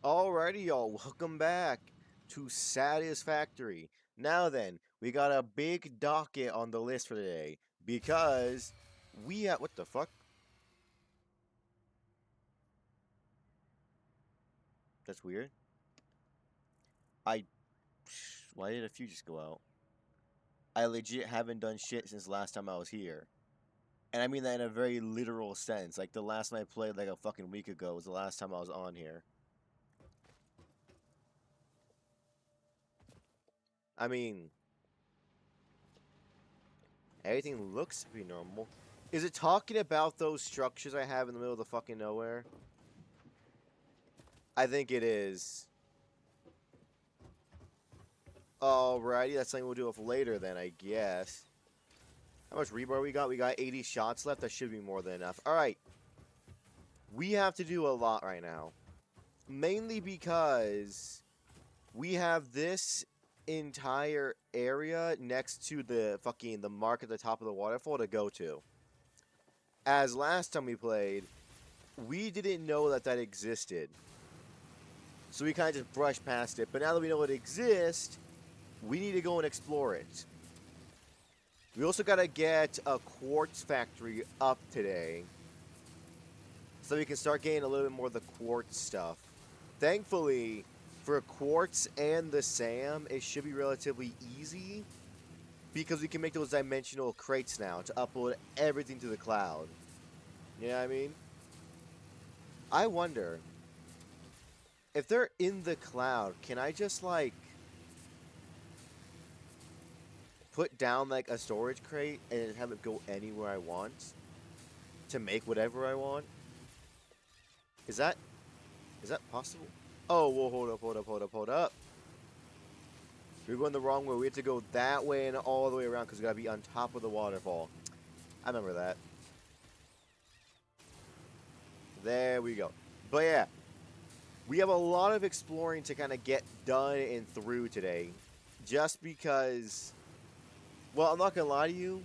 Alrighty, y'all, welcome back to Satisfactory. Now then, we got a big docket on the list for today because we have. What the fuck? That's weird. I. Why did a few just go out? I legit haven't done shit since last time I was here. And I mean that in a very literal sense. Like, the last time I played, like a fucking week ago, was the last time I was on here. I mean, everything looks to be normal. Is it talking about those structures I have in the middle of the fucking nowhere? I think it is. Alrighty, that's something we'll do with later then, I guess. How much rebar we got? We got 80 shots left. That should be more than enough. Alright. We have to do a lot right now. Mainly because we have this entire area next to the mark at the top of the waterfall to go to. As last time we played, we didn't know that existed. So we kind of just brushed past it. But now that we know it exists, we need to go and explore it. We also gotta get a quartz factory up today, so we can start getting a little bit more of the quartz stuff. Thankfully, for quartz and the SAM, it should be relatively easy, because we can make those dimensional crates now to upload everything to the cloud. You know what I mean? I wonder, if they're in the cloud, can I just, like, put down, like, a storage crate and have it go anywhere I want to make whatever I want? Is that possible? Oh, whoa, hold up. We're going the wrong way. We have to go that way and all the way around because we gotta be on top of the waterfall. I remember that. There we go. But yeah, we have a lot of exploring to kind of get done and through today. Just because, well, I'm not gonna lie to you,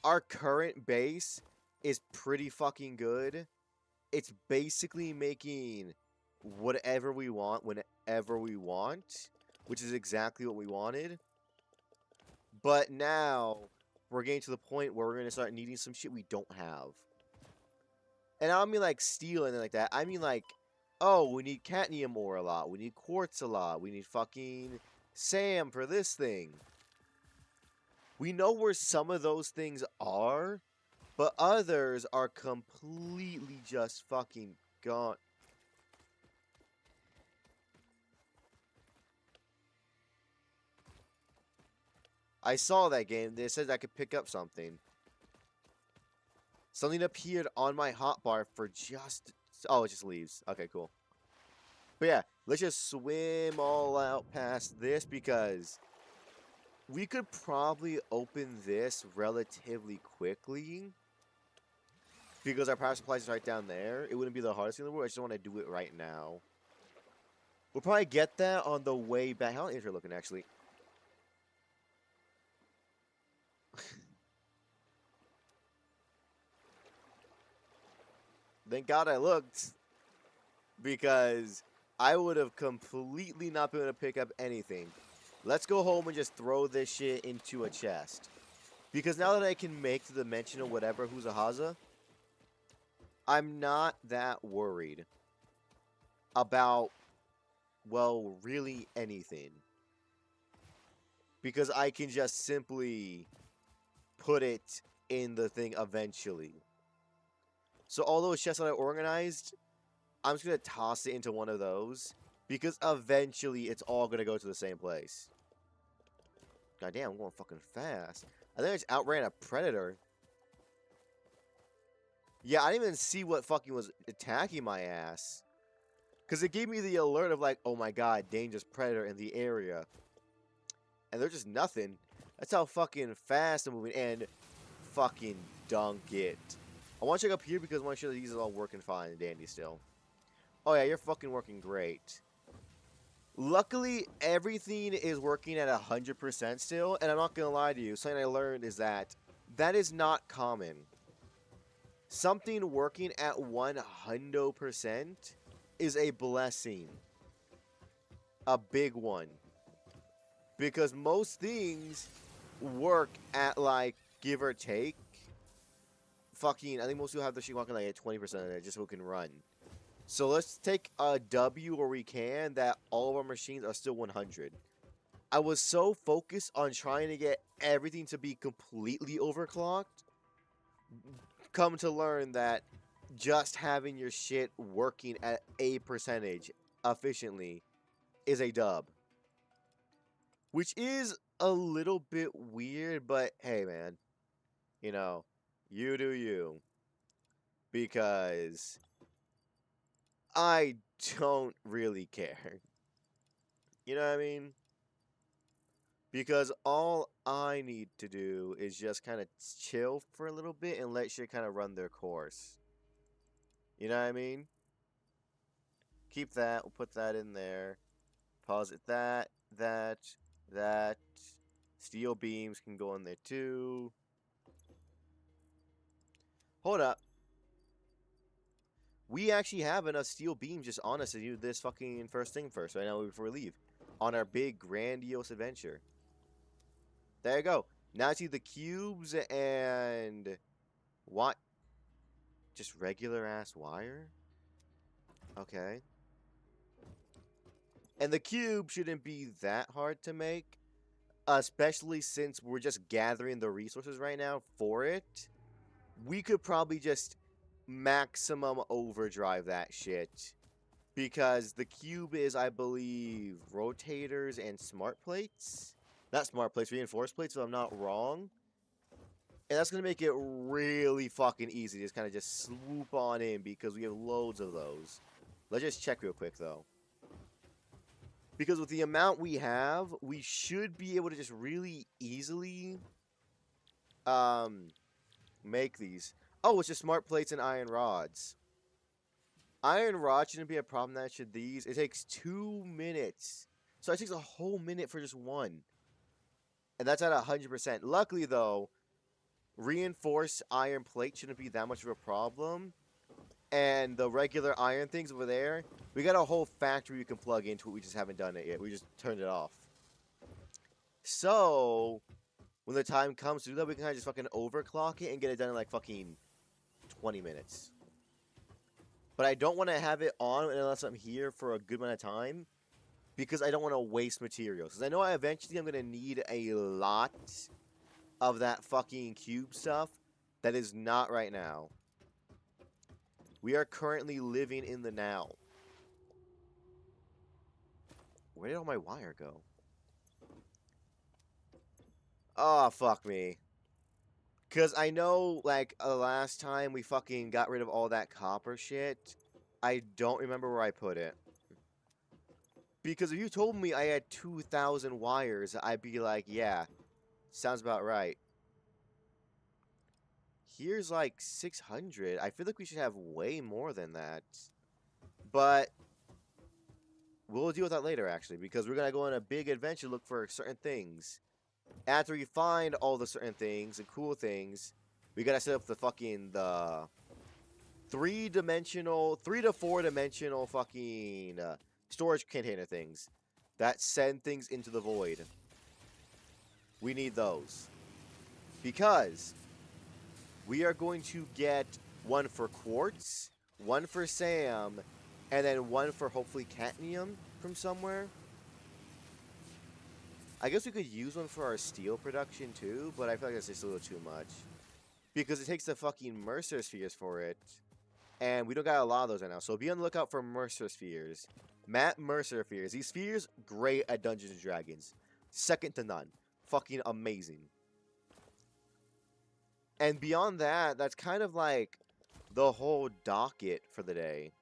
our current base is pretty fucking good. It's basically making whatever we want whenever we want, which is exactly what we wanted. But now we're getting to the point where we're going to start needing some shit we don't have. And I don't mean like steel and like that. I mean like, oh, we need cadmium ore a lot. We need quartz a lot. We need fucking SAM for this thing. We know where some of those things are, but others are completely just fucking gone. I saw that game. They said I could pick up something. Something appeared on my hotbar for just... Oh, it just leaves. Okay, cool. But yeah, let's just swim all out past this because we could probably open this relatively quickly because our power supply is right down there. It wouldn't be the hardest thing in the world. I just don't want to do it right now. We'll probably get that on the way back. How is it looking, actually? Thank God I looked, because I would have completely not been able to pick up anything. Let's go home and just throw this shit into a chest. Because now that I can make the dimensional whatever Huzahaza, I'm not that worried about, well, really anything. Because I can just simply put it in the thing eventually. So all those chests that I organized, I'm just going to toss it into one of those. Because eventually it's all going to go to the same place. Goddamn, I'm going fucking fast. I think I just outran a predator. Yeah, I didn't even see what fucking was attacking my ass. Because it gave me the alert of like, oh my god, dangerous predator in the area. And they're just nothing. That's how fucking fast I'm moving. And fucking dunk it. I want to check up here because I want to make sure that these are all working fine and dandy still. Oh yeah, you're fucking working great. Luckily, everything is working at 100% still, and I'm not going to lie to you, something I learned is that is not common. Something working at 100% is a blessing. A big one. Because most things work at like, give or take. Fucking, I think most people have the shit walking like at 20% of it just so it can run. So let's take a W where we can that all of our machines are still 100. I was so focused on trying to get everything to be completely overclocked. Come to learn that just having your shit working at a percentage efficiently is a dub. Which is a little bit weird, but hey, man. You know, you do you. Because I don't really care. You know what I mean? Because all I need to do is just kind of chill for a little bit and let shit kind of run their course. You know what I mean? Keep that. We'll put that in there. Pause it. That. Steel beams can go in there too. Hold up. We actually have enough steel beams just on us to do this fucking first thing first right now before we leave. On our big grandiose adventure. There you go. Now I see the cubes and what? Just regular ass wire? Okay. And the cube shouldn't be that hard to make, especially since we're just gathering the resources right now for it. We could probably just maximum overdrive that shit. Because the cube is, I believe, rotators and smart plates. Not smart plates, reinforced plates, if I'm not wrong. And that's going to make it really fucking easy to just kind of just swoop on in because we have loads of those. Let's just check real quick, though. Because with the amount we have, we should be able to just really easily make these. Oh, it's just smart plates and iron rods. Iron rods shouldn't be a problem, that should these. It takes 2 minutes. So it takes a whole minute for just one. And that's at 100%. Luckily, though, reinforced iron plate shouldn't be that much of a problem. And the regular iron things over there, we got a whole factory we can plug into it. We just haven't done it yet. We just turned it off. So, when the time comes to do that, we can kind of just fucking overclock it and get it done in like fucking 20 minutes. But I don't want to have it on unless I'm here for a good amount of time. Because I don't want to waste materials. Because I know eventually I'm going to need a lot of that fucking cube stuff. That is not right now. We are currently living in the now. Where did all my wire go? Oh, fuck me. Because I know, like, last time we fucking got rid of all that copper shit, I don't remember where I put it. Because if you told me I had 2,000 wires, I'd be like, yeah, sounds about right. Here's like 600. I feel like we should have way more than that. But we'll deal with that later, actually, because we're going to go on a big adventure, look for certain things. After we find all the certain things and cool things, we got to set up the fucking, the 3 to 4 dimensional fucking storage container things that send things into the void. We need those. Because we are going to get one for quartz, one for Sam, and then one for hopefully cadmium from somewhere. I guess we could use one for our steel production too, but I feel like that's just a little too much. Because it takes the fucking Mercer spheres for it. And we don't got a lot of those right now. So be on the lookout for Mercer spheres. Matt Mercer spheres. These spheres, great at Dungeons and Dragons. Second to none. Fucking amazing. And beyond that, that's kind of like the whole docket for the day.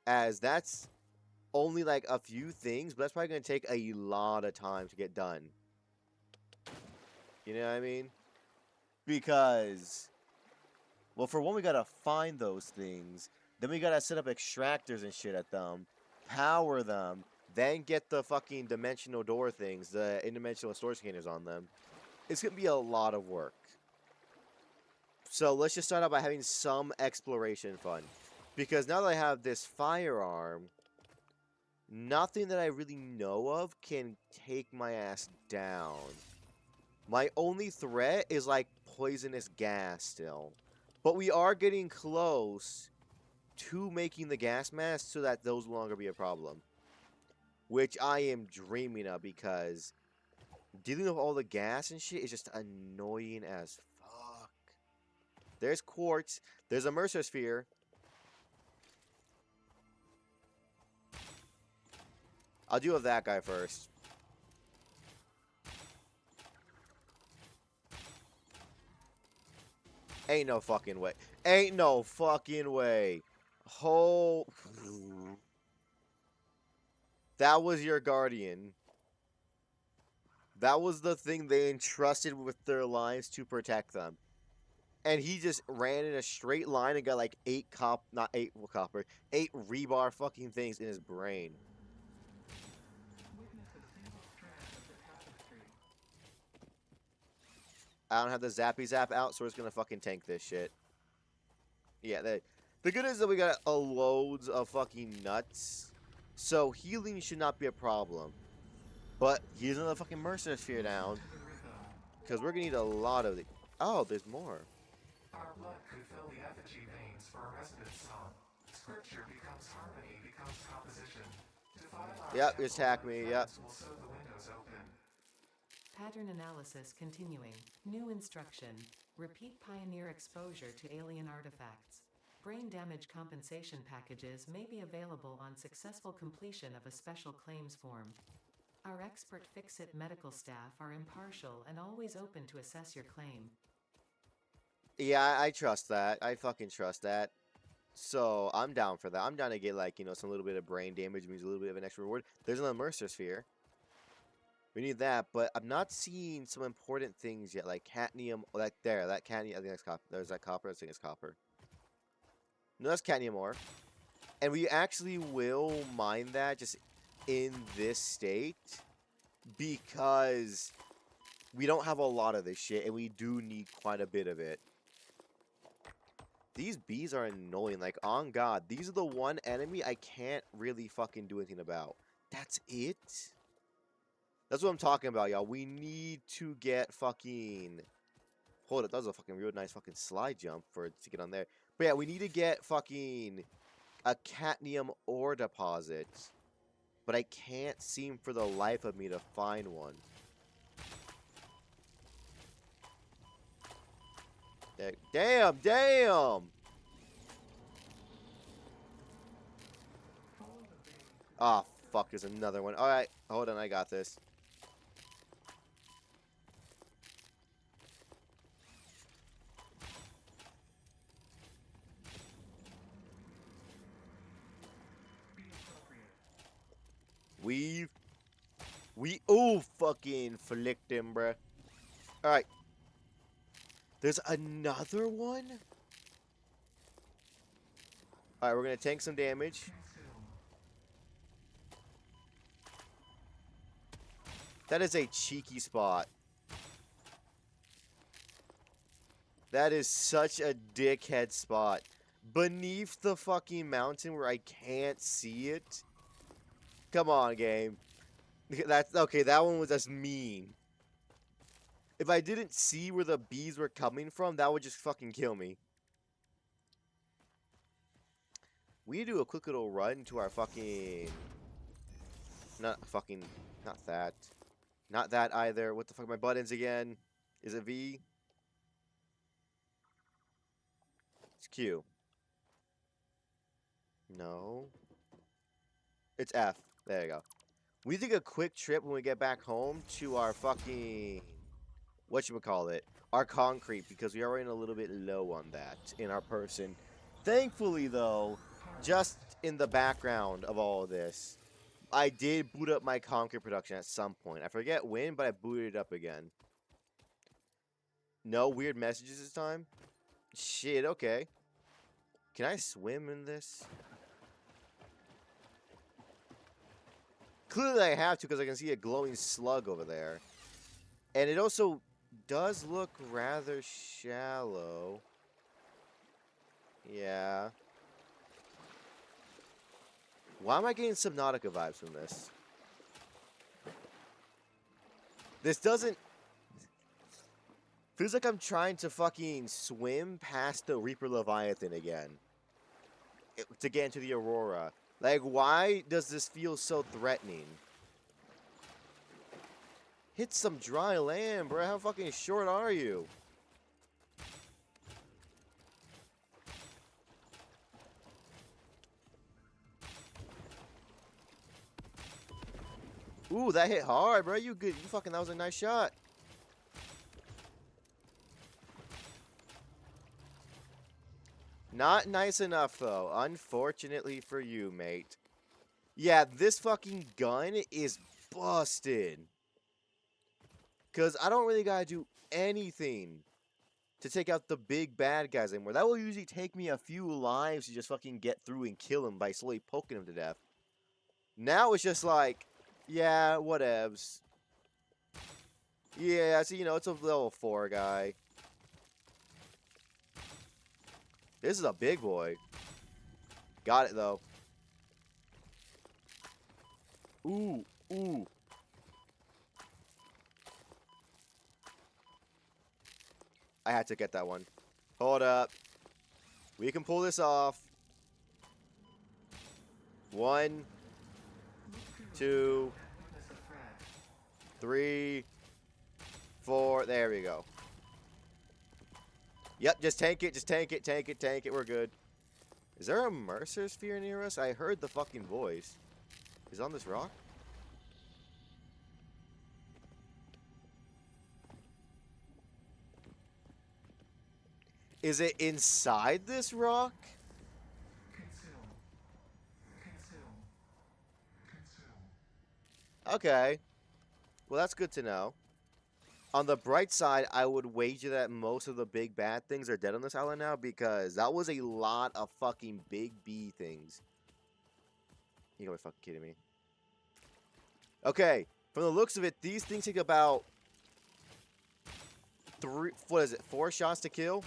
As that's only like a few things, but that's probably going to take a lot of time to get done. You know what I mean? Because, well, for one, we got to find those things. Then we got to set up extractors and shit at them. Power them. Then get the fucking dimensional door things, the in-dimensional storage containers on them. It's going to be a lot of work. So let's just start out by having some exploration fun. Because now that I have this firearm, nothing that I really know of can take my ass down. My only threat is like poisonous gas still. But we are getting close to making the gas mask so that those will no longer be a problem. Which I am dreaming of because dealing with all the gas and shit is just annoying as fuck. There's quartz. There's a Mercer sphere. I'll deal with that guy first. Ain't no fucking way. Ain't no fucking way. Whole. That was your guardian. That was the thing they entrusted with their lives to protect them. And he just ran in a straight line and got like 8 copper, 8 rebar fucking things in his brain. I don't have the zappy zap out, so we're just gonna fucking tank this shit. Yeah, the good is that we got a loads of fucking nuts, so healing should not be a problem. But using the fucking Mercer sphere down, because we're gonna need a lot of the. Oh, there's more. Our blood could fill the effigy veins for a resonance song. Scripture becomes harmony, becomes composition. Yep, attack me. Yep. Will sew the windows open. Pattern analysis continuing. New instruction. Repeat pioneer exposure to alien artifacts. Brain damage compensation packages may be available on successful completion of a special claims form. Our expert Fix-It medical staff are impartial and always open to assess your claim. Yeah, I trust that. I fucking trust that. So I'm down for that. I'm down to get like, some little bit of brain damage means a little bit of an extra reward. There's another Mercer sphere. We need that, but I'm not seeing some important things yet, like cadmium. Like there, that cadmium. I think that's copper. There's that copper. I think it's copper. No, that's cadmium ore. And we actually will mine that just in this state because we don't have a lot of this shit, and we do need quite a bit of it. These bees are annoying. Like, on God, these are the one enemy I can't really fucking do anything about. That's it? That's what I'm talking about, y'all. We need to get fucking... Hold up, that was a fucking real nice fucking slide jump for it to get on there. But yeah, we need to get fucking a cadmium ore deposit. But I can't seem for the life of me to find one. Damn, damn! Ah, fuck, there's another one. Alright, hold on, I got this. Oh, fucking flicked him, bruh. Alright. There's another one? Alright, we're gonna tank some damage. That is a cheeky spot. That is such a dickhead spot. Beneath the fucking mountain where I can't see it. Come on, game. That's okay, that one was just mean. If I didn't see where the bees were coming from, that would just fucking kill me. We need to do a quick little run to our fucking... Not that. Not that either. What the fuck are my buttons again? Is it V? It's Q. No. It's F. There you go. We take a quick trip when we get back home to our fucking... Whatchamacallit? Our concrete, because we are running a little bit low on that in our person. Thankfully, though, just in the background of all of this, I did boot up my concrete production at some point. I forget when, but I booted it up again. No weird messages this time? Shit, okay. Can I swim in this? Clearly I have to because I can see a glowing slug over there. And it also does look rather shallow. Yeah. Why am I getting Subnautica vibes from this? This doesn't... Feels like I'm trying to fucking swim past the Reaper Leviathan again. To get into the Aurora. Like, why does this feel so threatening? Hit some dry land, bro. How fucking short are you? Ooh, that hit hard, bro. You good. You fucking, that was a nice shot. Not nice enough, though. Unfortunately for you, mate. Yeah, this fucking gun is busted. Because I don't really gotta do anything to take out the big bad guys anymore. That will usually take me a few lives to just fucking get through and kill him by slowly poking him to death. Now it's just like, yeah, whatevs. Yeah, so, you know, it's a level 4 guy. This is a big boy. Got it, though. Ooh, ooh. I had to get that one. Hold up. We can pull this off. 1, 2, 3, 4. There we go. Yep, just tank it, tank it. We're good. Is there a Mercer sphere near us? I heard the fucking voice. Is it on this rock? Is it inside this rock? Okay. Well, that's good to know. On the bright side, I would wager that most of the big bad things are dead on this island now, because that was a lot of fucking big B things. You gotta be fucking kidding me. Okay, from the looks of it, these things take about 4 shots to kill?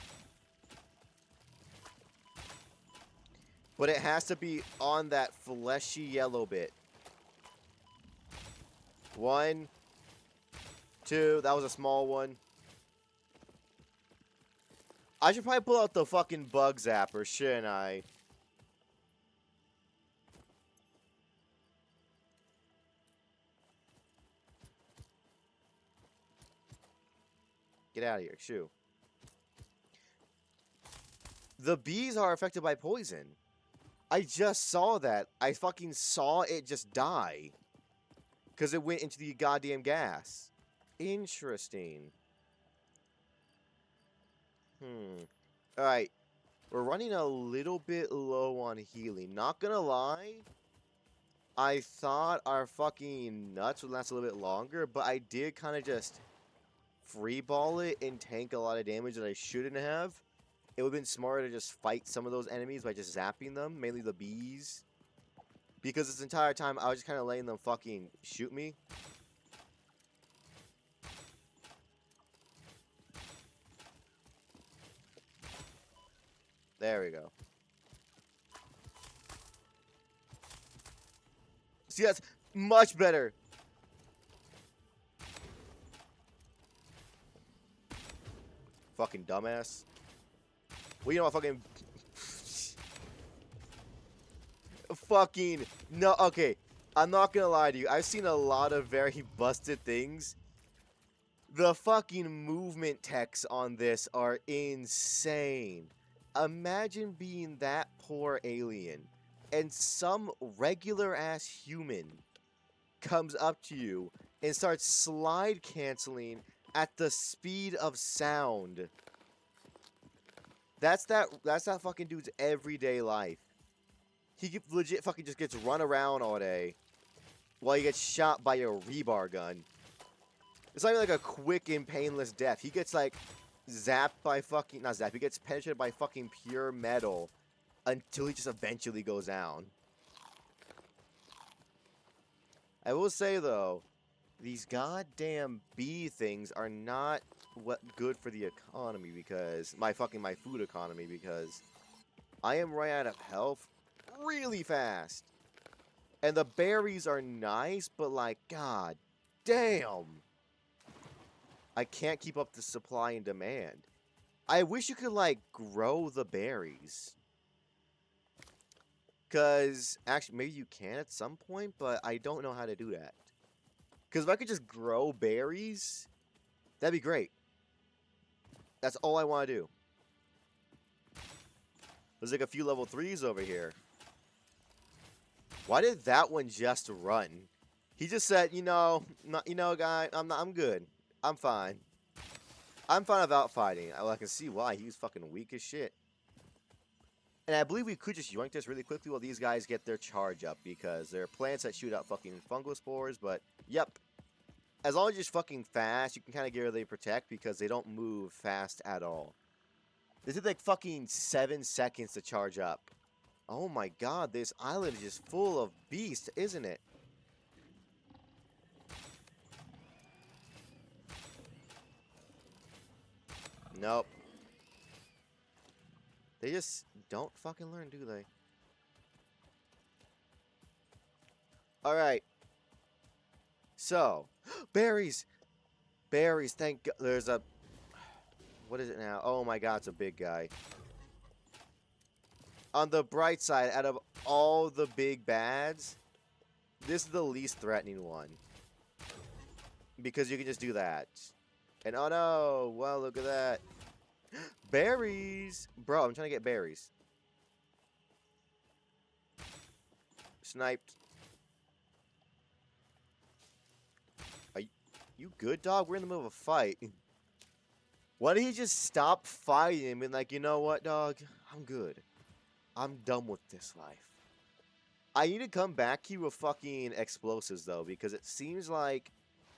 But it has to be on that fleshy yellow bit. 1, 2, that was a small one. I should probably pull out the fucking bug zapper, shouldn't I? Get out of here, shoo. The bees are affected by poison. I just saw that. I fucking saw it just die. Because it went into the goddamn gas. Interesting. Alright. We're running a little bit low on healing. Not gonna lie. I thought our fucking nuts would last a little bit longer. But I did kind of just freeball it and tank a lot of damage that I shouldn't have. It would have been smarter to just fight some of those enemies by just zapping them. Mainly the bees. Because this entire time, I was just kind of letting them fucking shoot me. There we go. See, that's much better. Fucking dumbass. Well, you know what, fucking... fucking... No, okay. I'm not gonna lie to you. I've seen a lot of very busted things. The fucking movement techs on this are insane. Imagine being that poor alien and some regular-ass human comes up to you and starts slide canceling at the speed of sound. That's that fucking dude's everyday life. He legit fucking just gets run around all day while he gets shot by a rebar gun. It's not even like a quick and painless death. He gets like zapped by fucking, not zapped, he gets penetrated by fucking pure metal until he just eventually goes down. I will say though, these goddamn bee things are not good for the economy, because my food economy, because I am right out of health really fast. And the berries are nice, but like, god damn. I can't keep up the supply and demand. I wish you could, like, grow the berries. Because, actually, maybe you can at some point, but I don't know how to do that. Because if I could just grow berries, that'd be great. That's all I want to do. There's like a few level 3s over here. Why did that one just run? He just said, guy, I'm good. I'm fine. I'm fine without fighting. I can see why. He was fucking weak as shit. And I believe we could just yoink this really quickly while these guys get their charge up, because there are plants that shoot out fucking fungal spores, but, yep. As long as you're just fucking fast, you can kind of get where they protect, because they don't move fast at all. This is like fucking 7 seconds to charge up. Oh my god, this island is just full of beasts, isn't it? Nope. They just don't fucking learn, do they? Alright. So, berries! Berries, thank God. There's a... What is it now? Oh my god, it's a big guy. On the bright side, out of all the big bads, this is the least threatening one. Because you can just do that. And oh no, well, look at that. Berries! Bro, I'm trying to get berries. Sniped. Are you good, dog? We're in the middle of a fight. Why did he just stop fighting and be like, you know what, dog? I'm good. I'm done with this life. I need to come back here with fucking explosives, though, because it seems like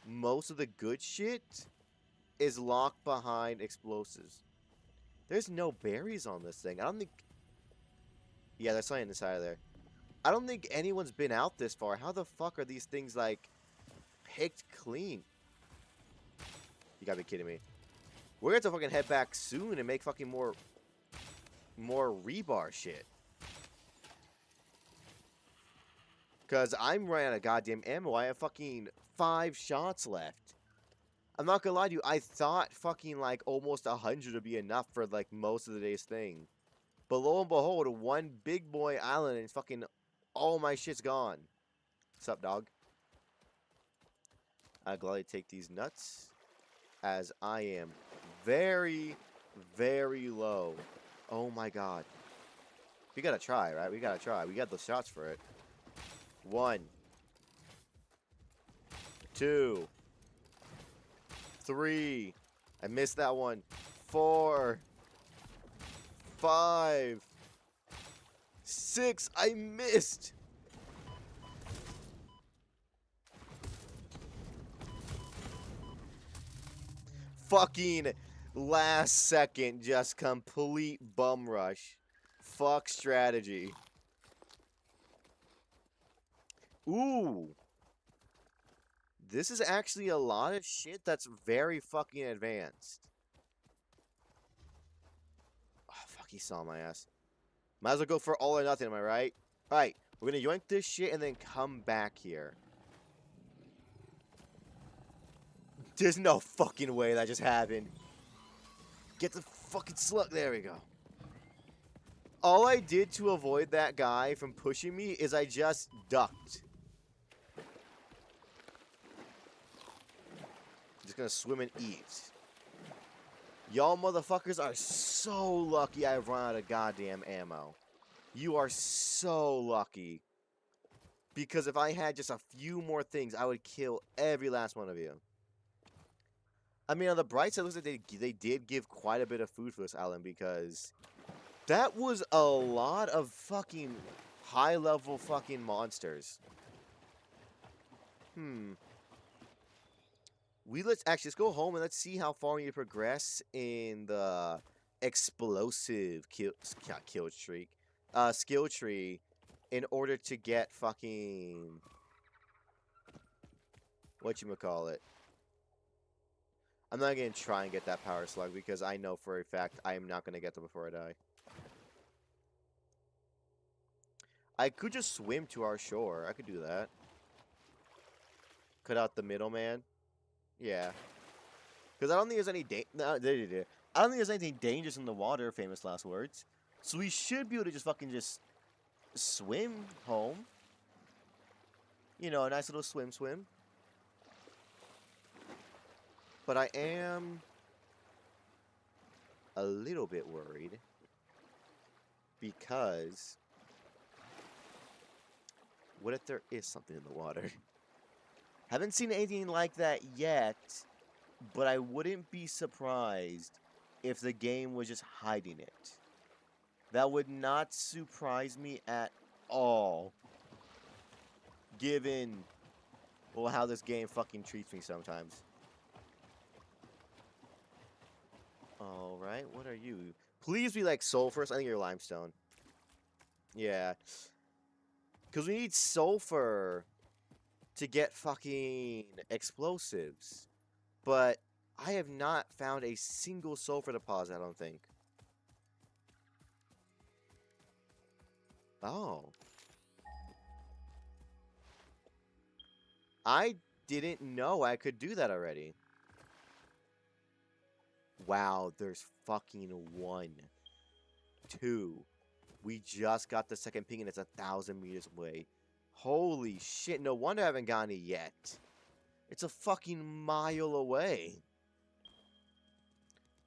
most of the good shit is locked behind explosives. There's no berries on this thing. I don't think... Yeah, there's something inside of there. I don't think anyone's been out this far. How the fuck are these things, like, picked clean? You gotta be kidding me. We're gonna have to fucking head back soon and make fucking more rebar shit. Because I'm running out of goddamn ammo. I have fucking 5 shots left. I'm not gonna lie to you. I thought fucking like almost 100 would be enough for like most of the day's thing. But lo and behold, one big boy island and fucking all my shit's gone. What's up, dog? I'll gladly take these nuts as I am very, very low. Oh my god. We gotta try, right? We gotta try. We got the shots for it. 1, 2, 3. I missed that one. 4, 5, 6. I missed. Fucking last second, just complete bum rush. Fuck strategy. Ooh. This is actually a lot of shit that's very fucking advanced. Oh, fuck, he saw my ass. Might as well go for all or nothing, am I right? Alright, we're gonna yoink this shit and then come back here. There's no fucking way that just happened. Get the fucking slug. There we go. All I did to avoid that guy from pushing me is I just ducked. Just gonna swim and eat. Y'all motherfuckers are so lucky I've run out of goddamn ammo. You are so lucky. Because if I had just a few more things, I would kill every last one of you. I mean, on the bright side, it looks like they did give quite a bit of food for this island, because that was a lot of fucking high-level fucking monsters. Let's go home and let's see how far we progress in the explosive skill tree in order to get fucking whatchamacallit. I'm not going to try and get that power slug because I know for a fact I am not going to get them before I die. I could just swim to our shore. I could do that. Cut out the middleman. Yeah. Because I don't think there's any I don't think there's anything dangerous in the water, famous last words. So we should be able to just fucking just swim home. You know, a nice little swim. But I am a little bit worried because what if there is something in the water? Haven't seen anything like that yet, but I wouldn't be surprised if the game was just hiding it. That would not surprise me at all, given, well, how this game fucking treats me sometimes. Alright, what are you? Please be like sulfurous. I think you're limestone. Yeah. Because we need sulfur to get fucking explosives. But I have not found a single sulfur deposit, I don't think. Oh. I didn't know I could do that already. Wow, there's fucking 1. 2. We just got the second ping and it's 1,000 meters away. Holy shit, no wonder I haven't gotten it yet. It's a fucking mile away.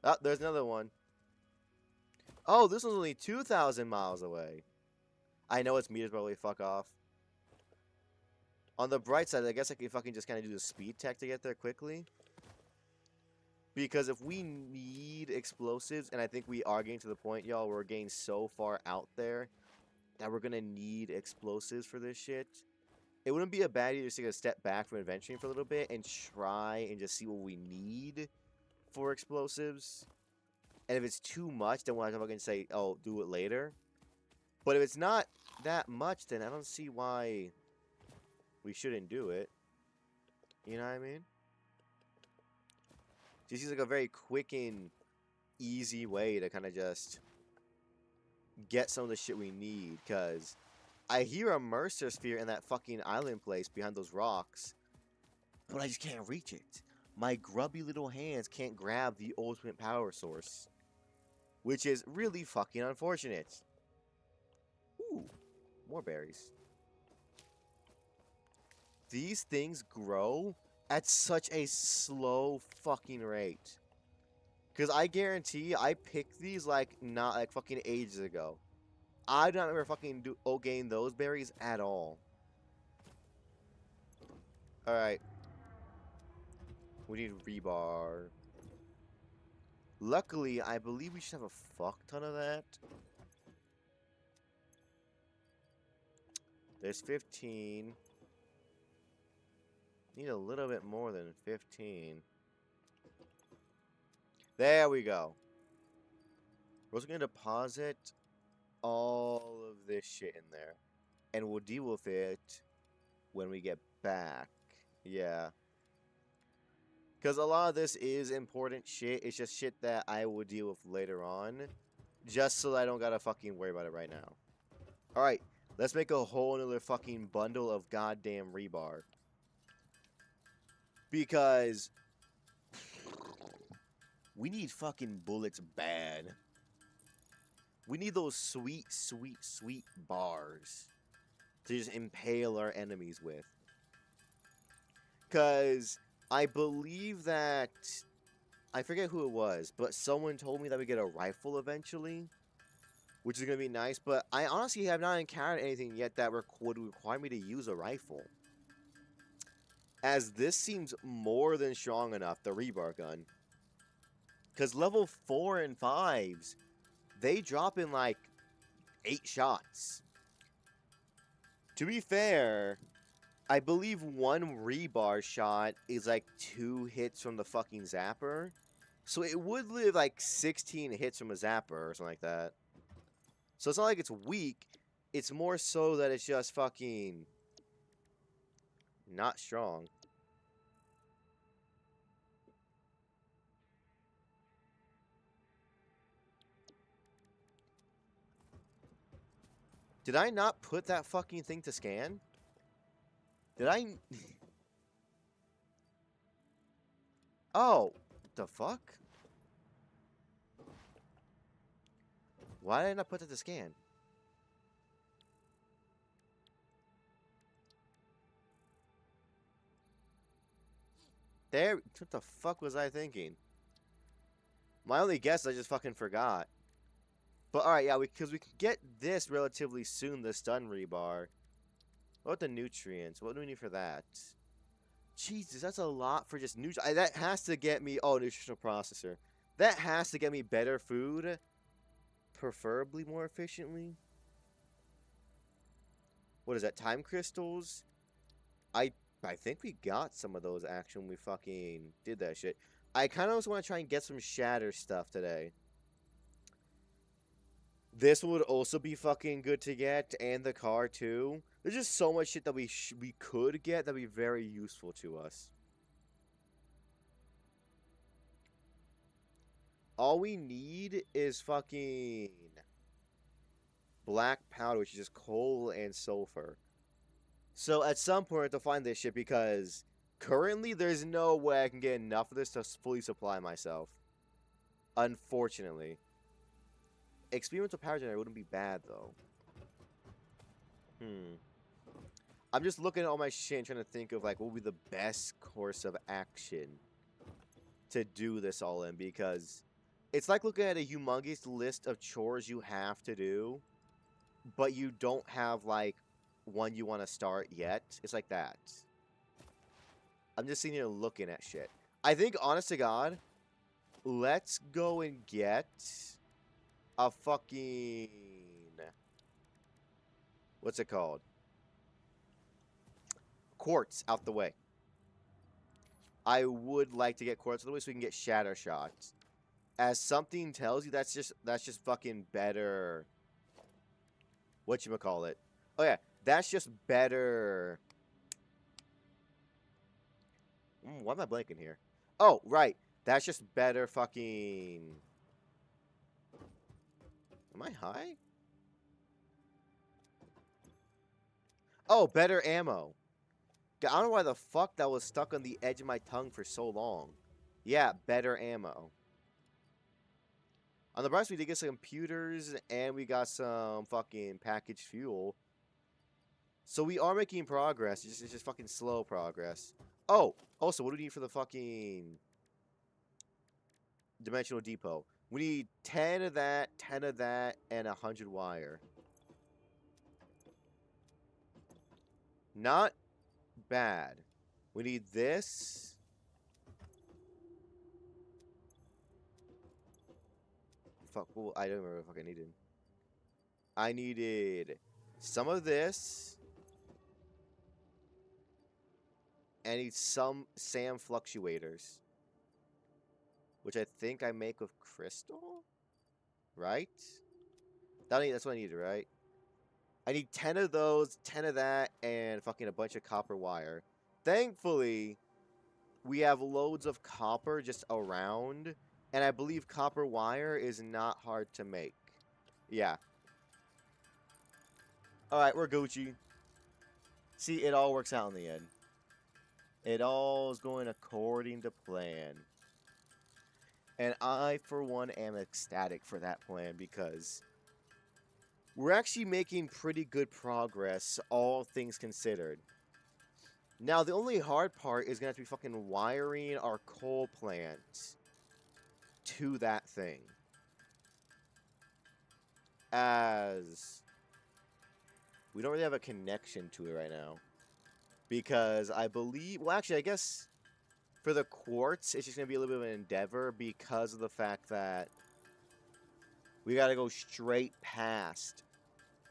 Oh, there's another one. Oh, this one's only 2,000 miles away. I know it's meters, but really fuck off. On the bright side, I guess I can fucking just kind of do the speed tech to get there quickly. Because if we need explosives, and I think we are getting to the point, y'all, we're getting so far out there that we're gonna need explosives for this shit. It wouldn't be a bad idea just to take a step back from adventuring for a little bit and try and just see what we need for explosives. And if it's too much, then we'll fucking say, oh, do it later. But if it's not that much, then I don't see why we shouldn't do it. You know what I mean? Just seems like a very quick and easy way to kind of just get some of the shit we need. Because I hear a Mercer sphere in that fucking island place behind those rocks. But I just can't reach it. My grubby little hands can't grab the ultimate power source. Which is really fucking unfortunate. Ooh, more berries. These things grow at such a slow fucking rate. Because I guarantee I picked these not fucking ages ago. I do not remember fucking getting those berries at all. Alright. We need rebar. Luckily, I believe we should have a fuck ton of that. There's 15. Need a little bit more than 15. There we go. We're also going to deposit all of this shit in there. And we'll deal with it when we get back. Yeah. Because a lot of this is important shit. It's just shit that I will deal with later on. Just so that I don't gotta fucking worry about it right now. Alright. Let's make a whole nother fucking bundle of goddamn rebar. Because we need fucking bullets bad. We need those sweet, sweet, sweet bars to just impale our enemies with. Because I believe that, I forget who it was, but someone told me that we get a rifle eventually, which is going to be nice. But I honestly have not encountered anything yet that would require me to use a rifle. As this seems more than strong enough, the rebar gun. Because level 4 and 5s, they drop in 8 shots. To be fair, I believe one rebar shot is 2 hits from the fucking zapper. So it would live 16 hits from a zapper or something like that. So it's not like it's weak. It's more so that it's just fucking not strong. Did I not put that fucking thing to scan? Did I? Oh, the fuck? Why did I not put that to scan? There, what the fuck was I thinking? My only guess, I just fucking forgot. But alright, yeah, because we can get this relatively soon, the stun rebar. What about the nutrients? What do we need for that? Jesus, that's a lot for just nutrients. That has to get me... Oh, nutritional processor. That has to get me better food. Preferably more efficiently. What is that? Time crystals? I think we got some of those actually when we fucking did that shit. I kind of also want to try and get some shatter stuff today. This would also be fucking good to get, and the car too. There's just so much shit that we could get that would be very useful to us. All we need is fucking black powder, which is just coal and sulfur. So at some point I have to find this shit because currently there's no way I can get enough of this to fully supply myself. Unfortunately. Experimental power generator wouldn't be bad though. I'm just looking at all my shit and trying to think of like what would be the best course of action to do this all in, because it's like looking at a humongous list of chores you have to do, but you don't have like one you want to start yet. It's like that. I'm just sitting here looking at shit. I think, honest to God, let's go and get a fucking... What's it called? Quartz out the way. I would like to get quartz out the way so we can get shatter shots. As something tells you, that's just fucking better. Whatchamacallit? Oh yeah, that's just better. Why am I blanking here? Oh, right. That's just better fucking... Am I high? Oh, better ammo. I don't know why the fuck that was stuck on the edge of my tongue for so long. Yeah, better ammo. On the bright side, we did get some computers, and we got some fucking packaged fuel. So we are making progress. It's just fucking slow progress. Oh, also, what do we need for the fucking dimensional depot? We need 10 of that, and 100 wire. Not bad. We need this. Fuck, well, I don't remember what the fuck I needed. I needed some of this. I need some SAM fluctuators. Which I think I make with crystal? Right? That's what I needed, right? I need 10 of those, 10 of that, and fucking a bunch of copper wire. Thankfully, we have loads of copper just around. And I believe copper wire is not hard to make. Yeah. Alright, we're Gucci. See, it all works out in the end. It all is going according to plan. And I, for one, am ecstatic for that plan because we're actually making pretty good progress, all things considered. Now, the only hard part is going to have to be fucking wiring our coal plant to that thing. As we don't really have a connection to it right now. Because I believe... Well, actually, I guess for the quartz, it's just going to be a little bit of an endeavor because of the fact that we got to go straight past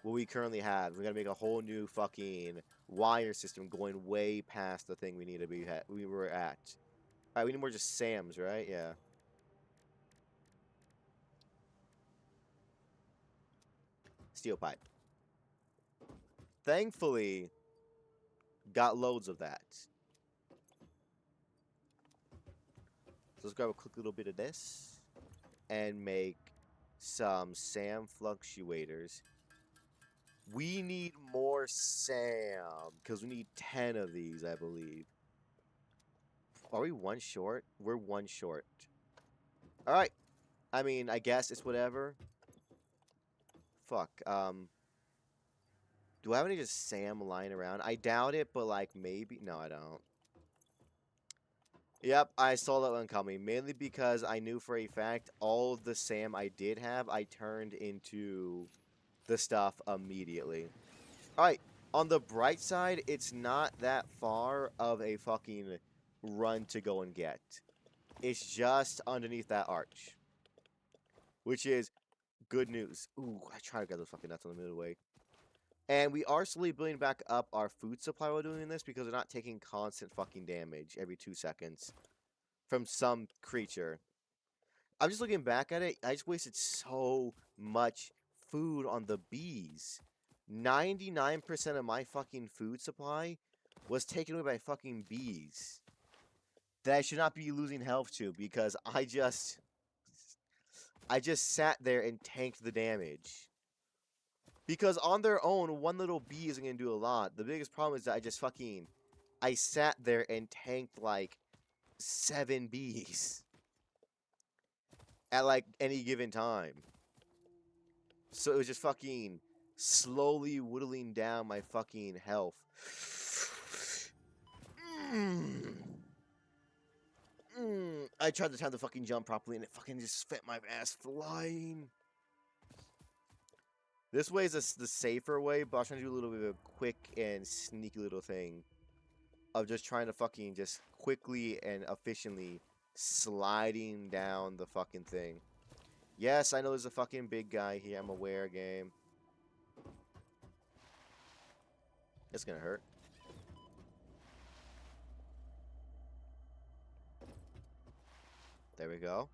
what we currently have. We got to make a whole new fucking wire system going way past the thing we need to be at. We were at. Alright, we need more just SAMs, right? Yeah. Steel pipe. Thankfully, got loads of that. So let's grab a quick little bit of this and make some SAM fluctuators. We need more Sam, because we need 10 of these, I believe. Are we one short? We're one short. Alright. I mean, I guess it's whatever. Fuck, do I have any just Sam lying around? I doubt it, but, like, maybe? No, I don't. Yep, I saw that one coming. Mainly because I knew for a fact all of the Sam I did have, I turned into the stuff immediately. Alright, on the bright side, it's not that far of a fucking run to go and get. It's just underneath that arch. Which is good news. Ooh, I try to get those fucking nuts on the middle way. And we are slowly building back up our food supply while doing this because we're not taking constant fucking damage every 2 seconds from some creature. I'm just looking back at it. I just wasted so much food on the bees. 99% of my fucking food supply was taken away by fucking bees. That I should not be losing health to because I just sat there and tanked the damage. Because on their own, one little bee isn't going to do a lot. The biggest problem is that I sat there and tanked like 7 bees. At like any given time. So it was just fucking slowly whittling down my fucking health. I tried to time the fucking jump properly and it fucking just spent my ass flying. This way is the safer way, but I was trying to do a little bit of a quick and sneaky little thing. Of just trying to fucking just quickly and efficiently sliding down the fucking thing. Yes, I know there's a fucking big guy here. I'm aware, game. It's gonna hurt. There we go.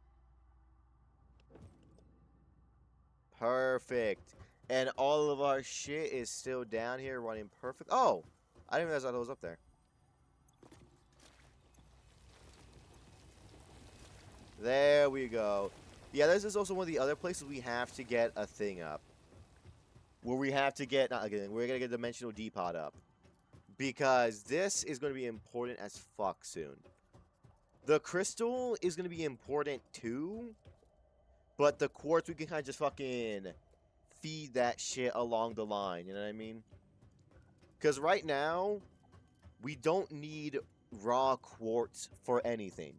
Perfect. And all of our shit is still down here running perfect. Oh! I didn't realize I was up there. There we go. Yeah, this is also one of the other places we have to get a thing up. Where we have to get, not again, we're going to get a Dimensional Depot up. Because this is going to be important as fuck soon. The crystal is going to be important too. But the quartz, we can kind of just fucking feed that shit along the line. You know what I mean? Because right now, we don't need raw quartz for anything.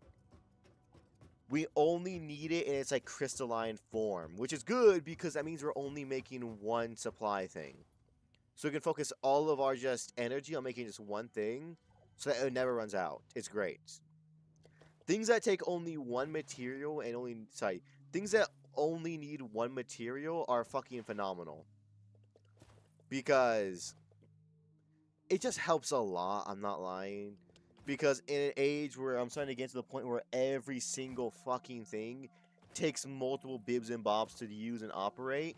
We only need it in its like crystalline form, which is good because that means we're only making one supply thing. So we can focus all of our just energy on making just one thing so that it never runs out. It's great. Things that take only one material and things that only need one material are fucking phenomenal. Because it just helps a lot, I'm not lying. Because in an age where I'm starting to get to the point where every single fucking thing takes multiple bibs and bobs to use and operate,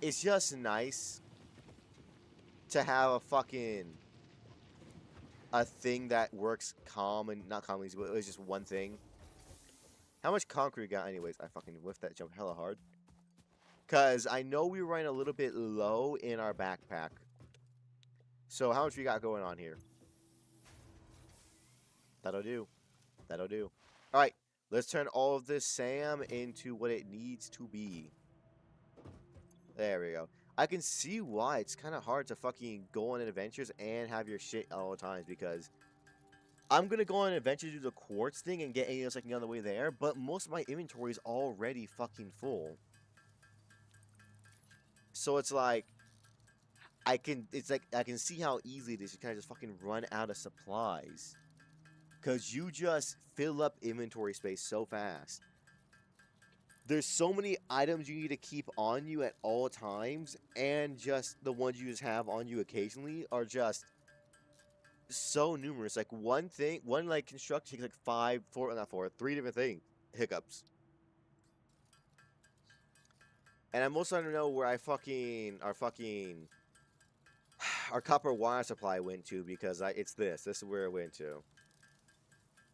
it's just nice to have a thing that works calm and not calmly, but it's just one thing. How much concrete we got anyways? I fucking whiffed that jump hella hard. Because I know we were running a little bit low in our backpack. So how much we got going on here? That'll do. That'll do. Alright, let's turn all of this Sam into what it needs to be. There we go. I can see why it's kind of hard to fucking go on adventures and have your shit at all times because I'm going to go on an adventure to do the quartz thing and get anything else I can get on the way there, but most of my inventory is already fucking full. So it's like I can see how easy it is to kind of just fucking run out of supplies. Because you just fill up inventory space so fast. There's so many items you need to keep on you at all times, and just the ones you just have on you occasionally are just so numerous. Like one like construction takes like 3 different things. Hiccups. And I'm also starting to know where our copper wire supply went to because it's this. This is where it went to.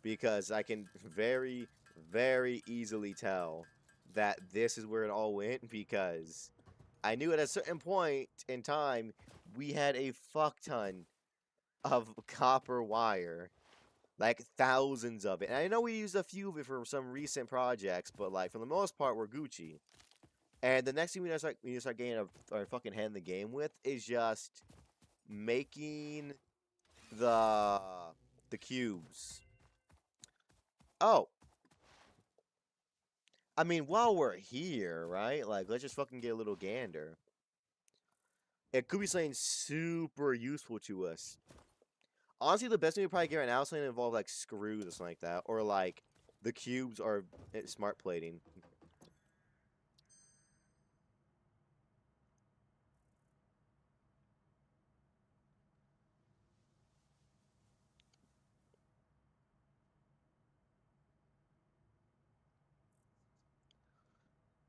Because I can very, very easily tell that this is where it all went because I knew at a certain point in time, we had a fuck ton of copper wire. Like, thousands of it. And I know we used a few of it for some recent projects, but, like, for the most part, we're Gucci. And the next thing we need to start getting our fucking head in the game with is just making the cubes. Oh, I mean, while we're here, right? Like, let's just fucking get a little gander. It could be something super useful to us. Honestly, the best thing we probably get right now is something that involves like screws or something like that, or like the cubes or smart plating.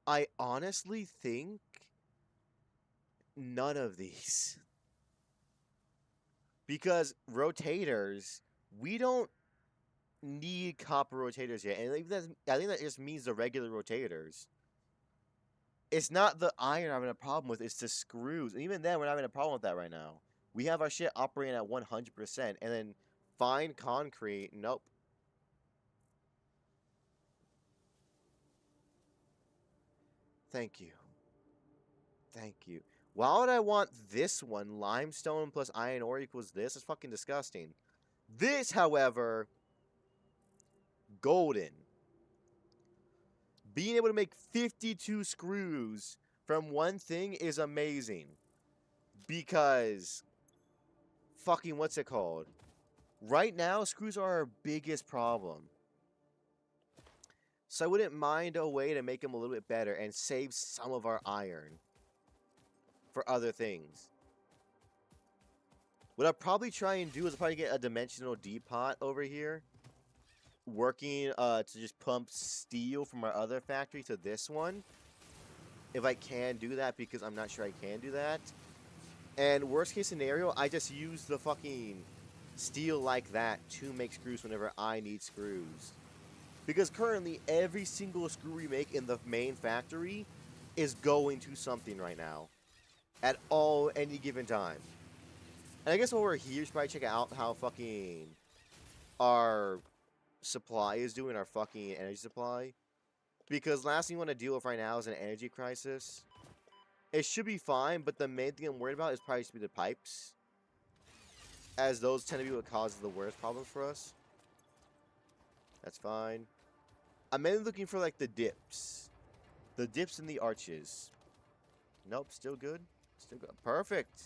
I honestly think none of these. Because rotators, we don't need copper rotators yet. And I think that just means the regular rotators. It's not the iron I'm having a problem with, it's the screws. And even then, we're not having a problem with that right now. We have our shit operating at 100%. And then fine concrete, nope. Thank you. Thank you. Why would I want this one? Limestone plus iron ore equals this? It's fucking disgusting. This, however, golden. Being able to make 52 screws from one thing is amazing. Because, fucking, what's it called? Right now, screws are our biggest problem. So I wouldn't mind a way to make them a little bit better and save some of our iron for other things. What I'll probably try and do is probably get a dimensional depot over here. Working to just pump steel from our other factory to this one. If I can do that, because I'm not sure I can do that. And worst case scenario, I just use the fucking steel like that to make screws whenever I need screws. Because currently, every single screw we make in the main factory is going to something right now. At any given time. And I guess while we're here, we should probably check out how fucking our supply is doing, our fucking energy supply. Because last thing you want to deal with right now is an energy crisis. It should be fine, but the main thing I'm worried about is probably just be the pipes. As those tend to be what causes the worst problems for us. That's fine. I'm mainly looking for like the dips. The dips and the arches. Nope, still good. Still good. Perfect.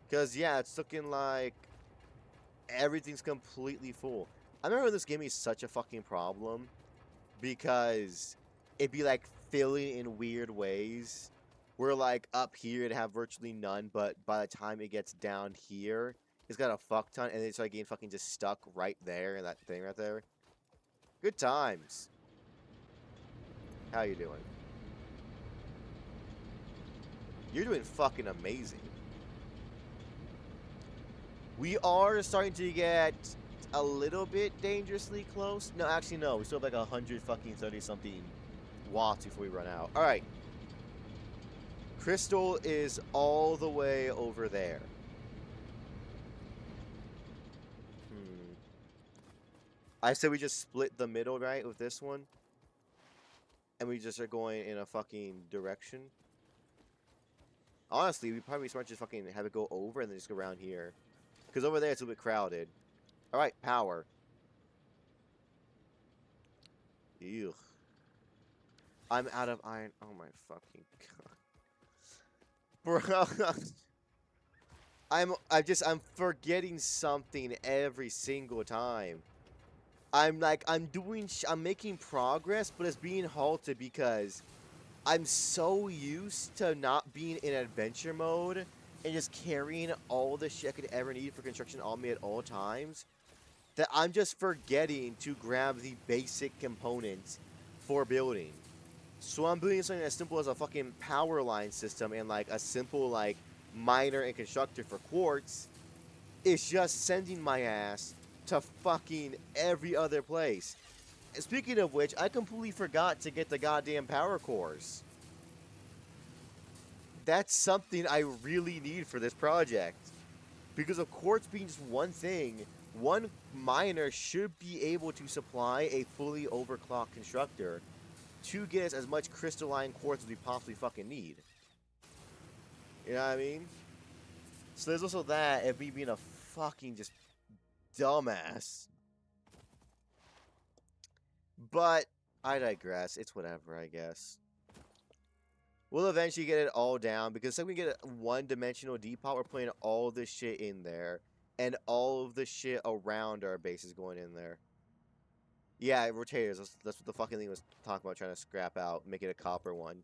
Because, yeah, it's looking like everything's completely full. I remember when this gave me such a fucking problem. Because it'd be like filling in weird ways. Where like up here it'd have virtually none, but by the time it gets down here, it's got a fuck ton, and then it's like getting fucking just stuck right there in that thing right there. Good times. How you doing? You're doing fucking amazing. We are starting to get a little bit dangerously close. No, actually, no. We still have like 100 fucking 30 something watts before we run out. All right. Crystal is all the way over there. I said we just split the middle, right, with this one. And we just are going in a fucking direction. Honestly, we probably smart just fucking have it go over and then just go around here. Because over there it's a little bit crowded. Alright, power. Ew. I'm out of iron. Oh my fucking god. Bro. I'm forgetting something every single time. I'm making progress, but it's being halted because I'm so used to not being in adventure mode and just carrying all the shit I could ever need for construction on me at all times that I'm just forgetting to grab the basic components for building. So I'm building something as simple as a fucking power line system and like a simple like miner and constructor for quartz. It's just sending my ass to fucking every other place. And speaking of which, I completely forgot to get the goddamn power cores. that's something I really need for this project. Because of quartz being just one thing, one miner should be able to supply a fully overclocked constructor to get us as much crystalline quartz as we possibly fucking need. You know what I mean? So there's also that, of me being a fucking just dumbass. But I digress. It's whatever, I guess. We'll eventually get it all down because if we get a one-dimensional depot, we're putting all this shit in there, and all of the shit around our base is going in there. Yeah, rotators. That's what the fucking thing was talking about, trying to scrap out, make it a copper one.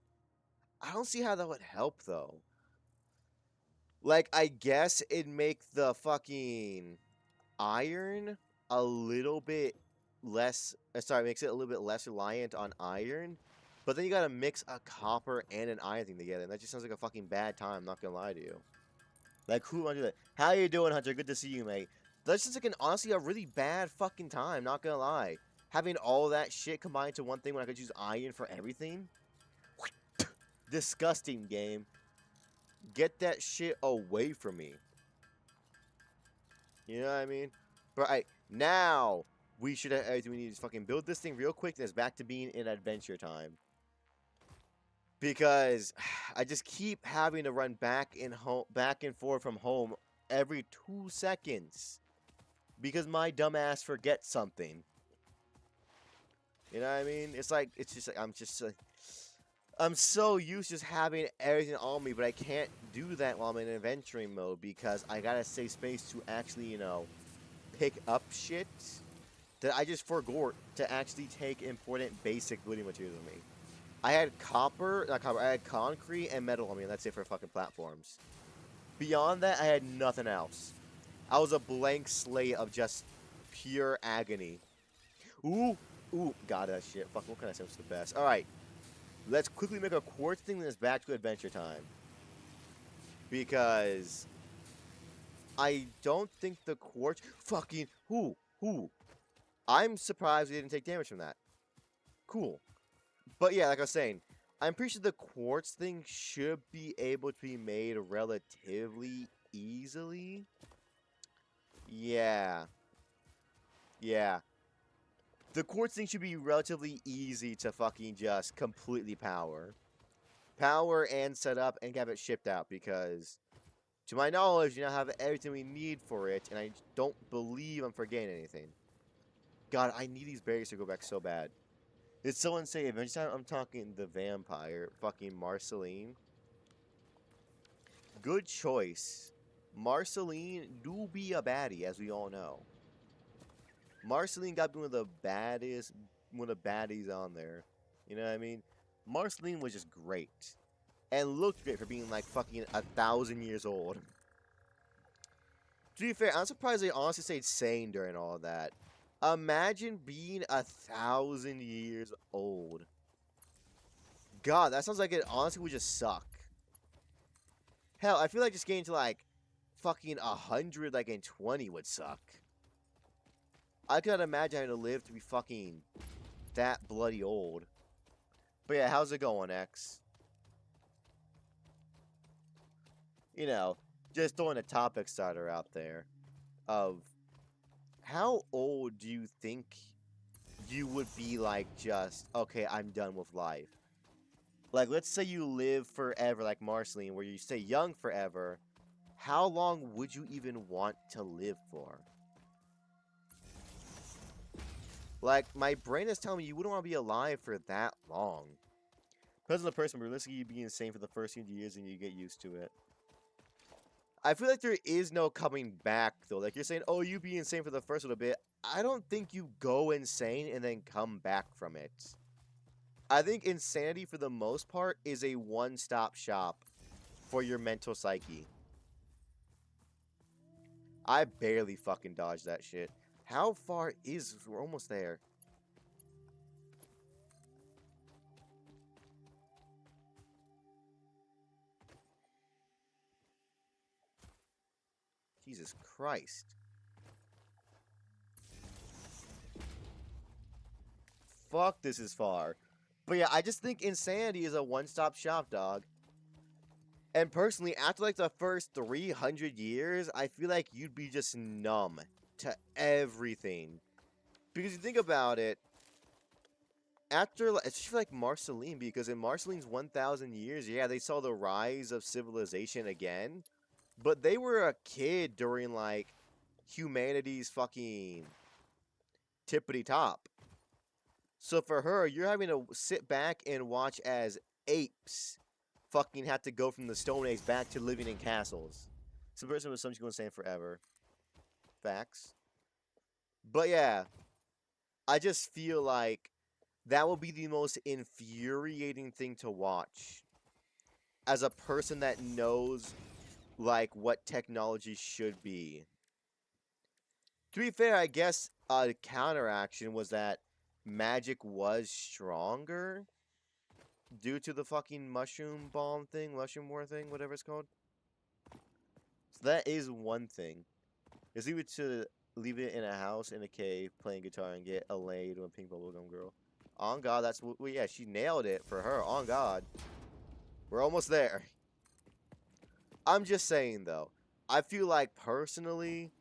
I don't see how that would help though. Like, I guess it'd make the fucking iron a little bit less. Sorry, makes it a little bit less reliant on iron. But then you gotta mix a copper and an iron thing together, and that just sounds like a fucking bad time, I'm not gonna lie to you. Like, who would want to do that? How you doing, Hunter? Good to see you, mate. That's just like honestly a really bad fucking time, not gonna lie. Having all that shit combined to one thing when I could use iron for everything? Disgusting, game. Get that shit away from me. You know what I mean? But alright, now we should have everything we need to fucking build this thing real quick, and it's back to being in adventure time. Because I just keep having to run back and forth from home every 2 seconds. Because my dumbass forgets something. You know what I mean? It's just like, I'm so used to just having everything on me, but I can't do that while I'm in adventuring mode because I gotta save space to actually, you know, pick up shit that I just forgot to actually take important basic building materials with me. I had I had concrete and metal on me, and that's it for fucking platforms. Beyond that, I had nothing else. I was a blank slate of just pure agony. Ooh, got that shit. Fuck, what can I say was the best? Alright, let's quickly make a quartz thing, then it's back to adventure time. Because I don't think the quartz... Fucking... I'm surprised we didn't take damage from that. Cool. But yeah, like I was saying, I'm pretty sure the quartz thing should be able to be made relatively easily. Yeah. Yeah. The quartz thing should be relatively easy to fucking just completely power. Power and set up and have it shipped out because, to my knowledge, you now have everything we need for it, and I don't believe I'm forgetting anything. God, I need these berries to go back so bad. It's so insane. Eventually, I'm talking the vampire, fucking Marceline. Good choice. Marceline do be a baddie, as we all know. Marceline got to be one of the baddies on there. You know what I mean? Marceline was just great. And looked great for being like fucking 1,000 years old. To be fair, I'm surprised they honestly stayed sane during all of that. Imagine being 1,000 years old. God, that sounds like it honestly would just suck. Hell, I feel like just getting to like fucking 100 like in 20 would suck. I could not imagine having to live to be fucking that bloody old. But yeah, how's it going, X? You know, just throwing a topic starter out there of how old do you think you would be like just, okay, I'm done with life? Like, let's say you live forever like Marceline, where you stay young forever. How long would you even want to live for? Like, my brain is telling me you wouldn't want to be alive for that long. Depends on the person, but realistically, you'd be insane for the first few years and you get used to it. I feel like there is no coming back, though. Like, you're saying, oh, you'd be insane for the first little bit. I don't think you go insane and then come back from it. I think insanity, for the most part, is a one-stop shop for your mental psyche. I barely fucking dodged that shit. How far is... We're almost there. Jesus Christ. Fuck, this is far. But yeah, I just think insanity is a one-stop shop, dog. And personally, after like the first 300 years, I feel like you'd be just numb to everything. Because you think about it, after, especially like Marceline, because in Marceline's 1,000 years, yeah, they saw the rise of civilization again, but they were a kid during like humanity's fucking tippity top. So for her, you're having to sit back and watch as apes fucking have to go from the Stone Age back to living in castles. Some person was something going to say forever. Facts. But yeah, I just feel like that will be the most infuriating thing to watch as a person that knows like what technology should be. To be fair, I guess the counteraction was that magic was stronger due to the fucking mushroom bomb thing, mushroom war thing, whatever it's called. So that is one thing. Is leave it in a house in a cave playing guitar and get laid with a pink bubblegum girl. On God, that's what. Well, yeah, she nailed it for her. On God, we're almost there. I'm just saying though. I feel like personally,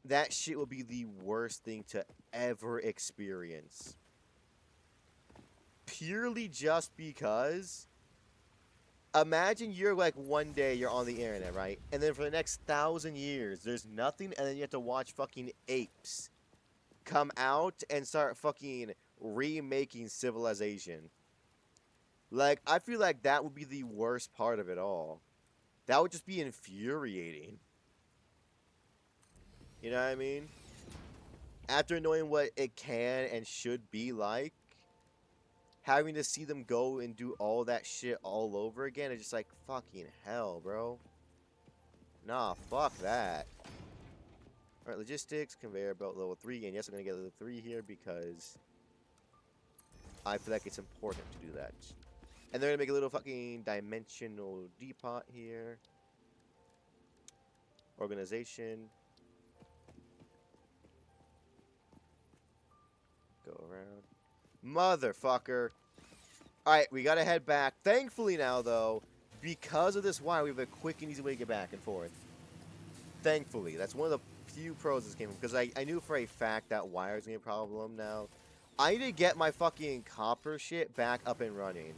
that shit would be the worst thing to ever experience. Purely just because. Imagine you're like one day you're on the internet, right? And then for the next 1,000 years, there's nothing, and then you have to watch fucking apes come out and start fucking remaking civilization. Like, I feel like that would be the worst part of it all. That would just be infuriating. You know what I mean? After knowing what it can and should be like, having to see them go and do all that shit all over again is just like, fucking hell, bro. Nah, fuck that. Alright, logistics, conveyor belt level 3. And yes, I'm going to get level 3 here because I feel like it's important to do that. And they're going to make a little fucking dimensional depot here. Organization. Go around. Motherfucker. Alright, we gotta head back. Thankfully now, though, because of this wire, we have a quick and easy way to get back and forth. Thankfully. That's one of the few pros this came from. Because I knew for a fact that wire is going to be a problem now. I need to get my fucking copper shit back up and running.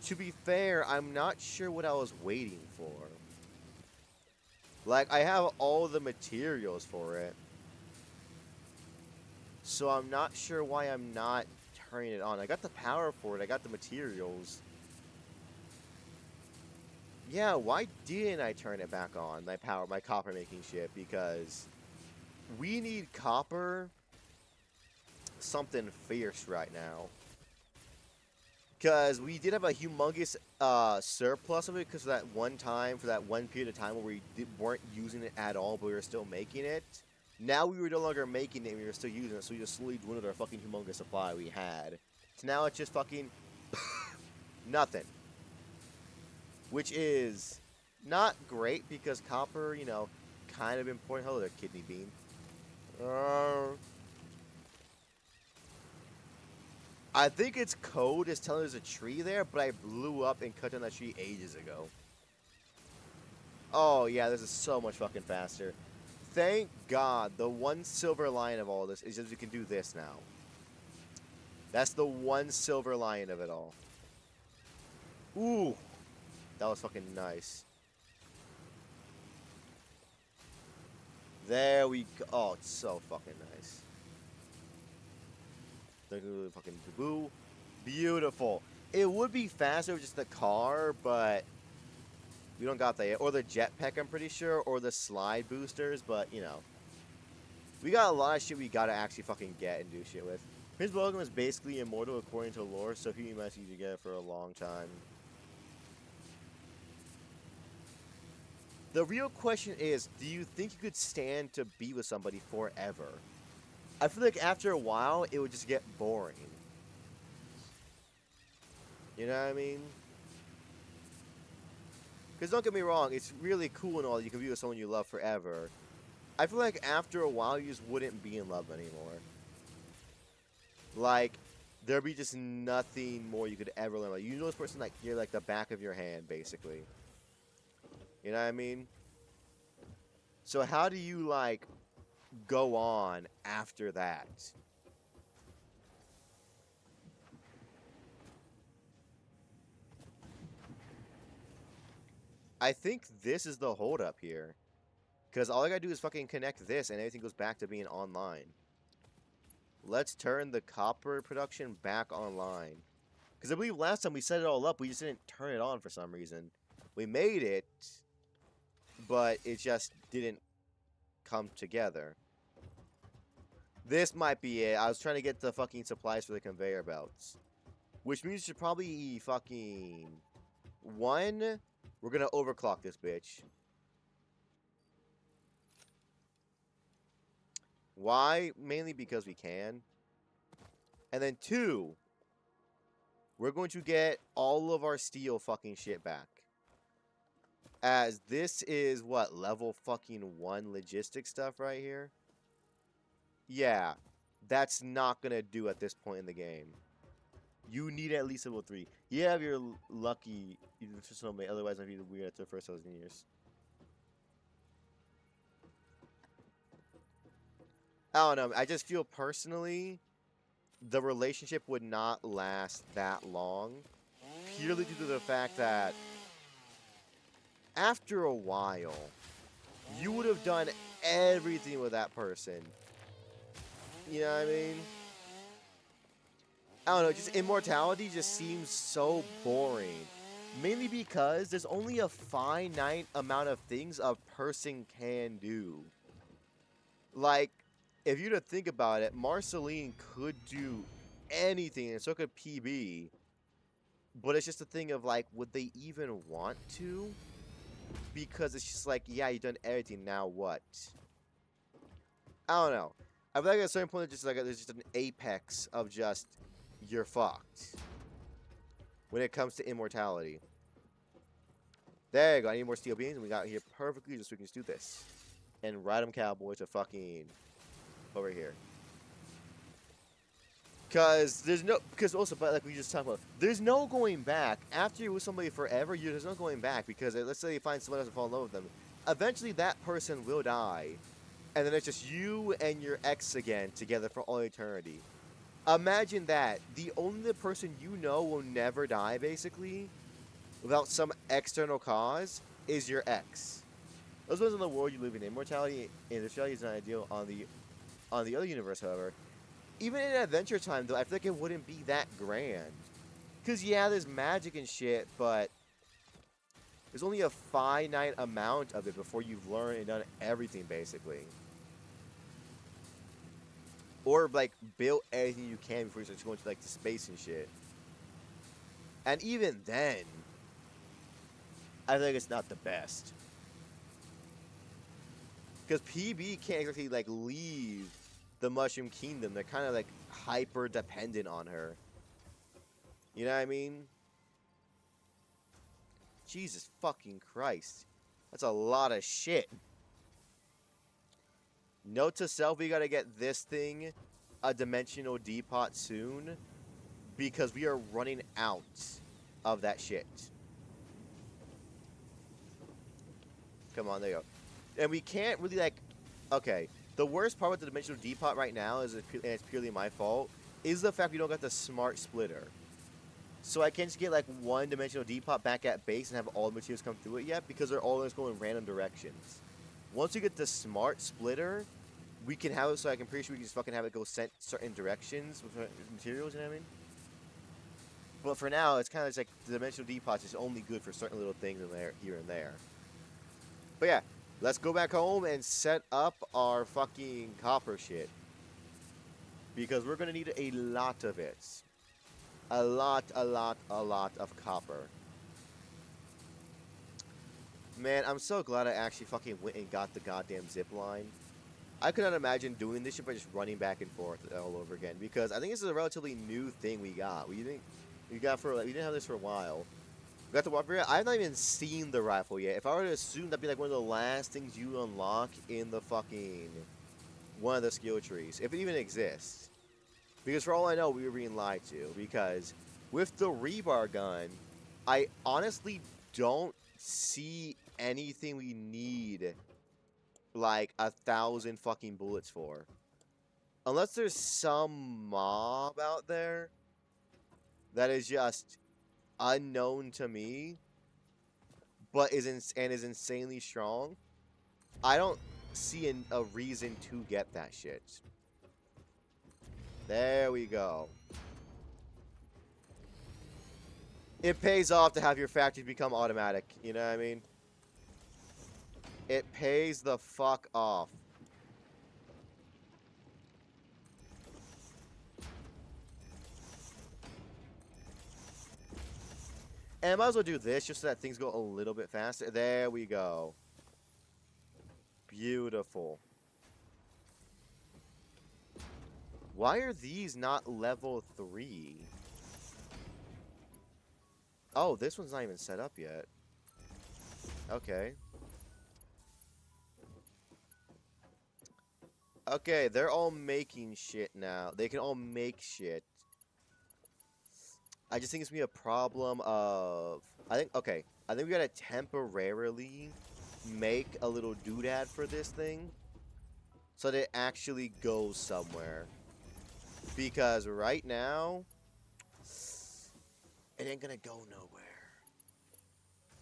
To be fair, I'm not sure what I was waiting for. Like, I have all the materials for it. So I'm not sure why I'm not turning it on. I got the power for it. I got the materials. Yeah, why didn't I turn it back on? My copper making shit, because we need copper something fierce right now. Because we did have a humongous surplus of it because of that one time, for that one period of time where we weren't using it at all, but we were still making it. Now we were no longer making it and we were still using it, so we just slowly dwindled our fucking humongous supply we had. So now it's just fucking nothing. Which is not great because copper, you know, kind of important. Hello there, kidney bean. I think its code is telling there's a tree there, but I blew up and cut down that tree ages ago. Oh yeah, this is so much fucking faster. Thank God, the one silver lion of all this is that you can do this now. That's the one silver lion of it all. Ooh, that was fucking nice. There we go. Oh, it's so fucking nice. Fucking boo. Beautiful. It would be faster with just the car, but we don't got that yet. Or the jetpack, I'm pretty sure. Or the slide boosters, but, you know. We got a lot of shit we gotta actually fucking get and do shit with. Prince Bubblegum is basically immortal according to lore, so he must need to get it for a long time. The real question is, do you think you could stand to be with somebody forever? I feel like after a while, it would just get boring. You know what I mean? Because don't get me wrong, it's really cool and all that you can be with someone you love forever. I feel like after a while, you just wouldn't be in love anymore. Like, there'd be just nothing more you could ever learn. Like, you know this person like you're like the back of your hand, basically. You know what I mean? So how do you like go on after that? I think this is the holdup here. Because all I gotta do is fucking connect this and everything goes back to being online. Let's turn the copper production back online. Because I believe last time we set it all up, we just didn't turn it on for some reason. We made it, but it just didn't come together. This might be it. I was trying to get the fucking supplies for the conveyor belts. Which means you should probably fucking... One, we're gonna overclock this bitch. Why? Mainly because we can. And then two, we're going to get all of our steel fucking shit back. As this is, what, level fucking 1 logistic stuff right here? Yeah, that's not gonna do at this point in the game. You need at least level 3. You have your lucky, otherwise I'd be weird at the first 1,000 years. I don't know, I just feel personally, the relationship would not last that long. Purely due to the fact that after a while, you would have done everything with that person. You know what I mean? I don't know, just immortality just seems so boring. Mainly because there's only a finite amount of things a person can do. Like, if you to think about it, Marceline could do anything, and so could PB. But it's just a thing of, like, would they even want to? Because it's just like, yeah, you've done everything, now what? I don't know. I feel like at a certain point, there's just an apex of just, you're fucked. When it comes to immortality. There you go, I need more steel beams, and we got here perfectly just so we can just do this. And ride them cowboys to fucking over here. But like we just talked about, there's no going back. After you're with somebody forever, there's no going back, because let's say you find someone else and fall in love with them. Eventually that person will die, and then it's just you and your ex again together for all eternity. Imagine that. The only person you know will never die, basically, without some external cause, is your ex. Those ones in the world you live in. Immortality and immortality is not ideal on the other universe, however. Even in Adventure Time, though, I feel like it wouldn't be that grand. Because, yeah, there's magic and shit, but there's only a finite amount of it before you've learned and done everything, basically. Or, like, built everything you can before you start going to, like, the space and shit. And even then, I think it's not the best. Because PB can't exactly, like, leave the Mushroom Kingdom. They're kind of, like, hyper-dependent on her. You know what I mean? Jesus fucking Christ. That's a lot of shit. Note to self, we gotta get this thing a dimensional depot soon. Because we are running out of that shit. Come on, there you go. And we can't really, like... Okay, the worst part with the dimensional depot right now, and it's purely my fault, is the fact we don't got the smart splitter. So I can't just get, like, one dimensional depot back at base and have all the materials come through it yet, because they're all just going in random directions. Once we get the smart splitter, we can have it so I can pretty sure we can just fucking have it go sent certain directions with materials, you know what I mean? But for now, it's kind of like the dimensional depot is only good for certain little things in there, here and there. But yeah, let's go back home and set up our fucking copper shit. Because we're going to need a lot of it. A lot of copper. Man, I'm so glad I actually fucking went and got the goddamn zip line. I could not imagine doing this shit by just running back and forth all over again. Because I think this is a relatively new thing we got. We didn't have this for a while. We got the rifle. I've not even seen the rifle yet. If I were to assume, that'd be like one of the last things you unlock in the fucking one of the skill trees, if it even exists. Because for all I know, we were being lied to. Because with the rebar gun, I honestly don't see anything we need like 1,000 fucking bullets for. Unless there's some mob out there that is just unknown to me, but is insanely strong. I don't see a reason to get that shit. There we go. It pays off to have your factories become automatic. You know what I mean? It pays the fuck off. And I might as well do this just so that things go a little bit faster. There we go. Beautiful. Why are these not level 3? Oh, this one's not even set up yet. Okay. Okay, they're all making shit now. They can all make shit. I just think it's gonna be a problem of... I think we gotta temporarily make a little doodad for this thing so that it actually goes somewhere. Because right now, it ain't gonna go nowhere.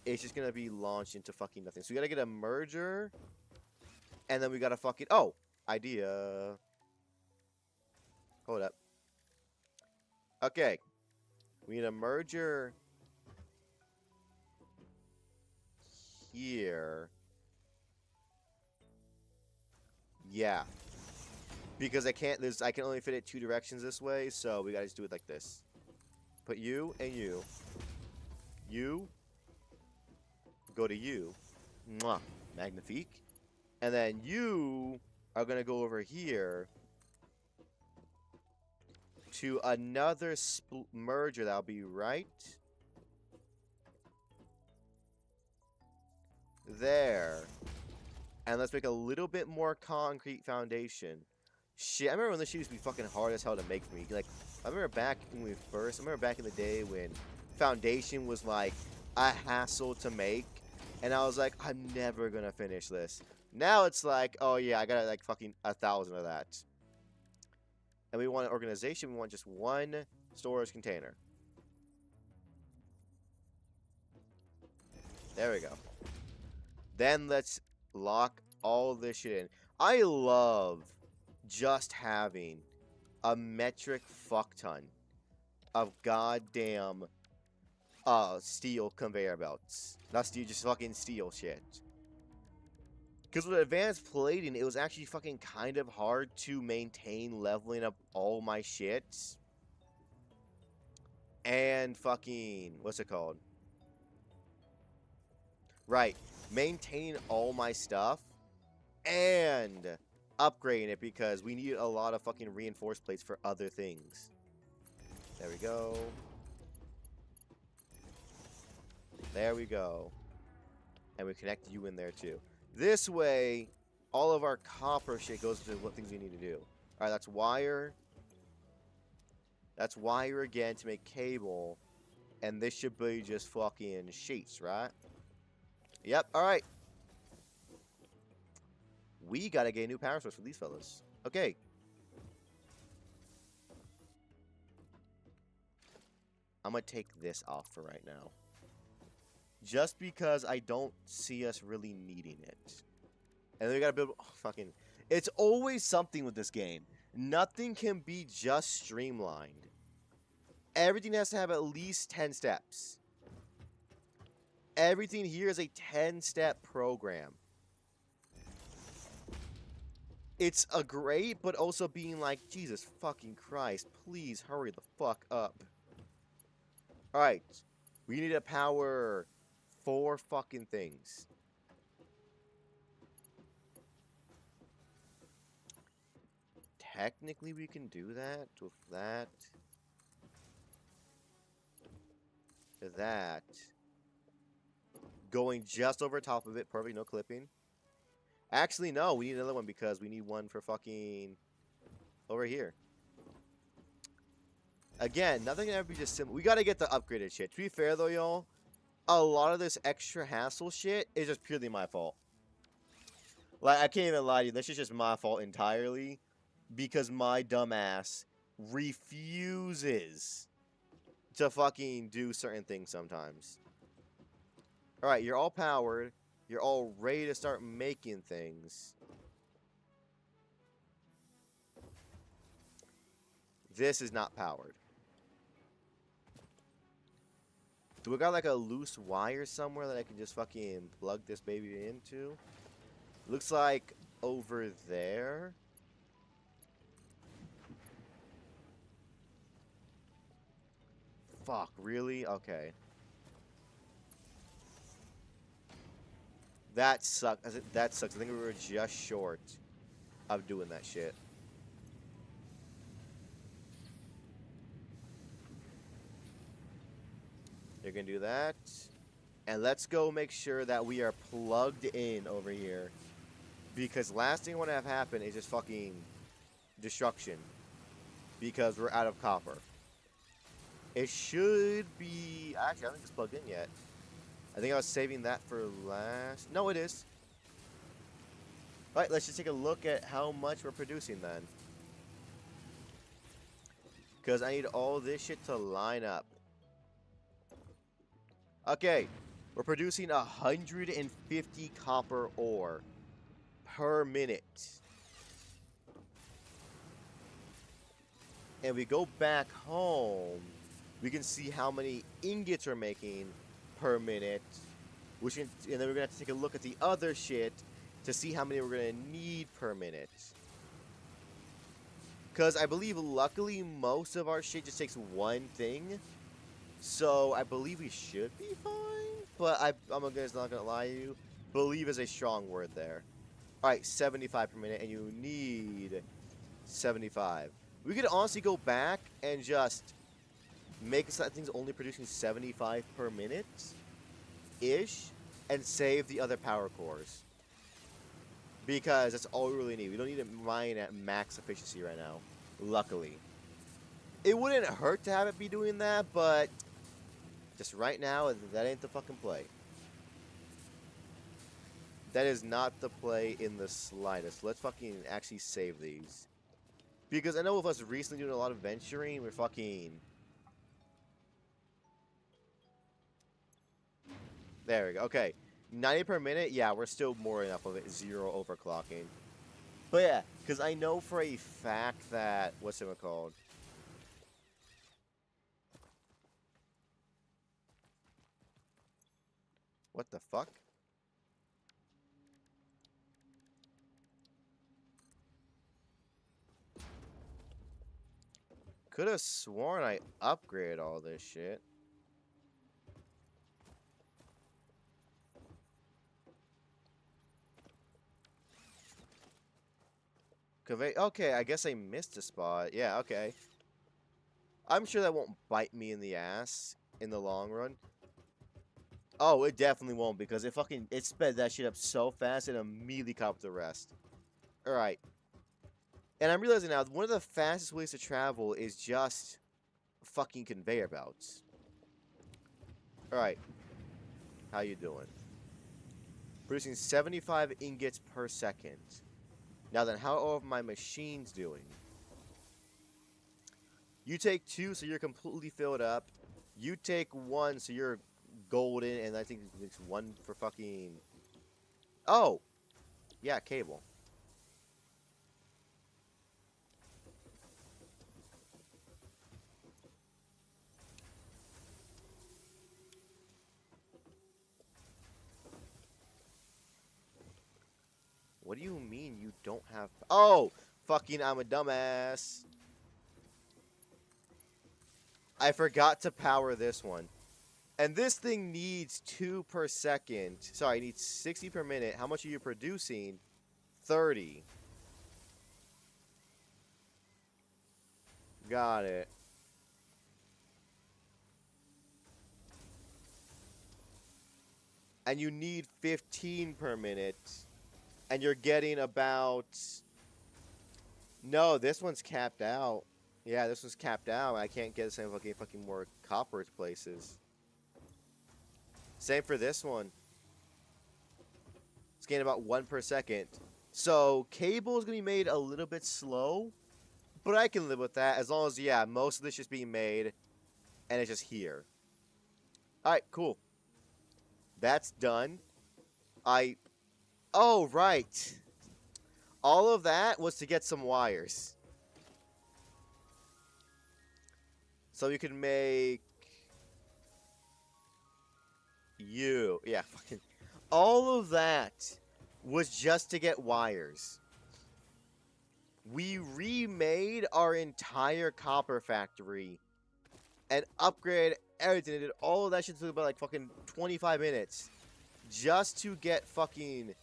It's just gonna be launched into fucking nothing. So we gotta get a merger, and then we gotta fucking... Oh! Idea. Hold up. Okay. We need a merger here. Yeah. Because I can only fit it 2 directions this way, so we gotta just do it like this. Put you and you. You. Go to you. Mwah. Magnifique. And then you are gonna go over here to another merger that'll be right there. And let's make a little bit more concrete foundation. Shit, I remember when this shit used to be fucking hard as hell to make for me. Like, I remember back in the day when foundation was like a hassle to make. And I was like, I'm never gonna finish this. Now it's like, oh yeah, I got like fucking 1,000 of that. And we want an organization, we want just one storage container. There we go. Then let's lock all this shit in. I love just having a metric fuck ton of goddamn steel conveyor belts. Not steel, just fucking steel shit. Because with advanced plating, it was actually fucking kind of hard to maintain leveling up all my shit. And fucking... What's it called? Right. Maintaining all my stuff. And upgrading it because we need a lot of fucking reinforced plates for other things. There we go. There we go. And we connect you in there too. This way, all of our copper shit goes to what things we need to do. Alright, that's wire. That's wire again to make cable. And this should be just fucking sheets, right? Yep, alright. We gotta get a new power source for these fellas. Okay. I'm gonna take this off for right now. Just because I don't see us really needing it. And then we gotta build... Oh, fucking... It's always something with this game. Nothing can be just streamlined. Everything has to have at least 10 steps. Everything here is a 10-step program. It's a great, but also being like, Jesus fucking Christ, please hurry the fuck up. Alright. We need to power 4 fucking things. Technically, we can do that with that. That. Going just over top of it. Perfect, no clipping. Actually, no. We need another one because we need one for fucking... over here. Again, nothing can ever be just simple. We gotta get the upgraded shit. To be fair though, y'all, a lot of this extra hassle shit is just purely my fault. Like, I can't even lie to you. This is just my fault entirely. Because my dumbass refuses to fucking do certain things sometimes. Alright, you're all powered. You're all ready to start making things. This is not powered. Do we got like a loose wire somewhere that I can just fucking plug this baby into? Looks like over there. Fuck, really? Okay. That sucks. That sucks. I think we were just short of doing that shit. You're gonna do that. And let's go make sure that we are plugged in over here. Because last thing I want to have happen is just fucking destruction. Because we're out of copper. It should be... Actually, I don't think it's plugged in yet. I think I was saving that for last... No, it is. Alright, let's just take a look at how much we're producing then. Because I need all this shit to line up. Okay, we're producing 150 copper ore per minute. And we go back home, we can see how many ingots we're making per minute. And then we're going to have to take a look at the other shit to see how many we're going to need per minute. Because I believe, luckily, most of our shit just takes one thing. So I believe we should be fine. But I'm not going to lie to you. Believe is a strong word there. Alright, 75 per minute. And you need 75. We could honestly go back and just make it so that thing's only producing 75 per minute-ish. And save the other power cores. Because that's all we really need. We don't need to mine at max efficiency right now. Luckily. It wouldn't hurt to have it be doing that, but just right now, that ain't the fucking play. That is not the play in the slightest. Let's fucking actually save these. Because I know with us recently doing a lot of venturing, we're fucking... There we go. Okay. 90 per minute? Yeah, we're still more than enough of it. 0 overclocking. But yeah, because I know for a fact that... What's it called? What the fuck? Could have sworn I upgraded all this shit. Okay, I guess I missed a spot. Yeah, okay. I'm sure that won't bite me in the ass in the long run. Oh, it definitely won't because it sped that shit up so fast and immediately caught up the rest. Alright. And I'm realizing now, one of the fastest ways to travel is just fucking conveyor belts. Alright. How you doing? Producing 75 ingots per second. Now then, how are my machines doing? You take 2, so you're completely filled up. You take 1, so you're golden, and I think it's 1 for fucking... Oh! Yeah, cable. What do you mean you don't have... Oh! Fucking, I'm a dumbass. I forgot to power this one. And this thing needs 2 per second. Sorry, it needs 60 per minute. How much are you producing? 30. Got it. And you need 15 per minute. And you're getting about... No, this one's capped out. Yeah, this one's capped out. I can't get the same fucking more copper places. Same for this one. It's getting about 1 per second. So cable is gonna be made a little bit slow, but I can live with that as long as, yeah, most of this just being made and it's just here. All right, cool. That's done. Oh, right. All of that was to get some wires. So you can make you. Yeah, fucking. All of that was just to get wires. We remade our entire copper factory and upgraded everything. Did all of that shit took about like fucking 25 minutes just to get fucking.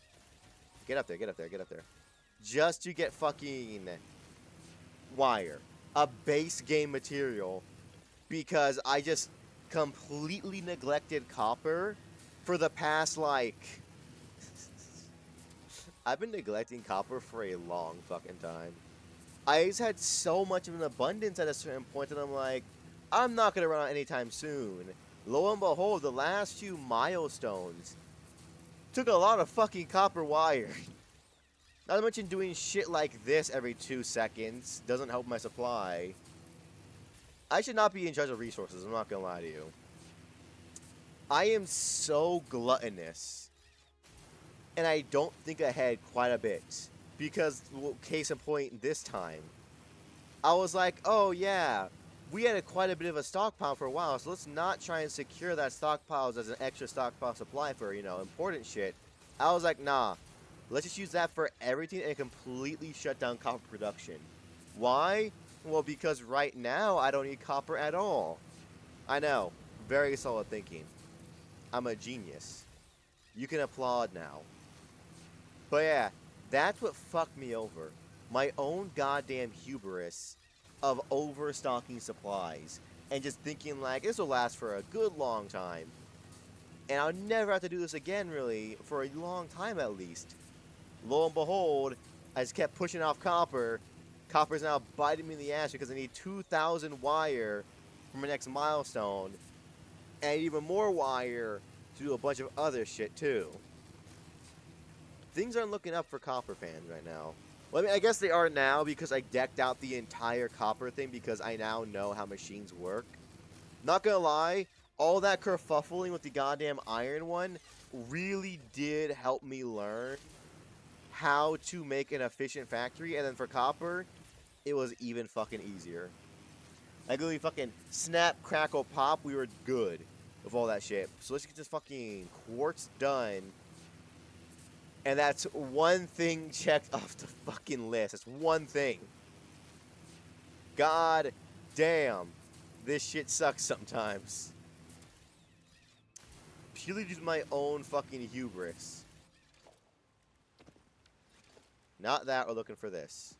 Get up there, get up there, get up there. Just to get fucking wire. A base game material. Because I just completely neglected copper for the past, like... I've been neglecting copper for a long fucking time. I just had so much of an abundance at a certain point that I'm like, I'm not going to run out anytime soon. Lo and behold, the last few milestones took a lot of fucking copper wire. Not to mention doing shit like this every 2 seconds doesn't help my supply. I should not be in charge of resources, I'm not gonna lie to you. I am so gluttonous. And I don't think ahead quite a bit. Because, well, case in point, this time. I was like, oh yeah, we had quite a bit of a stockpile for a while, so let's not try and secure that stockpile as an extra stockpile supply for, you know, important shit. I was like, nah, let's just use that for everything and completely shut down copper production. Why? Well, because right now, I don't need copper at all. I know. Very solid thinking. I'm a genius. You can applaud now. But yeah, that's what fucked me over. My own goddamn hubris of overstocking supplies. And just thinking like, this will last for a good long time. And I'll never have to do this again, really, for a long time at least. Lo and behold, I just kept pushing off copper. Copper's now biting me in the ass because I need 2,000 wire for my next milestone. And even more wire to do a bunch of other shit, too. Things aren't looking up for copper fans right now. Well, I mean, I guess they are now because I decked out the entire copper thing because I now know how machines work. Not gonna lie, all that kerfuffling with the goddamn iron one really did help me learn how to make an efficient factory. And then for copper, it was even fucking easier. Like, literally fucking snap, crackle, pop, we were good with all that shit. So let's get this fucking quartz done. And that's one thing checked off the fucking list. That's one thing. God damn. This shit sucks sometimes. Purely due to my own fucking hubris. Not that, we're looking for this.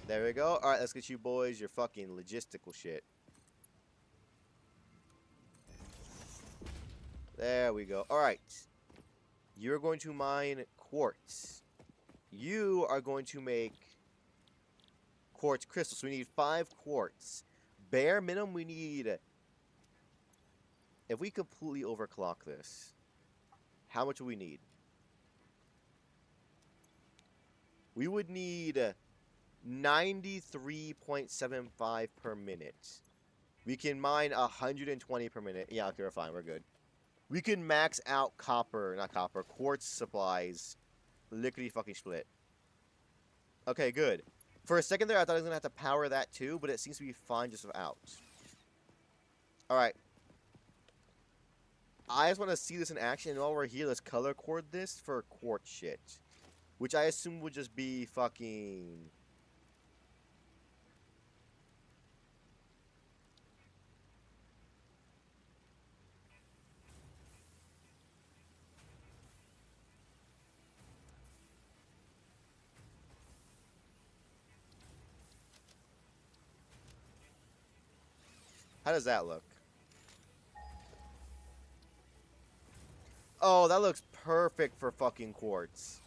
There we go. Alright, let's get you boys your fucking logistical shit. There we go. Alright. You're going to mine quartz. You are going to make quartz crystals. So we need 5 quartz. Bare minimum, we need... If we completely overclock this, how much do we need? We would need 93.75 per minute. We can mine 120 per minute. Yeah, okay, we're fine. We're good. We can max out quartz supplies. Lickety fucking split. Okay, good. For a second there, I thought I was going to have to power that too, but it seems to be fine just without. Alright. I just want to see this in action, and while we're here, let's color code this for quartz shit. Which I assume would just be fucking... How does that look? Oh, that looks perfect for fucking quartz.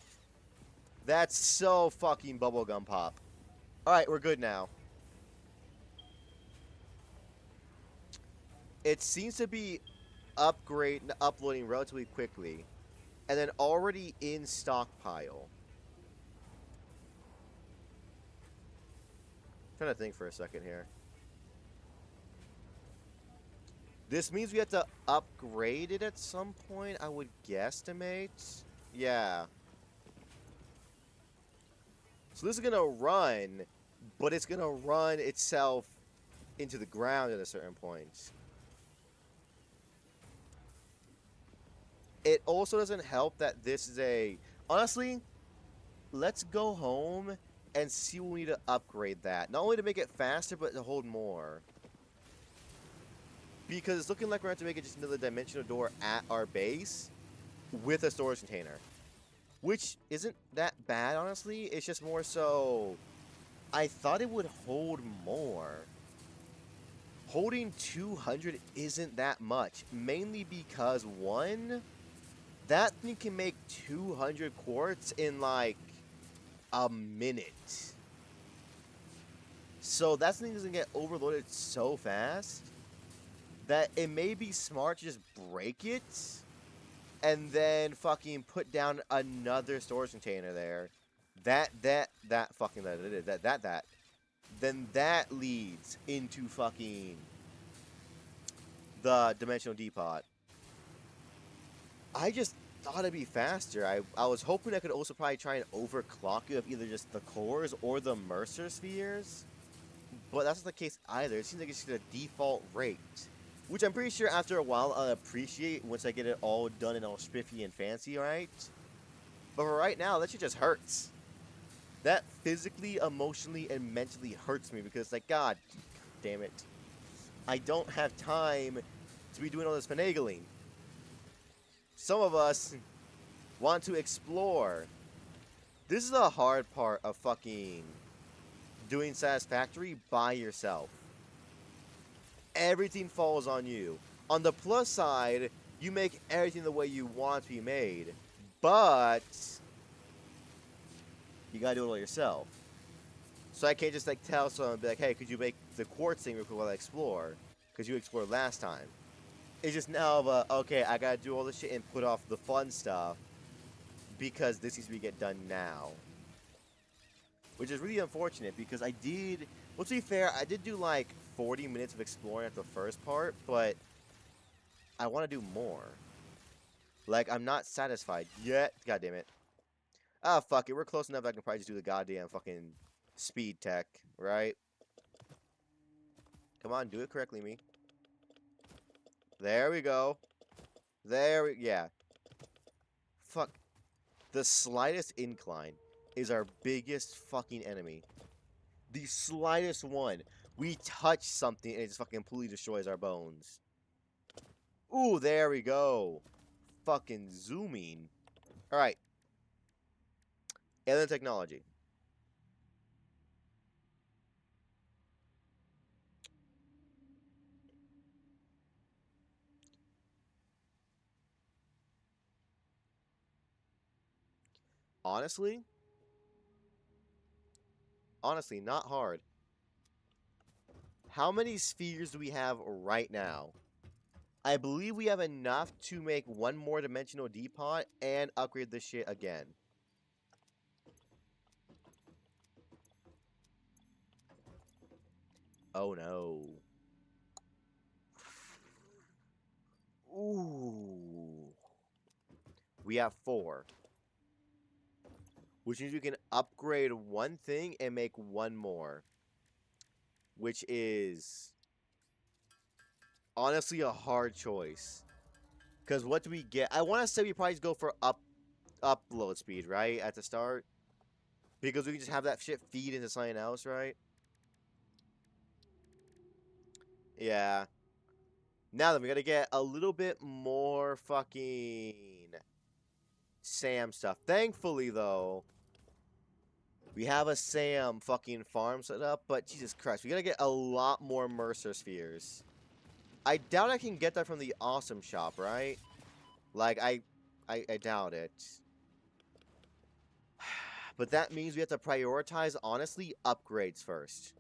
That's so fucking bubblegum pop. Alright, we're good now. It seems to be uploading relatively quickly. And then already in stockpile. Trying to think for a second here. This means we have to upgrade it at some point, I would guesstimate. Yeah. So this is going to run, but it's going to run itself into the ground at a certain point. It also doesn't help that this is a... Honestly, let's go home and see what we need to upgrade that. Not only to make it faster, but to hold more. Because it's looking like we're going to have to make it just another dimensional door at our base with a storage container. Which isn't that bad, honestly. It's just more so... I thought it would hold more. Holding 200 isn't that much. Mainly because, one, that thing can make 200 quartz in, like, a minute. So that thing doesn't get overloaded so fast that it may be smart to just break it and then fucking put down another storage container there. Then that leads into fucking the dimensional depot. I just thought it'd be faster. I was hoping I could also probably try and overclock it of either just the cores or the Mercer spheres. But that's not the case either. It seems like it's just a default rate. Which I'm pretty sure after a while I'll appreciate once I get it all done and all spiffy and fancy, right? But for right now, that shit just hurts. That physically, emotionally, and mentally hurts me because, like, God damn it. I don't have time to be doing all this finagling. Some of us want to explore. This is the hard part of fucking doing Satisfactory by yourself. Everything falls on you. On the plus side, you make everything the way you want to be made. But you gotta do it all yourself. So I can't just like tell someone and be like, hey, could you make the quartz thing real quick while I explore? Because you explored last time. It's just now okay, I gotta do all this shit and put off the fun stuff because this needs to be get done now. Which is really unfortunate because I did, well, to be fair, I did do like 40 minutes of exploring at the first part, but I want to do more. Like, I'm not satisfied yet. God damn it. Ah, fuck it. We're close enough I can probably just do the goddamn fucking speed tech, right? Come on, do it correctly, me. There we go. Yeah. Fuck. The slightest incline is our biggest fucking enemy. The slightest one. We touch something and it just fucking completely destroys our bones. Ooh, there we go. Fucking zooming. Alright. Alien technology. Honestly, not hard. How many spheres do we have right now? I believe we have enough to make one more dimensional depot and upgrade this shit again. Oh no. Ooh. We have 4. Which means we can upgrade one thing and make one more. Which is honestly a hard choice. Because what do we get? I want to say we probably go for upload speed, right? At the start. Because we can just have that shit feed into something else, right? Yeah. Now then, we gotta get a little bit more fucking Sam stuff. Thankfully, though, we have a Sam fucking farm set up, but Jesus Christ, we gotta get a lot more Mercer spheres. I doubt I can get that from the Awesome Shop, right? Like, I doubt it. But that means we have to prioritize, honestly, upgrades first.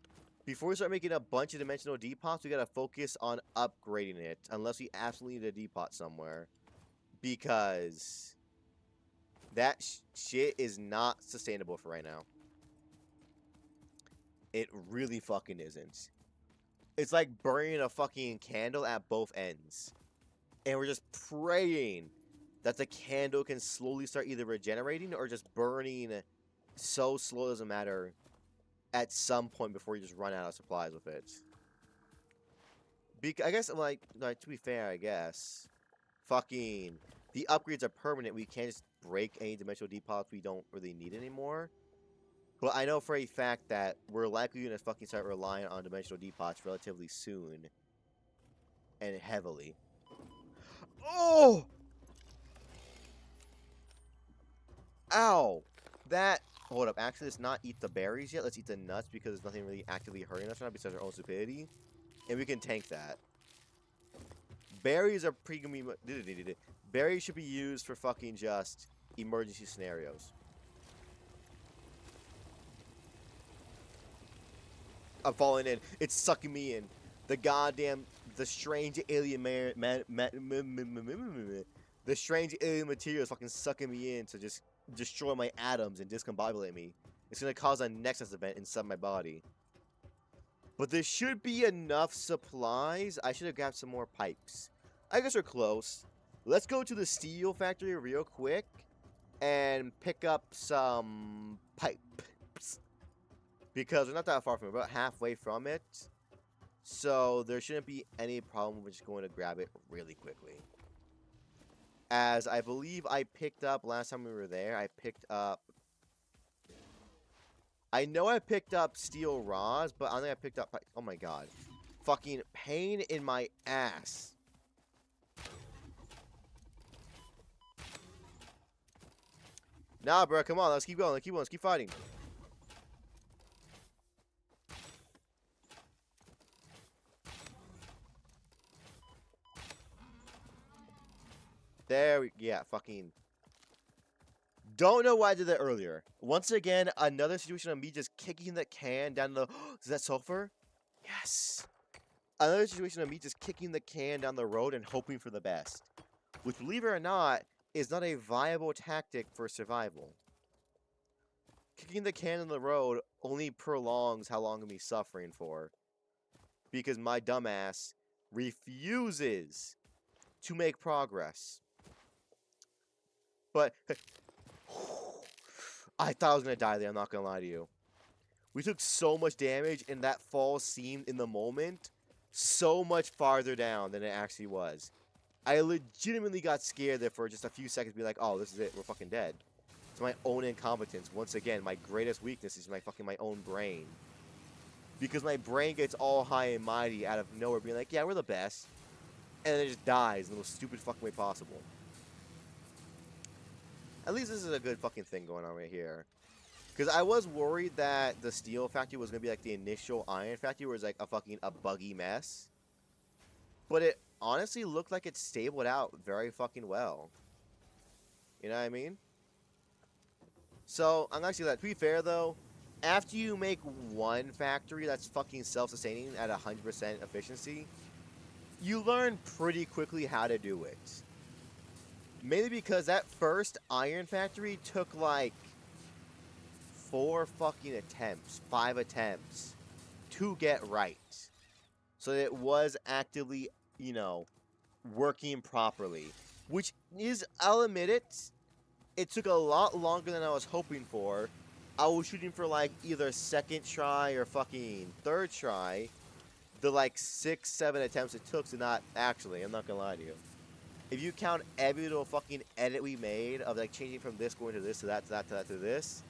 Before we start making a bunch of dimensional depots, we gotta focus on upgrading it. Unless we absolutely need a depot somewhere. Because that shit is not sustainable for right now. It really fucking isn't. It's like burning a fucking candle at both ends. And we're just praying that the candle can slowly start either regenerating or just burning so slow it doesn't matter at some point before you just run out of supplies with it. I guess, like, to be fair, I guess, fucking, the upgrades are permanent. We can't just break any dimensional depots we don't really need anymore. But I know for a fact that we're likely going to fucking start relying on dimensional depots relatively soon. And heavily. Oh! Ow! That... Hold up, actually, let's not eat the berries yet. Let's eat the nuts because there's nothing really actively hurting us right now besides our own stupidity. And we can tank that. Berries are pretty gonna be... Berries should be used for fucking just emergency scenarios. I'm falling in. It's sucking me in. The strange alien the strange alien material is fucking sucking me in to just destroy my atoms and discombobulate me. It's gonna cause a nexus event inside my body. But there should be enough supplies. I should have grabbed some more pipes. I guess we're close. Let's go to the steel factory real quick and pick up some pipes. Because we're not that far from it, about halfway from it. So there shouldn't be any problem with just going to grab it really quickly. As I believe I picked up, last time we were there, I picked up... I know I picked up steel rods, but I don't think I picked up... Oh my god. Fucking pain in my ass. Nah, bro, come on, let's keep going, let's keep fighting. There we... Yeah, fucking... Don't know why I did that earlier. Once again, another situation of me just kicking the can down the... Is that sulfur? Yes! Another situation of me just kicking the can down the road and hoping for the best. Which, believe it or not, is not a viable tactic for survival. Kicking the can down the road only prolongs how long I'm be suffering for. Because my dumbass refuses to make progress. But... I thought I was going to die there, I'm not going to lie to you. We took so much damage, and that fall seemed, in the moment, so much farther down than it actually was. I legitimately got scared there for just a few seconds, being like, oh, this is it, we're fucking dead. It's my own incompetence. Once again, my greatest weakness is my own brain. Because my brain gets all high and mighty out of nowhere, being like, yeah, we're the best. And then it just dies in the most stupid fucking way possible. At least this is a good fucking thing going on right here. Because I was worried that the steel factory was going to be like the initial iron factory where it's like a buggy mess. But it honestly looked like it stabled out very fucking well. You know what I mean? So, I'm actually, to be fair though, after you make one factory that's fucking self-sustaining at 100% efficiency, you learn pretty quickly how to do it. Mainly because that first iron factory took like 5 attempts to get right. So that it was actively, you know, working properly. Which is, I'll admit it took a lot longer than I was hoping for. I was shooting for like either second try or fucking third try. The like 6-7 attempts it took to not actually, I'm not gonna lie to you. If you count every little fucking edit we made of like changing from this going to this to that to that to that to this,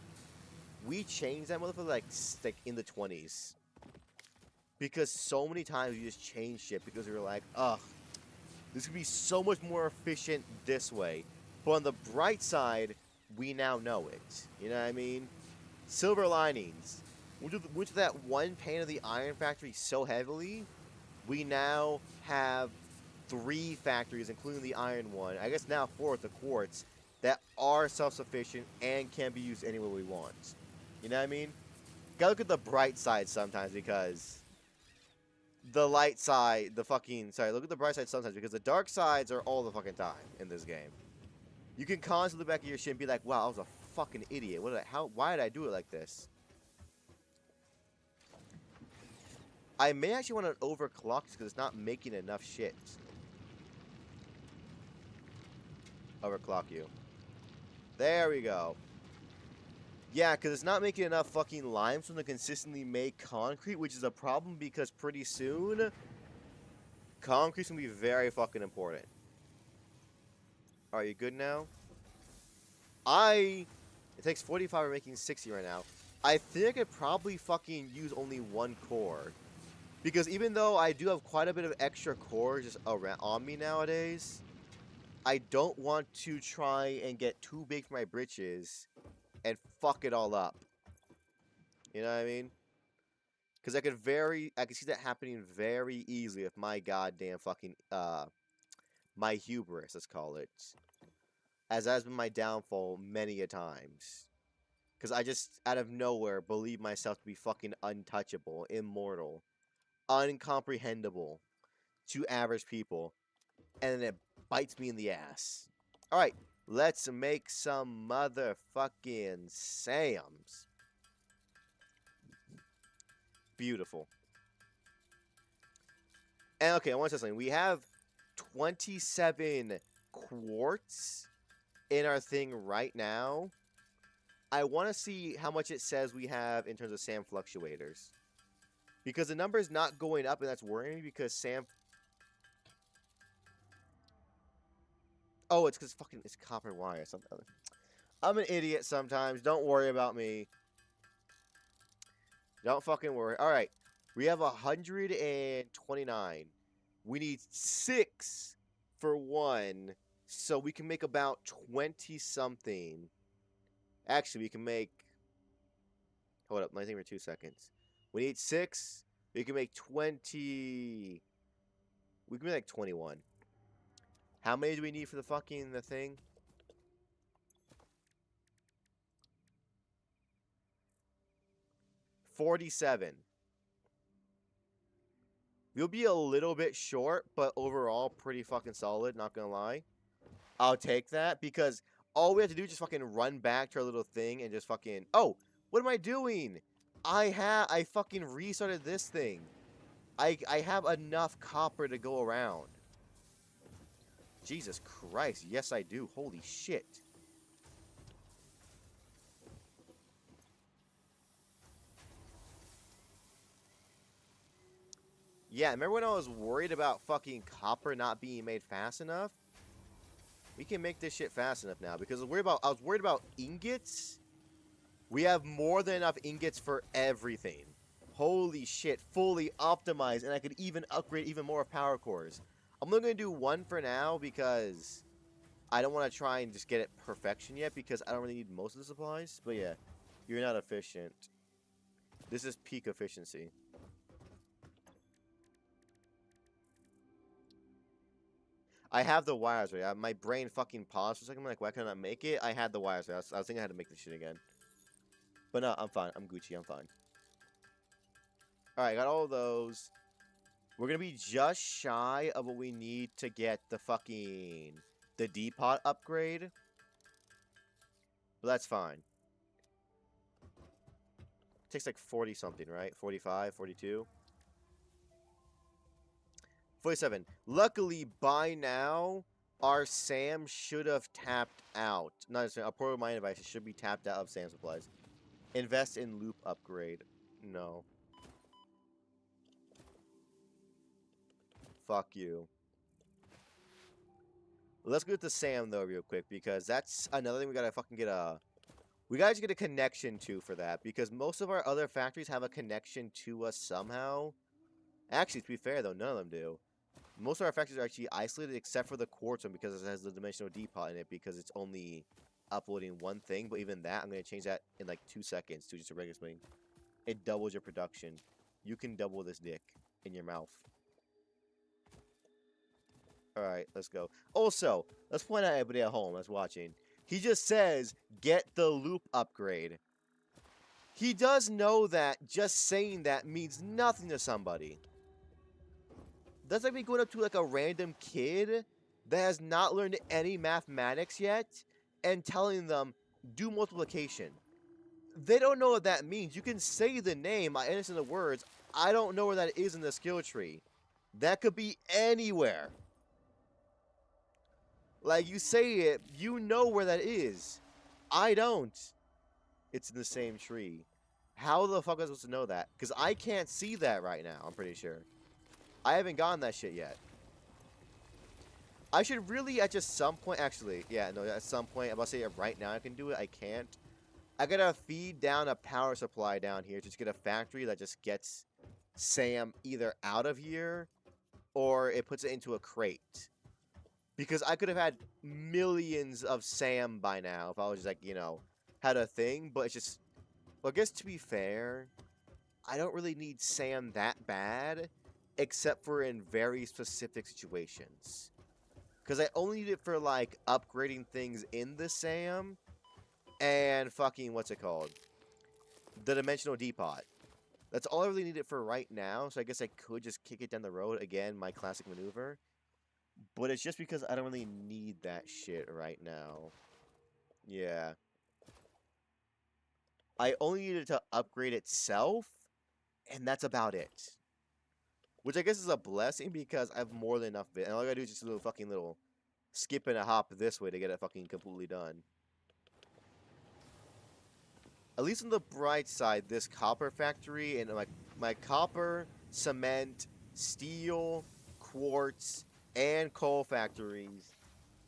we changed that motherfucker like in the 20s. Because so many times we just changed shit because we were like, ugh, this could be so much more efficient this way. But on the bright side, we now know it. You know what I mean? Silver linings. Which that one pain of the iron factory so heavily, we now have 3 factories, including the iron one, I guess now 4 with the quartz, that are self-sufficient and can be used anywhere we want. You know what I mean? Gotta look at the bright side sometimes, because the light side, look at the bright side sometimes, because the dark sides are all the fucking time in this game. You can constantly look back at your shit and be like, wow, I was a fucking idiot. Why did I do it like this? I may actually want to overclock this because it's not making enough shit. Overclock you. There we go. Yeah, because it's not making enough fucking limestone to consistently make concrete, which is a problem because pretty soon, concrete's going to be very fucking important. Are you good now? It takes 45, we're making 60 right now. I think I could probably fucking use only 1 core. Because even though I do have quite a bit of extra core just around on me nowadays, I don't want to try and get too big for my britches and fuck it all up. You know what I mean? Because I could see that happening very easily with my goddamn fucking, my hubris, let's call it. As that has been my downfall many a times. Because I just, out of nowhere, believe myself to be fucking untouchable, immortal, incomprehensible to average people. And then it bites me in the ass. Alright, let's make some motherfucking Sams. Beautiful. And okay, I want to say something. We have 27 quartz in our thing right now. I want to see how much it says we have in terms of SAM fluctuators. Because the number is not going up, and that's worrying me because SAM... Oh, it's because fucking it's copper wire or something. I'm an idiot sometimes. Don't worry about me. Don't fucking worry. Alright. We have 129. We need 6 for 1. So we can make about 20-something. Actually, we can make... Hold up. My thing for 2 seconds. We need 6. We can make 20... We can make like 21. How many do we need for the fucking thing? 47. We'll be a little bit short, but overall pretty fucking solid, not gonna lie. I'll take that because all we have to do is just fucking run back to our little thing and just fucking... Oh! What am I doing? I fucking restarted this thing. I have enough copper to go around. Jesus Christ. Yes, I do. Holy shit. Yeah, remember when I was worried about fucking copper not being made fast enough? We can make this shit fast enough now because I was worried about ingots. We have more than enough ingots for everything. Holy shit, fully optimized, and I could even upgrade even more power cores. I'm only going to do 1 for now because I don't want to try and just get it perfection yet because I don't really need most of the supplies. But yeah, you're not efficient. This is peak efficiency. I have the wires right. My brain fucking paused for a second. I'm like, why can't I make it? I had the wires right. I was thinking I had to make this shit again. But no, I'm fine. I'm Gucci. I'm fine. Alright, got all of those. We're going to be just shy of what we need to get the depot upgrade. But that's fine. It takes like 40 something, right? 45, 42. 47. Luckily, by now, our SAM should have tapped out. Not necessarily, a portable mining device should be tapped out of SAM supplies. Invest in loop upgrade. No. Fuck you. Let's go to SAM, though, real quick, because that's another thing we gotta fucking get a... We gotta just get a connection to for that, because most of our other factories have a connection to us somehow. Actually, to be fair, though, none of them do. Most of our factories are actually isolated, except for the quartz one, because it has the dimensional depot in it, because it's only uploading 1 thing, but even that, I'm gonna change that in like 2 seconds to just a regular thing. It doubles your production. You can double this dick in your mouth. Alright, let's go. Also, let's point out everybody at home that's watching. He just says, get the loop upgrade. He does know that just saying that means nothing to somebody. That's like me going up to like a random kid that has not learned any mathematics yet and telling them, do multiplication. They don't know what that means. You can say the name, I understand the words. I don't know where that is in the skill tree. That could be anywhere. Like, you say it, you know where that is. I don't. It's in the same tree. How the fuck am I supposed to know that? Because I can't see that right now, I'm pretty sure. I haven't gotten that shit yet. I should really, at just some point, actually, yeah, no, at some point, I'm about to say right now I can do it, I can't. I gotta feed down a power supply down here to just get a factory that just gets Sam either out of here or it puts it into a crate. Because I could have had millions of Sam by now if I was just like, you know, had a thing. But it's just, well, I guess to be fair, I don't really need Sam that bad, except for in very specific situations. Because I only need it for, like, upgrading things in the Sam and fucking, what's it called? The Dimensional Depot. That's all I really need it for right now, so I guess I could just kick it down the road. Again, my classic maneuver. But it's just because I don't really need that shit right now. Yeah. I only need it to upgrade itself, and that's about it. Which I guess is a blessing because I have more than enough of it. And all I gotta do is just a little skip and a hop this way to get it fucking completely done. At least on the bright side, this copper factory and my copper, cement, steel, quartz, and coal factories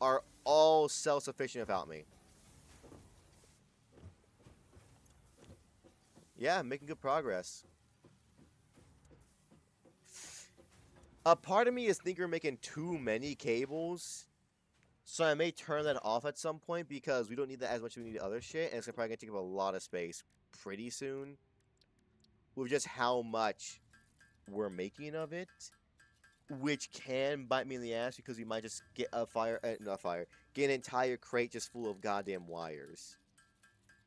are all self-sufficient without me. Yeah, making good progress. A part of me is thinking we're making too many cables. So I may turn that off at some point because we don't need that as much as we need other shit. And it's probably going to take up a lot of space pretty soon. With just how much we're making of it. Which can bite me in the ass because we might just get get an entire crate just full of goddamn wires.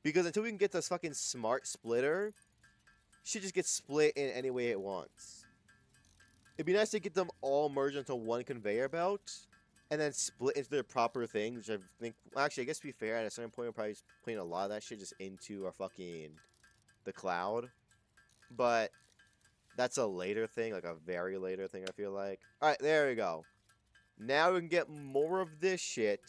Because until we can get this fucking smart splitter, shit just gets split in any way it wants. It'd be nice to get them all merged into one conveyor belt, and then split into their proper things, which I think, well, actually, I guess to be fair, at a certain point, we're probably just putting a lot of that shit just into our the cloud. But that's a later thing, like a very later thing, I feel like. Alright, there we go. Now we can get more of this shit.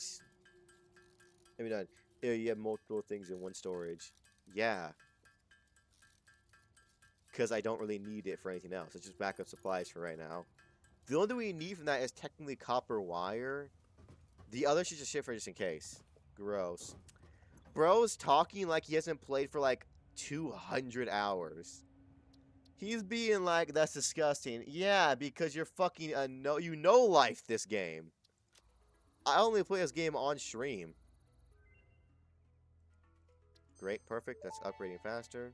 Maybe done. Yeah, you have multiple things in one storage. Yeah. Because I don't really need it for anything else. It's just backup supplies for right now. The only thing we need from that is technically copper wire. The other shit just shit for just in case. Gross. Bro's talking like he hasn't played for like 200 hours. He's being like, that's disgusting. Yeah, because you're fucking you know life this game. I only play this game on stream. Great, perfect. That's upgrading faster.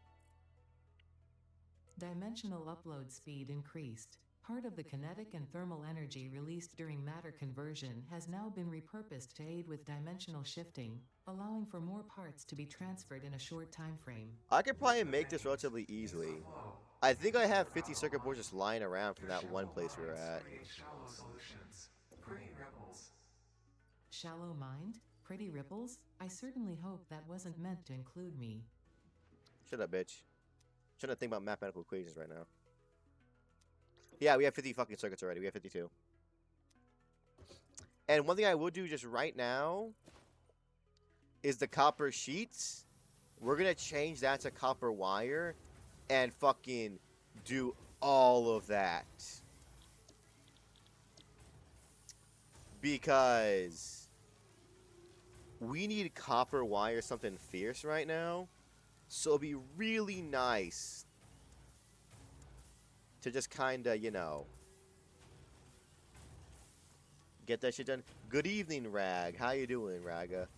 Dimensional upload speed increased. Part of the kinetic and thermal energy released during matter conversion has now been repurposed to aid with dimensional shifting, allowing for more parts to be transferred in a short time frame. I could probably make this relatively easily. I think I have 50 circuit boards just lying around from that one place we were at. Shallow solutions. Pretty ripples. Shallow mind? Pretty ripples? I certainly hope that wasn't meant to include me. Shut up, bitch. Trying to think about mathematical equations right now. Yeah, we have 50 fucking circuits already. We have 52. And one thing I will do just right now is the copper sheets. We're going to change that to copper wire and fucking do all of that. Because we need copper wire something fierce right now. So it'd be really nice to just kind of, you know, get that shit done. Good evening, Rag. How you doing, Raga?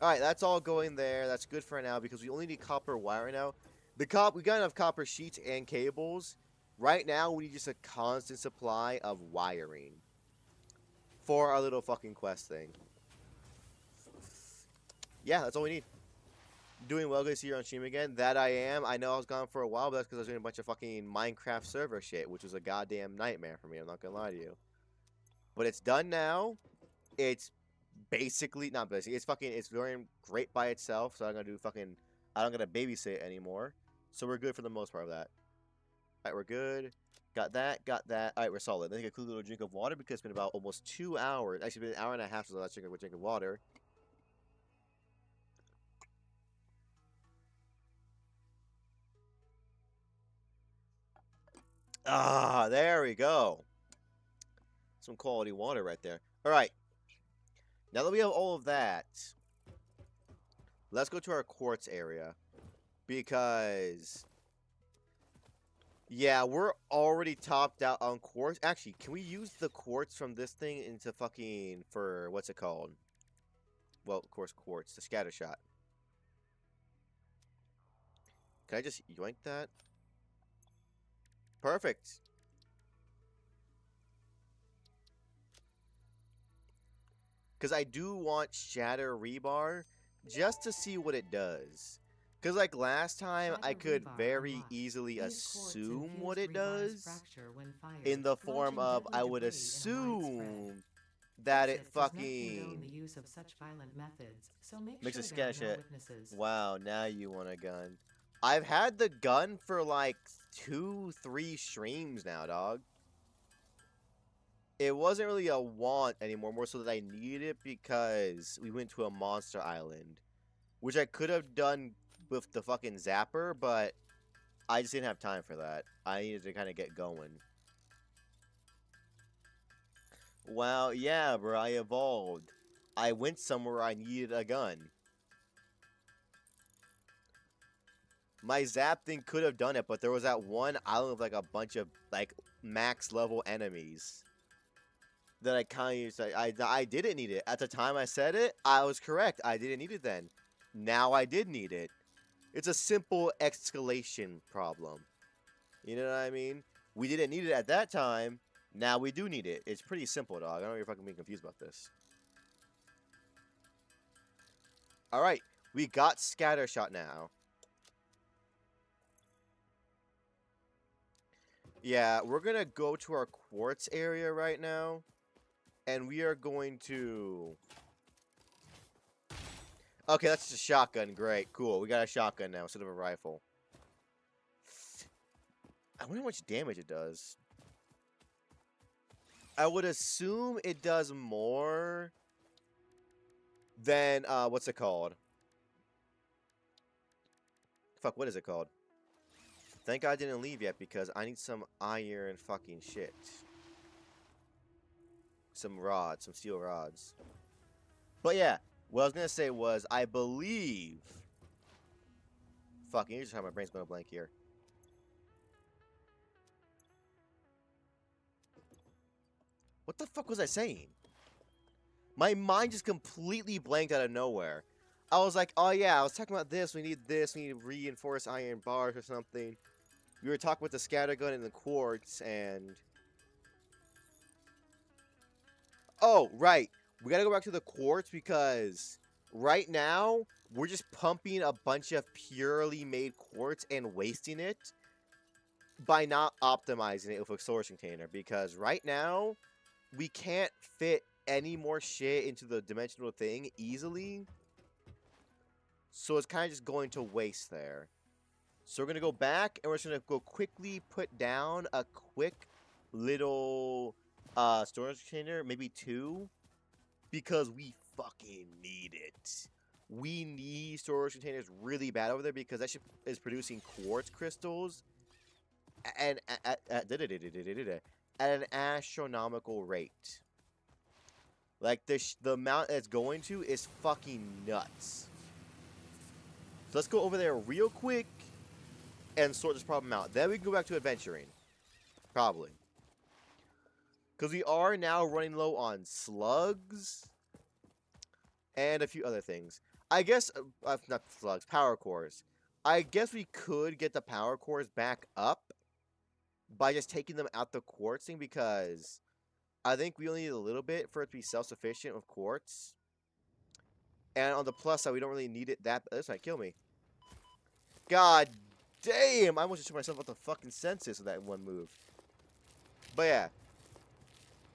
Alright, that's all going there. That's good for now because we only need copper wire right now. We got enough copper sheets and cables. Right now, we need just a constant supply of wiring. for our little fucking quest thing. Yeah, that's all we need. Doing well, good to see you on stream again. That I am. I know I was gone for a while, but that's because I was doing a bunch of fucking Minecraft server shit, which was a goddamn nightmare for me. I'm not gonna lie to you. But it's done now. It's basically not basically. It's very great by itself. So I'm gonna do fucking. I don't gotta babysit anymore. So we're good for the most part of that. All right, we're good. Got that. Got that. All right, we're solid. Then take a quick little drink of water because it's been about almost 2 hours. Actually, it's been an hour and a half since I last drank a drink of water. Ah, there we go. Some quality water right there. All right. Now that we have all of that, let's go to our quartz area. Because, yeah, we're already topped out on quartz. Actually, can we use the quartz from this thing into fucking, for, what's it called? Well, of course, quartz, the scatter shot. Can I just yoink that? Perfect. Because I do want Shatter Rebar just to see what it does. Because, like, last time, I could very easily assume what it does. In the form of, I would assume that it fucking makes a scatter shot. Wow, now you want a gun. I've had the gun for, like, 2-3 streams now, dog. It wasn't really a want anymore, more so that I needed it because we went to a monster island. Which I could have done with the fucking zapper, but I just didn't have time for that. I needed to kind of get going. Wow, yeah, bro, I evolved. I went somewhere I needed a gun. My zap thing could have done it, but there was that one island with like a bunch of like max level enemies that I kind of used. I didn't need it. At the time I said it, I was correct. I didn't need it then. Now I did need it. It's a simple escalation problem. You know what I mean? We didn't need it at that time. Now we do need it. It's pretty simple, dog. I don't know if you're fucking being confused about this. Alright. We got Scattershot now. Yeah, we're gonna go to our quartz area right now. And we are going to... Okay, that's just a shotgun. Great, cool. We got a shotgun now instead of a rifle. I wonder how much damage it does. I would assume it does more than, what's it called? Fuck, what is it called? Thank God I didn't leave yet because I need some iron fucking shit. Some rods, some steel rods. But yeah, what I was gonna say was, I believe... Fucking, you just have my brain's going blank here. What the fuck was I saying? My mind just completely blanked out of nowhere. I was like, oh yeah, I was talking about this, we need reinforced iron bars or something. We were talking about the scattergun and the quartz, and... Oh, right. We gotta go back to the quartz because right now, we're just pumping a bunch of purely made quartz and wasting it by not optimizing it with a storage container. Because right now, we can't fit any more shit into the dimensional thing easily. So it's kind of just going to waste there. So we're going to go back and we're just going to go quickly put down a quick little storage container, maybe 2. Because we fucking need it. We need storage containers really bad over there because that shit is producing quartz crystals and at an astronomical rate. Like, the amount it's going to is fucking nuts. So let's go over there real quick and sort this problem out. Then we can go back to adventuring. Probably. Because we are now running low on slugs and a few other things. I guess, not slugs, power cores. I guess we could get the power cores back up by just taking them out the quartz thing because I think we only need a little bit for it to be self-sufficient with quartz. And on the plus side, we don't really need it that... This might kill me. God damn! I almost just took myself out the fucking senses with that one move. But yeah.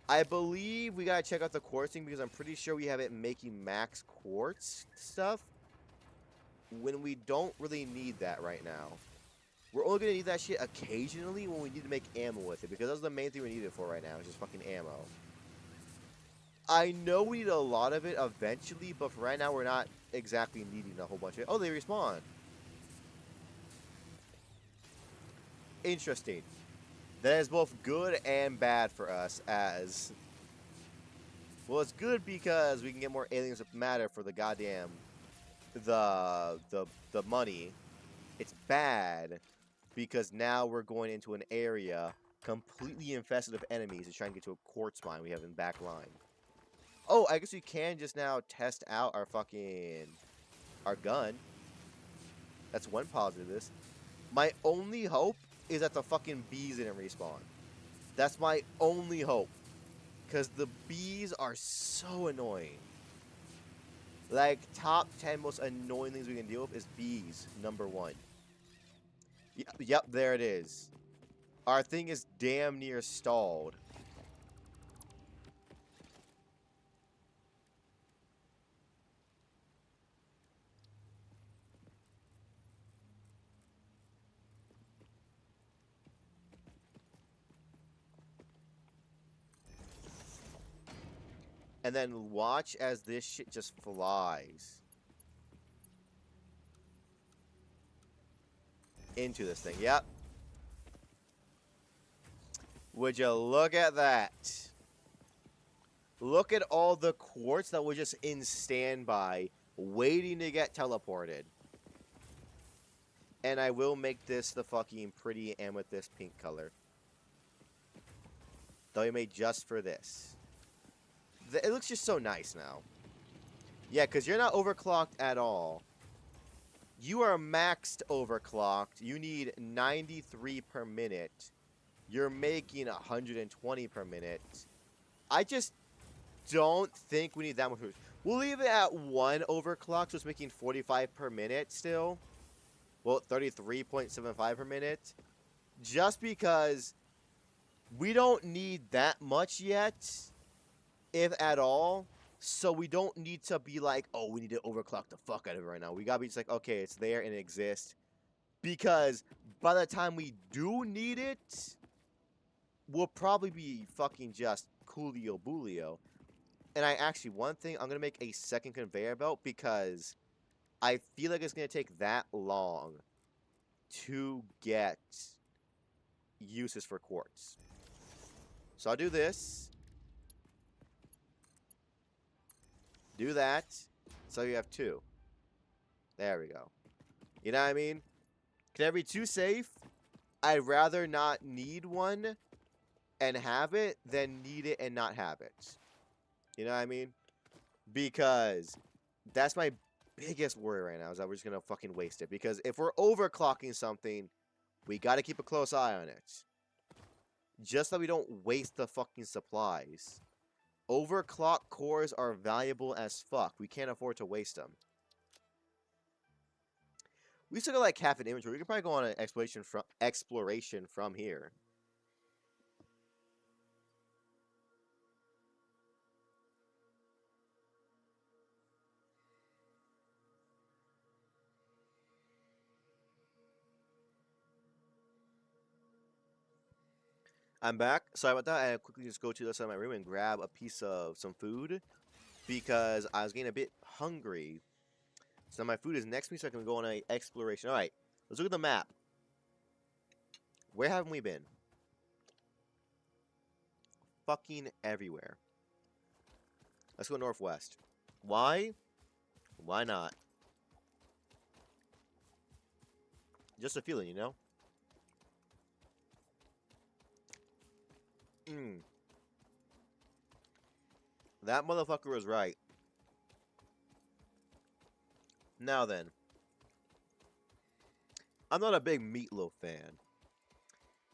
I believe we gotta check out the quartz thing because I'm pretty sure we have it making max quartz stuff. When we don't really need that right now. We're only gonna need that shit occasionally when we need to make ammo with it. Because that's the main thing we need it for right now. Is just fucking ammo. I know we need a lot of it eventually, but for right now we're not exactly needing a whole bunch of it. Oh, they respawn. Interesting. That is both good and bad for us as... Well, it's good because we can get more aliens of matter for the goddamn... The money. It's bad because now we're going into an area completely infested of enemies to try and get to a quartz mine we have in back line. Oh, I guess we can just now test out our fucking... our gun. That's one positive of this. My only hope is that the fucking bees didn't respawn. That's my only hope. Because the bees are so annoying. Like, top 10 most annoying things we can deal with is bees, number 1. Yep, there it is. Our thing is damn near stalled. And then watch as this shit just flies into this thing. Yep. Would you look at that? Look at all the quartz that was just in standby, waiting to get teleported. And I will make this the fucking pretty amethyst pink color. That we made just for this. It looks just so nice now. Yeah, because you're not overclocked at all. You are maxed overclocked. You need 93 per minute. You're making 120 per minute. I just don't think we need that much. We'll leave it at 1 overclock, so it's making 45 per minute still. Well, 33.75 per minute. Just because we don't need that much yet. If at all, so we don't need to be like, oh, we need to overclock the fuck out of it right now. We gotta be just like, okay, it's there and it exists. Because by the time we do need it, we'll probably be fucking just coolio boolio. And one thing, I'm gonna make a second conveyor belt because I feel like it's gonna take that long to get uses for quartz. So I'll do this. Do that. So you have 2. There we go. You know what I mean? Can I be too safe? I'd rather not need one and have it than need it and not have it. You know what I mean? Because that's my biggest worry right now is that we're just going to fucking waste it. Because if we're overclocking something, we got to keep a close eye on it. Just so we don't waste the fucking supplies. Overclock cores are valuable as fuck. We can't afford to waste them. We still got like half an inventory. We could probably go on an exploration from here. I'm back. Sorry about that. I had to quickly just go to the side of my room and grab a piece of some food because I was getting a bit hungry. So my food is next to me so I can go on an exploration. Alright, let's look at the map. Where haven't we been? Fucking everywhere. Let's go northwest. Why? Why not? Just a feeling, you know? That motherfucker was right. Now then. I'm not a big meatloaf fan.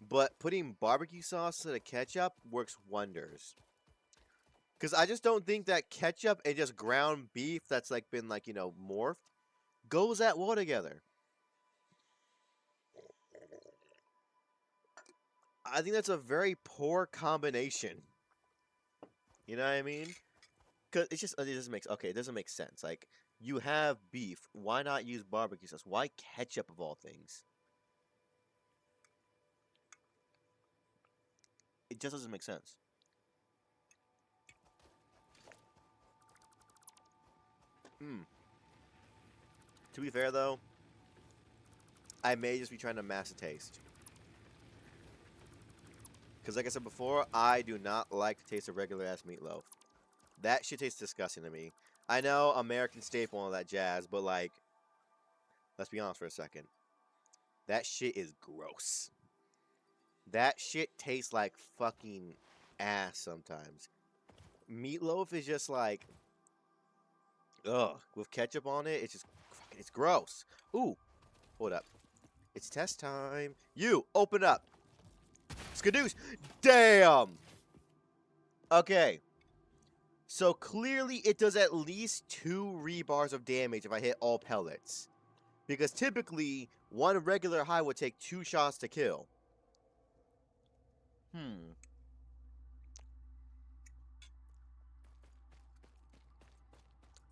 But putting barbecue sauce to the ketchup works wonders. Because I just don't think that ketchup and just ground beef that's like been like, you know, morphed goes that well together. I think that's a very poor combination. You know what I mean? Because it doesn't make sense. Like, you have beef. Why not use barbecue sauce? Why ketchup of all things? It just doesn't make sense. Hmm. To be fair, though, I may just be trying to mask the taste. Because like I said before, I do not like the taste of regular-ass meatloaf. That shit tastes disgusting to me. I know American staple and all that jazz, but like, let's be honest for a second. That shit is gross. That shit tastes like fucking ass sometimes. Meatloaf is just like, ugh. With ketchup on it, it's just, it's gross. Ooh, hold up. It's test time. You, open up. Skadoosh. Damn. Okay. So clearly it does at least 2 rebars of damage if I hit all pellets. Because typically, one regular high would take 2 shots to kill.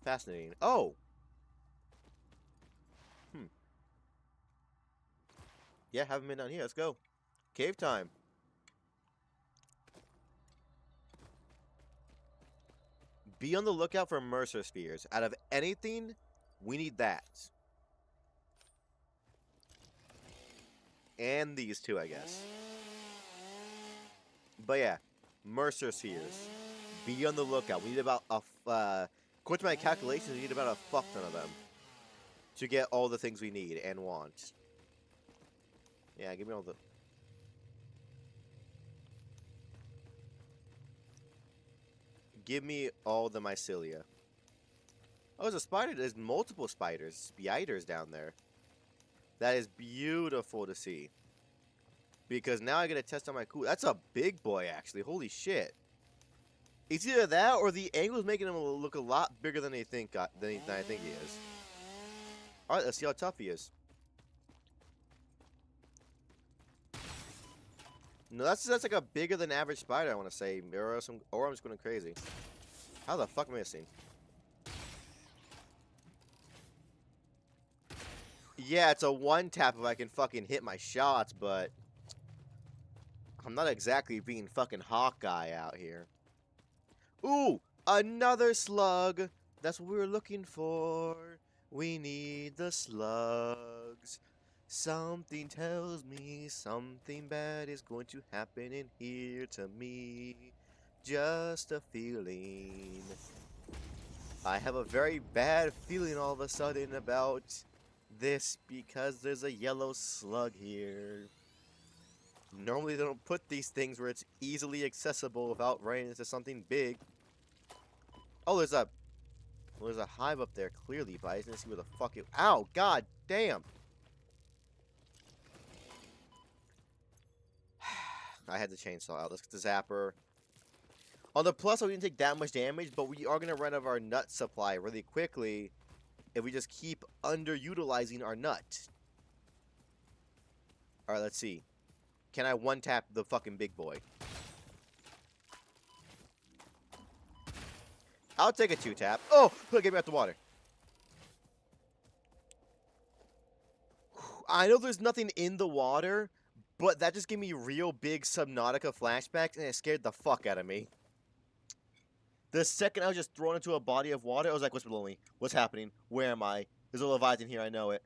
Fascinating. Oh! Yeah, haven't been down here. Let's go. Cave time. Be on the lookout for Mercer Spheres. Out of anything, we need that. And these two, I guess. But yeah, Mercer Spheres. Be on the lookout. We need about according to my calculations, we need about a fuck ton of them to get all the things we need and want. Yeah, give me all the... Give me all the mycelia. Oh, there's a spider. There's multiple spiders down there. That is beautiful to see. Because now I get to test on my cool. That's a big boy, actually. Holy shit. It's either that or the angle's making him look a lot bigger than I think he is. Alright, let's see how tough he is. No, that's like a bigger than average spider, I want to say. Or I'm just going crazy. How the fuck am I missing? Yeah, it's a one tap if I can fucking hit my shots, but I'm not exactly being fucking Hawkeye out here. Ooh, another slug. That's what we were looking for. We need the slugs. Something tells me something bad is going to happen in here to me. Just a feeling. I have a very bad feeling all of a sudden about this because there's a yellow slug here. Normally they don't put these things where it's easily accessible without running into something big. Oh, there's a hive up there clearly, but I didn't see where the fuck it... Ow, god damn! I had the chainsaw out. Let's get the zapper. On the plus, we didn't take that much damage, but we are going to run out of our nut supply really quickly if we just keep underutilizing our nut. Alright, let's see. Can I one-tap the fucking big boy? I'll take a 2-tap. Oh! Get me out the water. I know there's nothing in the water, but that just gave me real big Subnautica flashbacks, and it scared the fuck out of me. The second I was just thrown into a body of water, I was like, what's below me? What's happening? Where am I? There's a Leviathan here, I know it.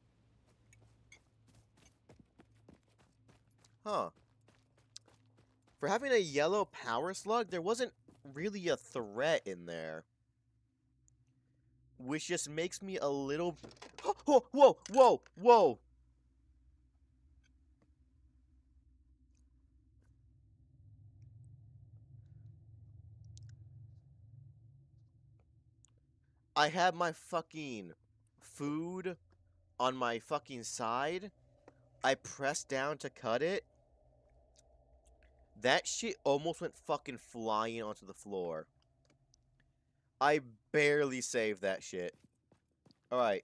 Huh. For having a yellow power slug, there wasn't really a threat in there. Which just makes me a little... Whoa, whoa, whoa, whoa! I have my fucking food on my fucking side. I pressed down to cut it. That shit almost went fucking flying onto the floor. I barely saved that shit. Alright.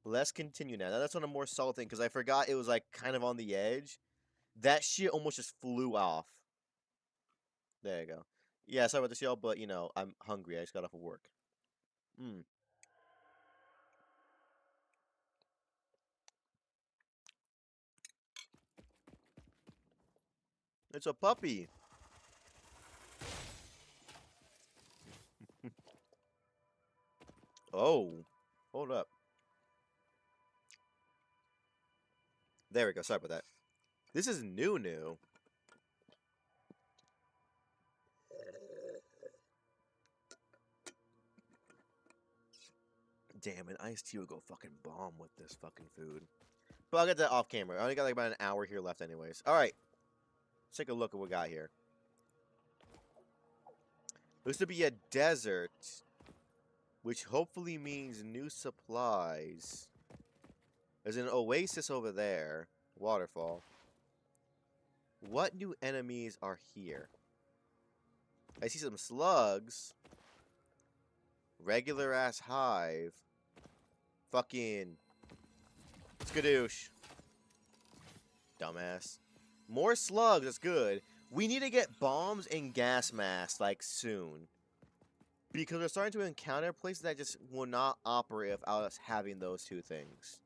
Let's continue now. Now that's on a more solid thing, because I forgot it was, like, kind of on the edge. That shit almost just flew off. There you go. Yeah, sorry about this, y'all, but, you know, I'm hungry. I just got off of work. Mmm. It's a puppy. Oh. Hold up. There we go. Sorry about that. This is new. Damn, an iced tea would go fucking bomb with this fucking food. But I'll get that off camera. I only got like about an hour here left anyways. Alright. Let's take a look at what we got here. Looks to be a desert. Which hopefully means new supplies. There's an oasis over there. Waterfall. What new enemies are here? I see some slugs. Regular ass hive. Fucking skadoosh. Dumbass. More slugs, that's good. We need to get bombs and gas masks, like, soon. Because we're starting to encounter places that just will not operate without us having those two things.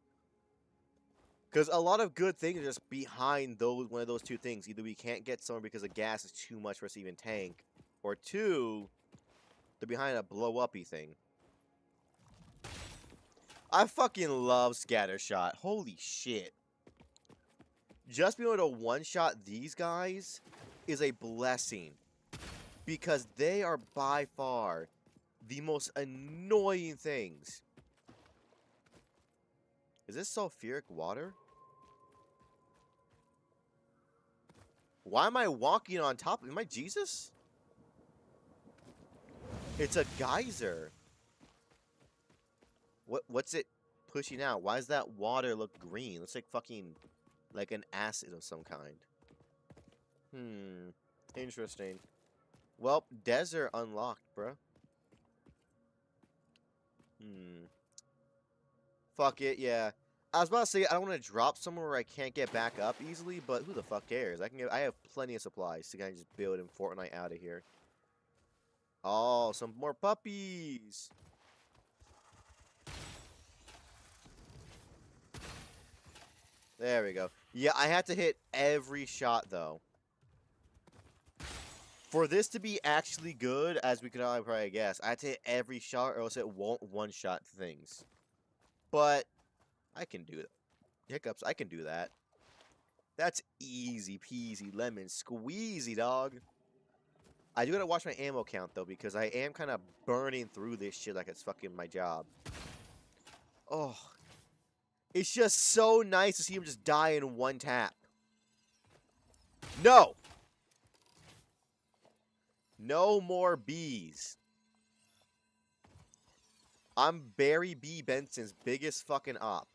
Because a lot of good things are just behind one of those two things. Either we can't get somewhere because the gas is too much for us to even tank. Or two, they're behind a blow-uppy thing. I fucking love Scattershot. Holy shit. Just being able to one-shot these guys is a blessing. Because they are by far the most annoying things. Is this sulfuric water? Why am I walking on top of it? Am I Jesus? It's a geyser. What's it pushing out? Why does that water look green? It looks like fucking like an acid of some kind. Interesting. Well, desert unlocked, bruh. Fuck it, yeah. I was about to say I don't want to drop somewhere where I can't get back up easily, but who the fuck cares? I have plenty of supplies to kind of just build in Fortnite out of here. Oh, some more puppies. There we go. Yeah, I had to hit every shot though. For this to be actually good, as we could all probably guess, I had to hit every shot or else it won't one-shot things. But I can do that. Hiccups, I can do that. That's easy peasy lemon squeezy, dog. I do gotta watch my ammo count though, because I am kind of burning through this shit like it's fucking my job. Oh. It's just so nice to see him just die in one tap. No! No more bees. I'm Barry B. Benson's biggest fucking op.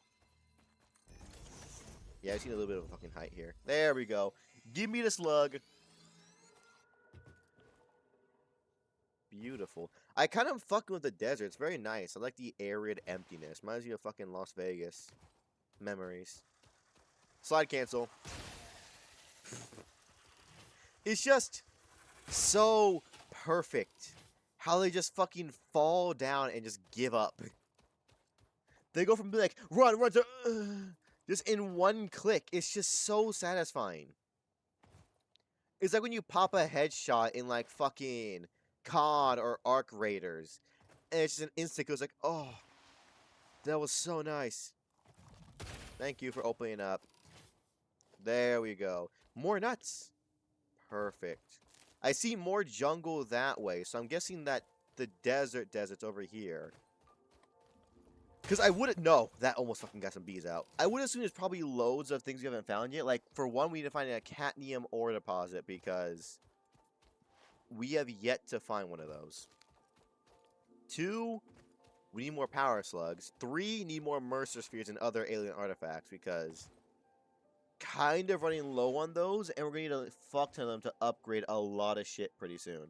Yeah, I've seen a little bit of a fucking height here. There we go. Give me the slug. Beautiful. I kind of fucking with the desert. It's very nice. I like the arid emptiness. Reminds me of fucking Las Vegas. Memories. Slide cancel. It's just so perfect how they just fucking fall down and just give up. They go from being like, run to, just in one click. It's just so satisfying. It's like when you pop a headshot in like fucking COD or Arc Raiders. And it's just an instant, it was like, oh, that was so nice. Thank you for opening up. There we go. More nuts. Perfect. I see more jungle that way, so I'm guessing that the desert's over here. Because I wouldn't... No, that almost fucking got some bees out. I would assume there's probably loads of things we haven't found yet. Like, for one, we need to find a cadmium ore deposit, because we have yet to find one of those. 2, we need more power slugs. 3, need more Mercer spheres and other alien artifacts, because kind of running low on those, and we're going to need a fuck ton of them to upgrade a lot of shit pretty soon.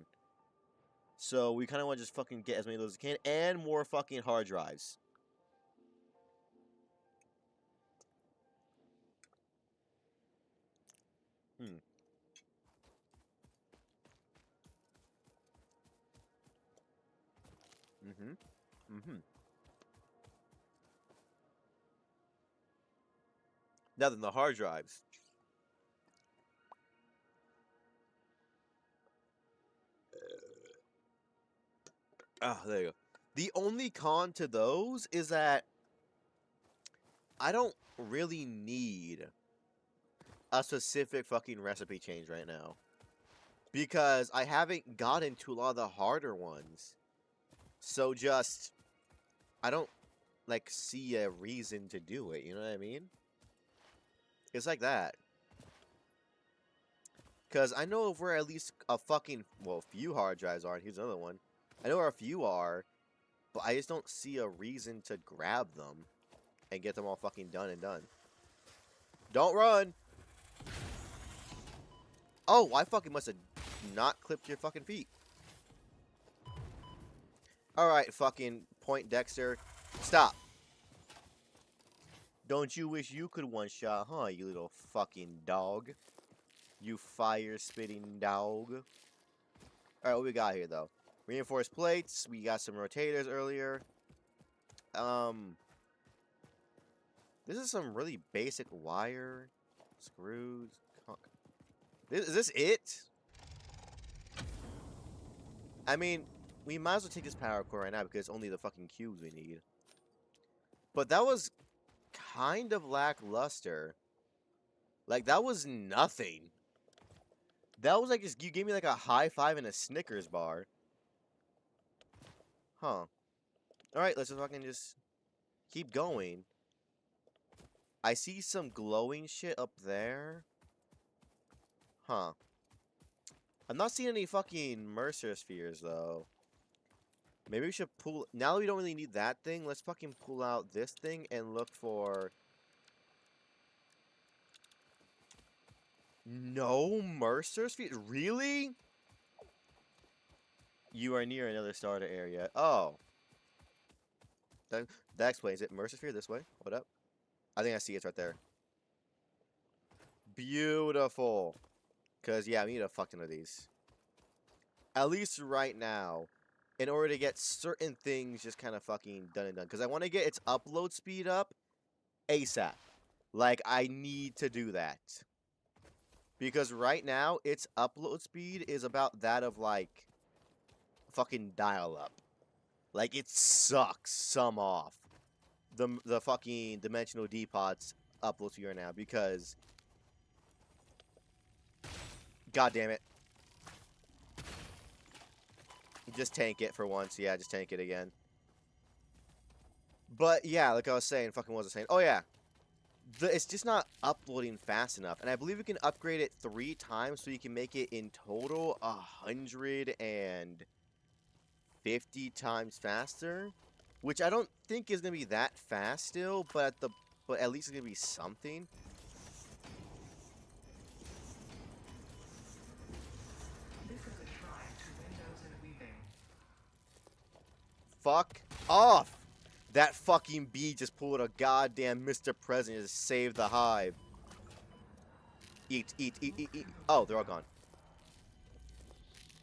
So we kind of want to just fucking get as many of those as we can, and more fucking hard drives. Hmm. Mm-hmm. Mm-hmm. Now then, the hard drives. Ah, there you go. The only con to those is that I don't really need a specific fucking recipe change right now. Because I haven't gotten to a lot of the harder ones. So just, I don't, like, see a reason to do it, you know what I mean? It's like that. Because I know where at least a fucking, well, few hard drives are, and here's another one. I know where a few are, but I just don't see a reason to grab them and get them all fucking done and done. Don't run! Oh, I fucking must have not clipped your fucking feet. Alright, fucking Point Dexter. Stop. Don't you wish you could one-shot, huh, you little fucking dog? You fire-spitting dog. Alright, what we got here, though? Reinforced plates. We got some rotators earlier. This is some really basic wire. Screws. Is this it? I mean, we might as well take this power core right now because it's only the fucking cubes we need. But that was kind of lackluster. Like, that was nothing. That was like just, you gave me like a high five and a Snickers bar. Huh. Alright, let's just fucking just keep going. I see some glowing shit up there. Huh. I'm not seeing any fucking Mercer spheres, though. Maybe we should pull... Now that we don't really need that thing, let's fucking pull out this thing and look for... No Mercer spheres? Really? You are near another starter area. Oh. That explains it. Mercer sphere this way. What up? I think I see it right there. Beautiful. Because, yeah, we need a fuck ton of these. At least right now. In order to get certain things just kind of fucking done and done. Because I want to get its upload speed up ASAP. Like, I need to do that. Because right now, its upload speed is about that of, like, fucking dial-up. Like, it sucks some off. The fucking Dimensional D-Pods upload speed right now. Because... God damn it. Just tank it for once. Yeah, just tank it again. But, yeah, like I was saying, fucking was I saying? Oh, yeah. It's just not uploading fast enough. And I believe we can upgrade it 3 times so you can make it in total 150 times faster. Which I don't think is going to be that fast still, but at least it's going to be something. Fuck off! That fucking bee just pulled a goddamn Mr. President to save the hive. Eat, eat, eat, eat, eat. Oh, they're all gone.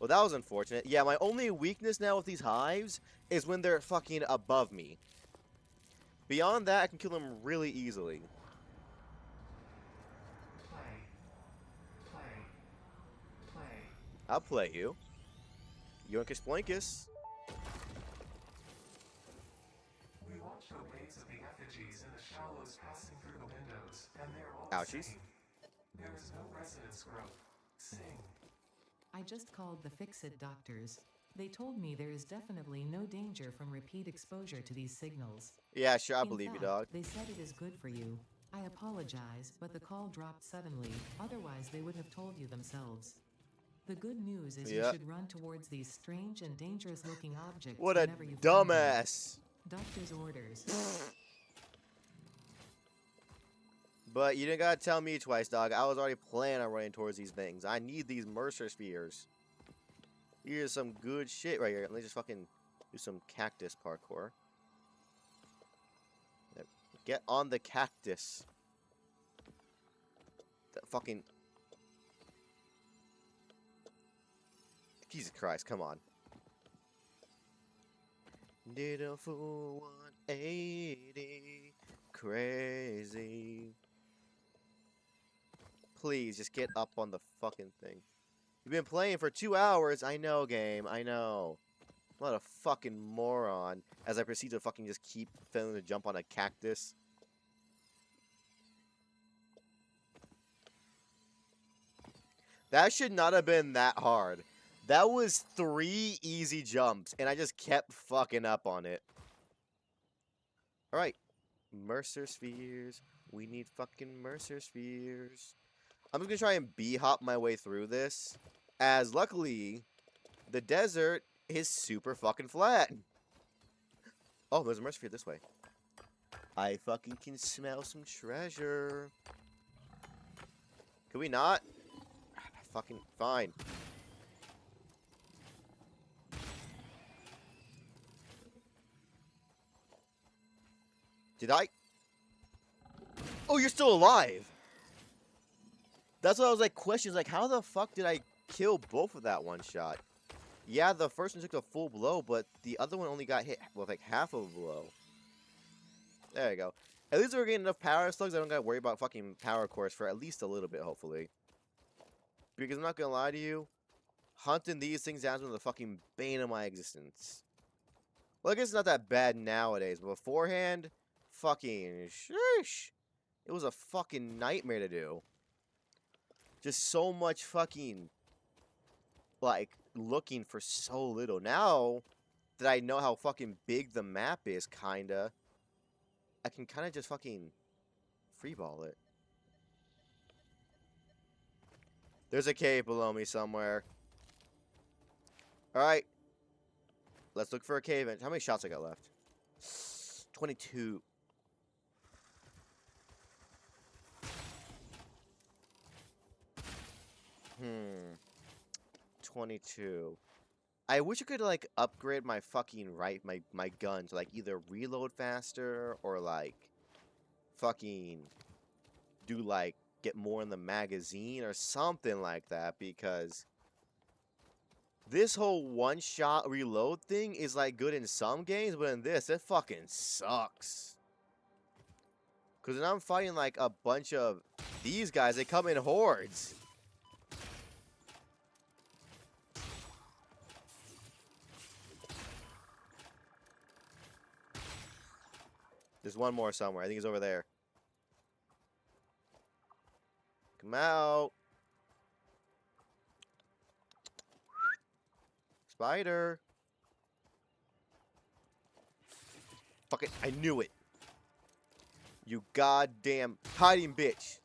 Well, that was unfortunate. Yeah, my only weakness now with these hives is when they're fucking above me. Beyond that, I can kill them really easily. I'll play you. Yoinkus Blankus. We watched the waves of the effigies in the shallows passing through the windows, and they're all Ouchies. singing. There is no resonance growth. Sing. I just called the Fix-It doctors. They told me there is definitely no danger from repeat exposure to these signals. Yeah, sure, I In believe you, fact, dog. They said it is good for you. I apologize, but the call dropped suddenly, otherwise they would have told you themselves. The good news is you should run towards these strange and dangerous looking objects What a whenever you find them. dumbass. Doctor's orders. But you didn't gotta tell me twice, dog. I was already planning on running towards these things. I need these Mercer spheres. Here's some good shit right here. Let me just fucking do some cactus parkour. Yep. Get on the cactus. That fucking... Jesus Christ, come on. Did a full 180. Crazy. Please, just get up on the fucking thing. You've been playing for 2 hours. I know, game. I know. I'm not a fucking moron. As I proceed to fucking just keep failing to jump on a cactus. That should not have been that hard. That was 3 easy jumps, and I just kept fucking up on it. Alright. Mercer spheres. We need fucking Mercer spheres. I'm just gonna try and B-hop my way through this. As luckily, the desert is super fucking flat. Oh, there's a Mercer sphere this way. I fucking can smell some treasure. Can we not? Fucking fine. Did I? Oh, you're still alive. That's what I was like, questions like, how the fuck did I kill both of that one shot? Yeah, the first one took a full blow, but the other one only got hit with like half of a blow. There you go. At least we're getting enough power slugs. I don't gotta worry about fucking power cores for at least a little bit, hopefully. Because I'm not gonna lie to you, hunting these things down has been the fucking bane of my existence. Well, I guess it's not that bad nowadays, but beforehand, fucking sheesh. It was a fucking nightmare to do. Just so much fucking, like, looking for so little. Now that I know how fucking big the map is, kinda, I can kinda just fucking freeball it. There's a cave below me somewhere. Alright. Let's look for a cave. How many shots I got left? 22. 22. I wish I could, like, upgrade my fucking my gun to, like, either reload faster or, like, fucking do, like, get more in the magazine or something like that, because this whole one-shot reload thing is, like, good in some games, but in this, it fucking sucks. Because when I'm fighting, like, a bunch of these guys, they come in hordes. There's one more somewhere. I think he's over there. Come out. Spider. Fuck it. I knew it. You goddamn hiding bitch.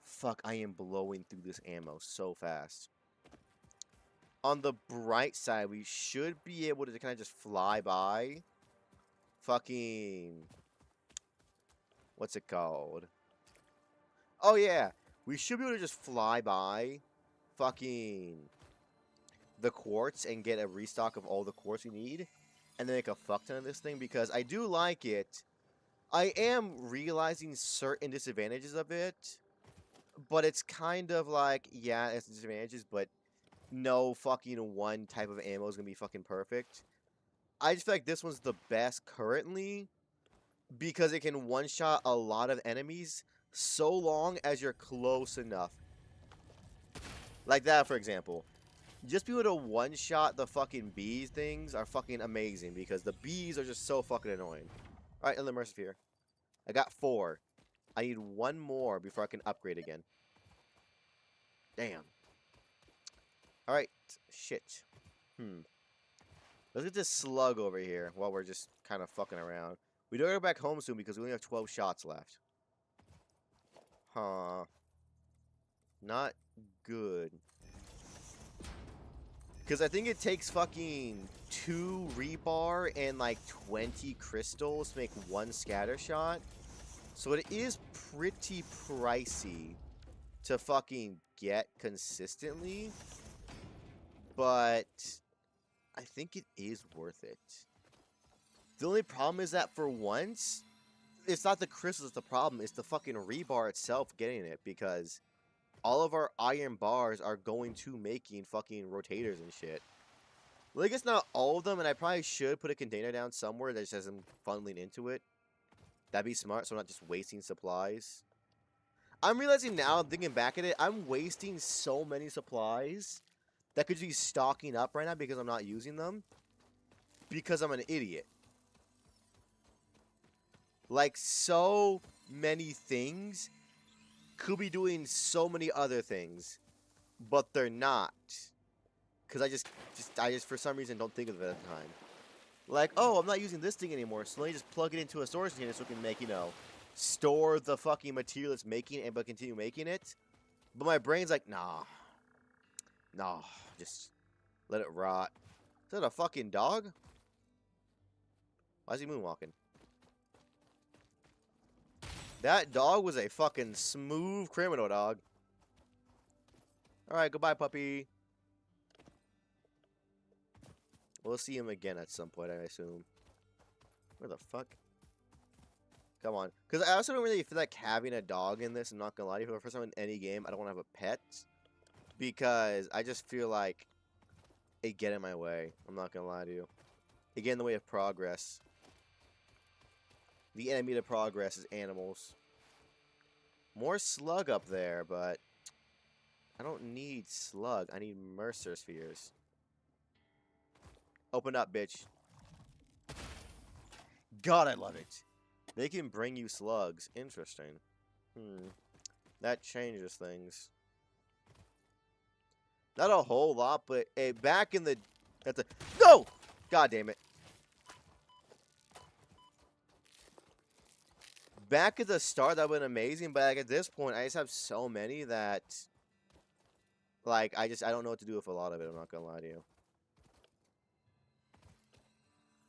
Fuck, I am blowing through this ammo so fast. On the bright side, we should be able to kind of just fly by. Fucking... What's it called? Oh, yeah. We should be able to just fly by fucking the quartz and get a restock of all the quartz we need. And then make a fuck ton of this thing, because I do like it. I am realizing certain disadvantages of it. But it's kind of like, yeah, it's disadvantages, but no fucking one type of ammo is going to be fucking perfect. I just feel like this one's the best currently because it can one-shot a lot of enemies so long as you're close enough. Like that, for example. Just be able to one-shot the fucking bees things are fucking amazing because the bees are just so fucking annoying. Alright, another Mercer sphere. I got 4. I need 1 more before I can upgrade again. Damn. Alright, shit. Let's get this slug over here while we're just kind of fucking around. We don't go back home soon because we only have 12 shots left. Huh. Not good. Because I think it takes fucking 2 rebar and like 20 crystals to make 1 scatter shot. So it is pretty pricey to fucking get consistently. but I think it is worth it. The only problem is that for once, it's not the crystals that's the problem, it's the fucking rebar itself getting it, because all of our iron bars are going to making fucking rotators and shit. Well, I guess not all of them, and I probably should put a container down somewhere that just has them funneling into it. That'd be smart, so I'm not just wasting supplies. I'm realizing now, thinking back at it, I'm wasting so many supplies that could be stocking up right now because I'm not using them. Because I'm an idiot. Like, so many things could be doing so many other things, but they're not. Because I just for some reason don't think of it at the time. Like, oh, I'm not using this thing anymore, so let me just plug it into a storage container so we can make, you know, store the fucking material it's making and but continue making it. But my brain's like, nah, just let it rot. Is that a fucking dog? Why is he moonwalking? That dog was a fucking smooth criminal, dog. Alright, goodbye, puppy. We'll see him again at some point, I assume. Where the fuck? Come on. Because I also don't really feel like having a dog in this, I'm not gonna lie to you. For the first time in any game, I don't want to have a pet. Because I just feel like it get in my way. I'm not gonna lie to you. It get in the way of progress. The enemy to progress is animals. More slug up there, but I don't need slug. I need Mercer spheres. Open up, bitch. God, I love it. They can bring you slugs. Interesting. That changes things. Not a whole lot, but back in the... No! God damn it. Back at the start, that would have been amazing, but like, at this point, I just have so many that... Like, I don't know what to do with a lot of it, I'm not gonna lie to you.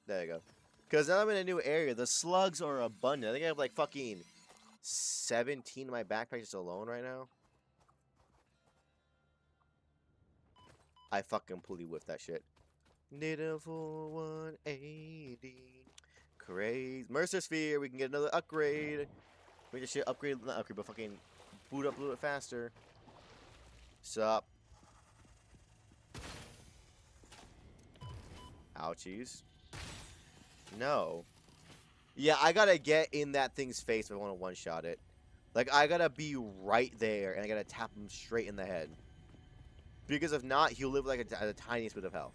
There you go. Because now I'm in a new area, the slugs are abundant. I think I have like fucking 17 in my backpack just alone right now. I fucking completely whiffed that shit. Need a full 180. Crazy. Mercer sphere, we can get another upgrade. We just shit upgrade, not upgrade, but fucking boot up a little bit faster. Sup? Ouchies. No. Yeah, I gotta get in that thing's face if I want to one-shot it. Like, I gotta be right there, and I gotta tap him straight in the head. Because if not, he'll live like at the tiniest bit of health.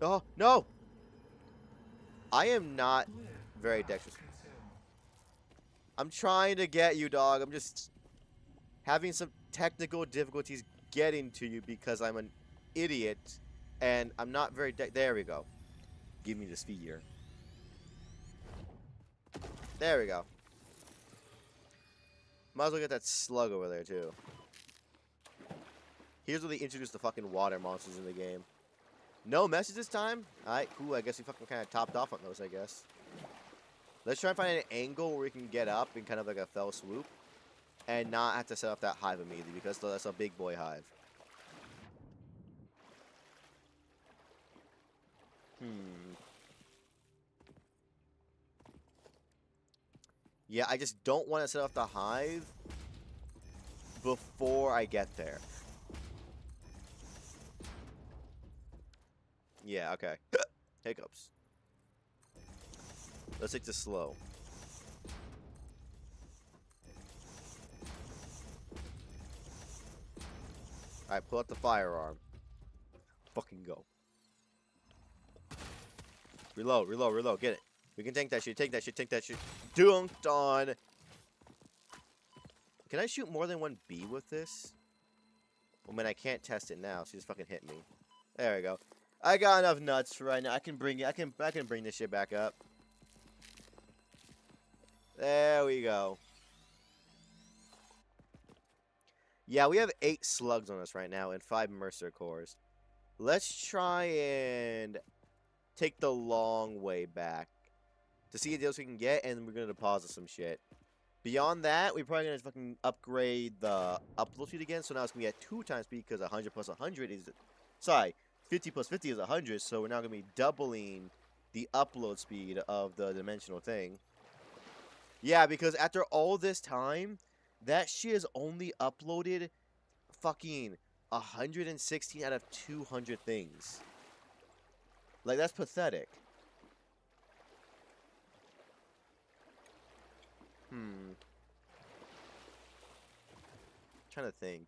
Oh, no! I am not very dexterous. I'm trying to get you, dog. I'm just having some technical difficulties getting to you because I'm an idiot, and I'm not very there we go. Give me the sphere. There we go. Might as well get that slug over there, too. Here's where they introduce the fucking water monsters in the game. No message this time? Alright, cool. I guess we fucking kind of topped off on those, I guess. Let's try and find an angle where we can get up in kind of like a fell swoop. And not have to set up that hive immediately, because that's a big boy hive. Yeah, I just don't want to set off the hive before I get there. Yeah, okay. Hiccups. Let's take this slow. Alright, pull out the firearm. Fucking go. Reload, reload, reload. Get it. We can tank that shit, take that shit, take that shit. Dunked on. Can I shoot more than one bee with this? I mean, I can't test it now, so just fucking hit me. There we go. I got enough nuts for right now. I can bring this shit back up. There we go. Yeah, we have 8 slugs on us right now and 5 Mercer cores. Let's try and take the long way back to see what else we can get, and we're gonna deposit some shit. Beyond that, we're probably gonna fucking upgrade the upload speed again. So now it's gonna be at 2 times speed because 100 plus 100 is, sorry, 50 plus 50 is 100. So we're now gonna be doubling the upload speed of the dimensional thing. Yeah, because after all this time, that shit has only uploaded fucking 116 out of 200 things. Like, that's pathetic. Trying to think.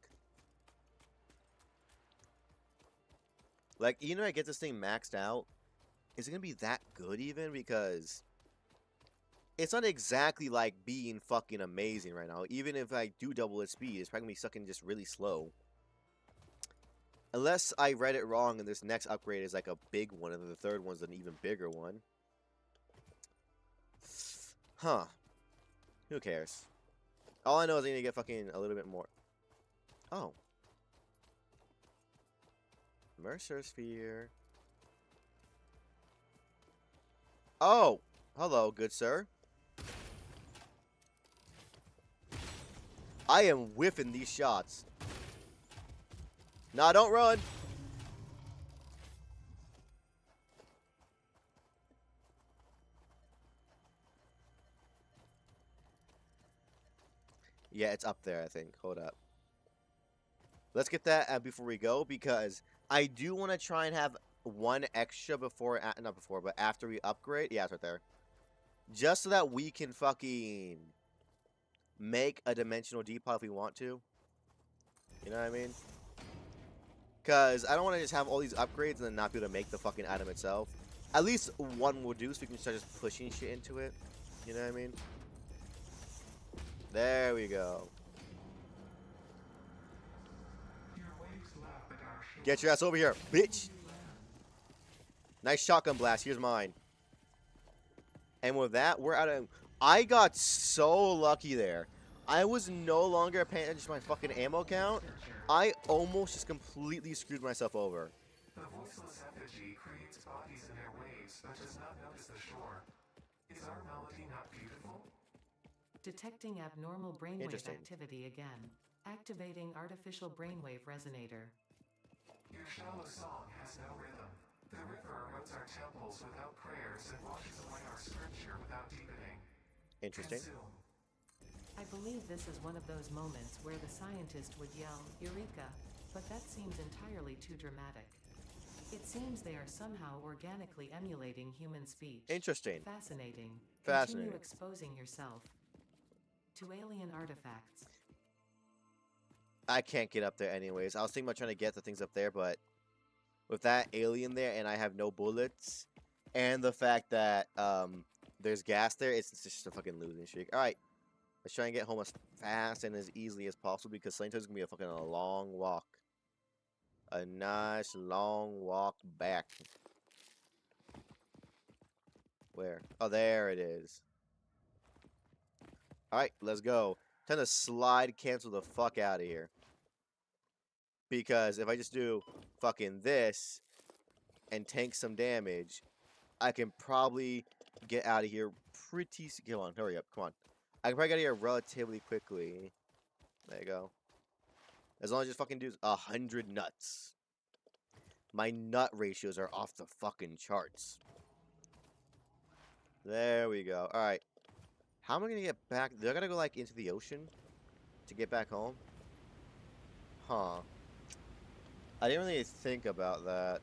Like, even if I get this thing maxed out, is it gonna be that good even? Because it's not exactly like being fucking amazing right now. Even if I do double its speed, it's probably gonna be sucking just really slow. Unless I read it wrong and this next upgrade is like a big one and then the third one's an even bigger one. Huh. Who cares? All I know is I need to get fucking a little bit more. Oh. Mercer Sphere. Oh! Hello, good sir. I am whiffing these shots. Nah, don't run! Yeah, it's up there, I think. Hold up. Let's get that before we go, because I do want to try and have one extra before, not before, but after we upgrade. Yeah, it's right there. Just so that we can fucking make a dimensional depot if we want to. You know what I mean? Because I don't want to just have all these upgrades and then not be able to make the fucking item itself. At least one will do, so we can start just pushing shit into it. You know what I mean? There we go. Get your ass over here, bitch! Nice shotgun blast. Here's mine. And with that, we're out of... I got so lucky there. I was no longer paying attention to my fucking ammo count. I almost just completely screwed myself over. The voiceless effigy creates bodies in their waves, but does not notice the shore. Is our melody not beautiful? Detecting abnormal brainwave Interesting. activity again. Activating artificial brainwave resonator. Your shallow song has no rhythm. The river erodes our temples without prayers and washes away our scripture without deepening. Interesting. Consume. I believe this is one of those moments where the scientist would yell, Eureka, but that seems entirely too dramatic. It seems they are somehow organically emulating human speech. Interesting. Fascinating. Fascinating. Continue exposing yourself to alien artifacts. I can't get up there anyways. I was thinking about trying to get the things up there, but with that alien there and I have no bullets, and the fact that there's gas there, it's just a fucking losing streak. Alright. Let's try and get home as fast and as easily as possible because Salinto's gonna be a fucking long walk. A nice long walk back. Where? Oh, there it is. Alright, let's go. Time to slide cancel the fuck out of here. Because if I just do fucking this and tank some damage, I can probably get out of here pretty... Come on, hurry up, come on. I can probably get out of here relatively quickly. There you go. As long as I just fucking do 100 nuts. My nut ratios are off the fucking charts. There we go. Alright. How am I gonna get back? Do I gotta go like into the ocean to get back home? Huh. I didn't really think about that.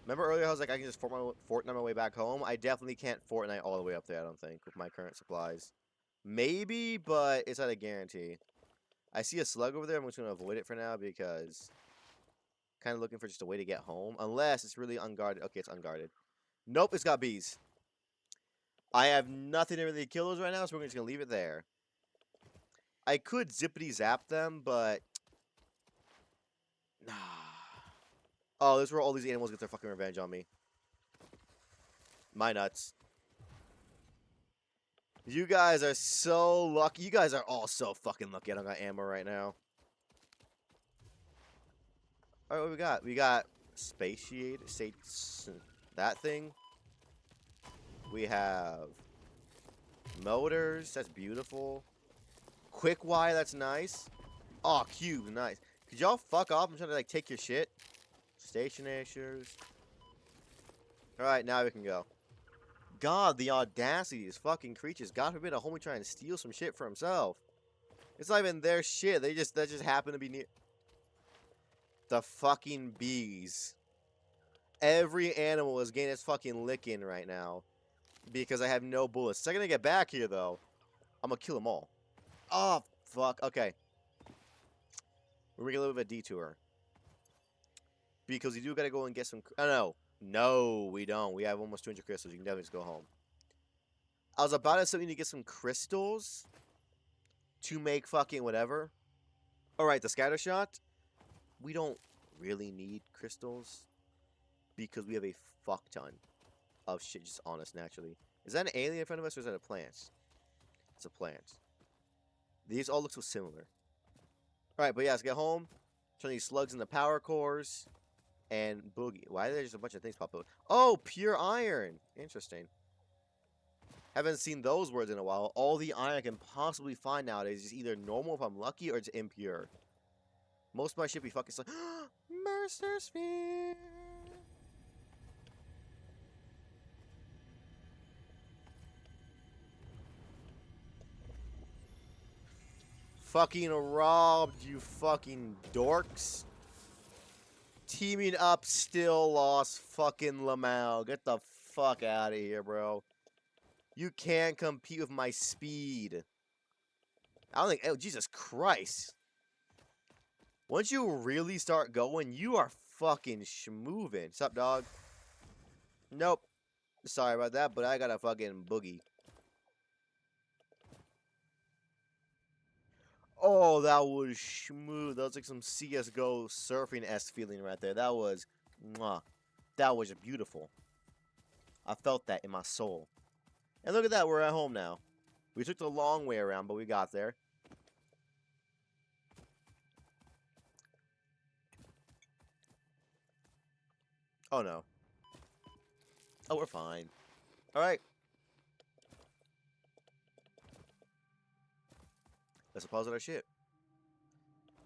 Remember earlier I was like, I can just Fortnite my way back home? I definitely can't Fortnite all the way up there, I don't think, with my current supplies. Maybe, but it's not a guarantee. I see a slug over there. I'm just going to avoid it for now because kind of looking for just a way to get home. Unless it's really unguarded. Okay, it's unguarded. Nope, it's got bees. I have nothing to really kill those right now, so we're just going to leave it there. I could zippity zap them, but... Oh, this is where all these animals get their fucking revenge on me. My nuts. You guys are so lucky. You guys are all so fucking lucky I don't got ammo right now. Alright, what we got? We got Spatiate, that thing. We have Motors, that's beautiful. Quick Y, that's nice. Oh, cube, nice. Could y'all fuck off? I'm trying to like take your shit. Stationaries. Alright, now we can go. God, the audacity of these fucking creatures. God forbid a homie try and steal some shit for himself. It's not even their shit. That just happen to be near. The fucking bees. Every animal is getting its fucking licking right now. Because I have no bullets. Second I get back here, though, I'm gonna kill them all. Oh, fuck. Okay. We're making a little bit of a detour. Because you do gotta go and get some... Oh, no. No, we don't. We have almost 200 crystals. You can definitely just go home. I was about to say we need to get some crystals to make fucking whatever. Alright, the scatter shot. We don't really need crystals because we have a fuck ton of shit just on us naturally. Is that an alien in front of us or is that a plant? It's a plant. These all look so similar. Alright, but yeah, let's get home. Turn these slugs into power cores. And boogie. Why are there just a bunch of things pop up? Oh, pure iron. Interesting. Haven't seen those words in a while. All the iron I can possibly find nowadays is either normal if I'm lucky or it's impure. Most of my shit be fucking stuff. Mercer Sphere. Fucking robbed, you fucking dorks. Teaming up, still lost fucking Lamau. Get the fuck out of here, bro. You can't compete with my speed. I don't think... Oh, Jesus Christ. Once you really start going, you are fucking schmoving. What's up, dog? Nope. Sorry about that, but I got a fucking boogie. Oh, that was smooth. That was like some CSGO surfing-esque feeling right there. That was... Mwah. That was beautiful. I felt that in my soul. And look at that, we're at home now. We took the long way around, but we got there. Oh, no. Oh, we're fine. Alright. Let's pause our shit.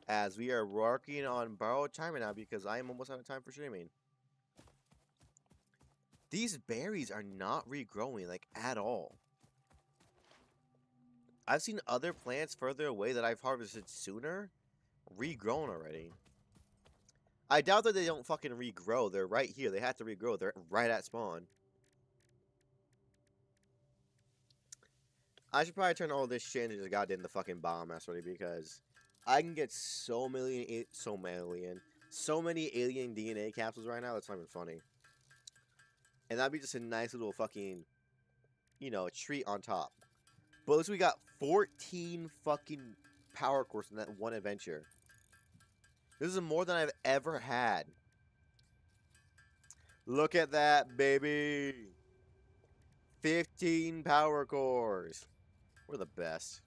As we are working on borrowed time right now because I am almost out of time for streaming. These berries are not regrowing, like, at all. I've seen other plants further away that I've harvested sooner regrown already. I doubt that they don't fucking regrow. They're right here. They have to regrow. They're right at spawn. I should probably turn all this shit into just goddamn the fucking biomass already because I can get so many alien DNA capsules right now. That's not even funny. And that'd be just a nice little fucking, you know, treat on top. But looks we got 14 fucking power cores in that one adventure. This is more than I've ever had. Look at that, baby. 15 power cores. We're the best.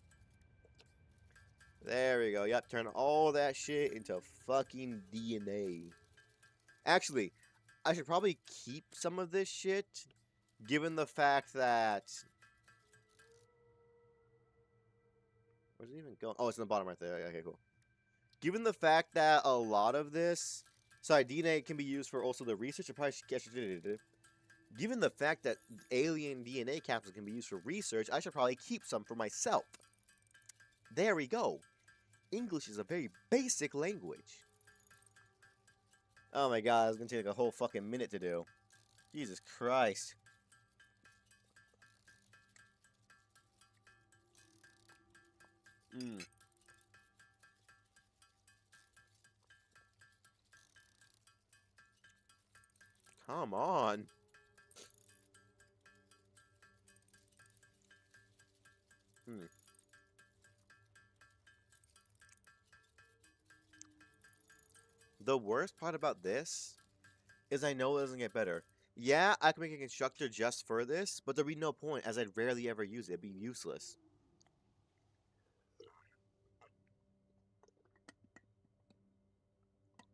There we go. Yep, turn all that shit into fucking DNA. Actually, I should probably keep some of this shit, given the fact that... Where's it even going? Oh, it's in the bottom right there. Okay, cool. Given the fact that a lot of this... Sorry, DNA can be used for also the research. I probably should... Given the fact that alien DNA capsules can be used for research, I should probably keep some for myself. There we go. English is a very basic language. Oh my god, it's gonna take like a whole fucking minute to do. Jesus Christ. Come on. The worst part about this is I know it doesn't get better. Yeah, I can make a constructor just for this, but there'd be no point as I'd rarely ever use it. It'd be useless.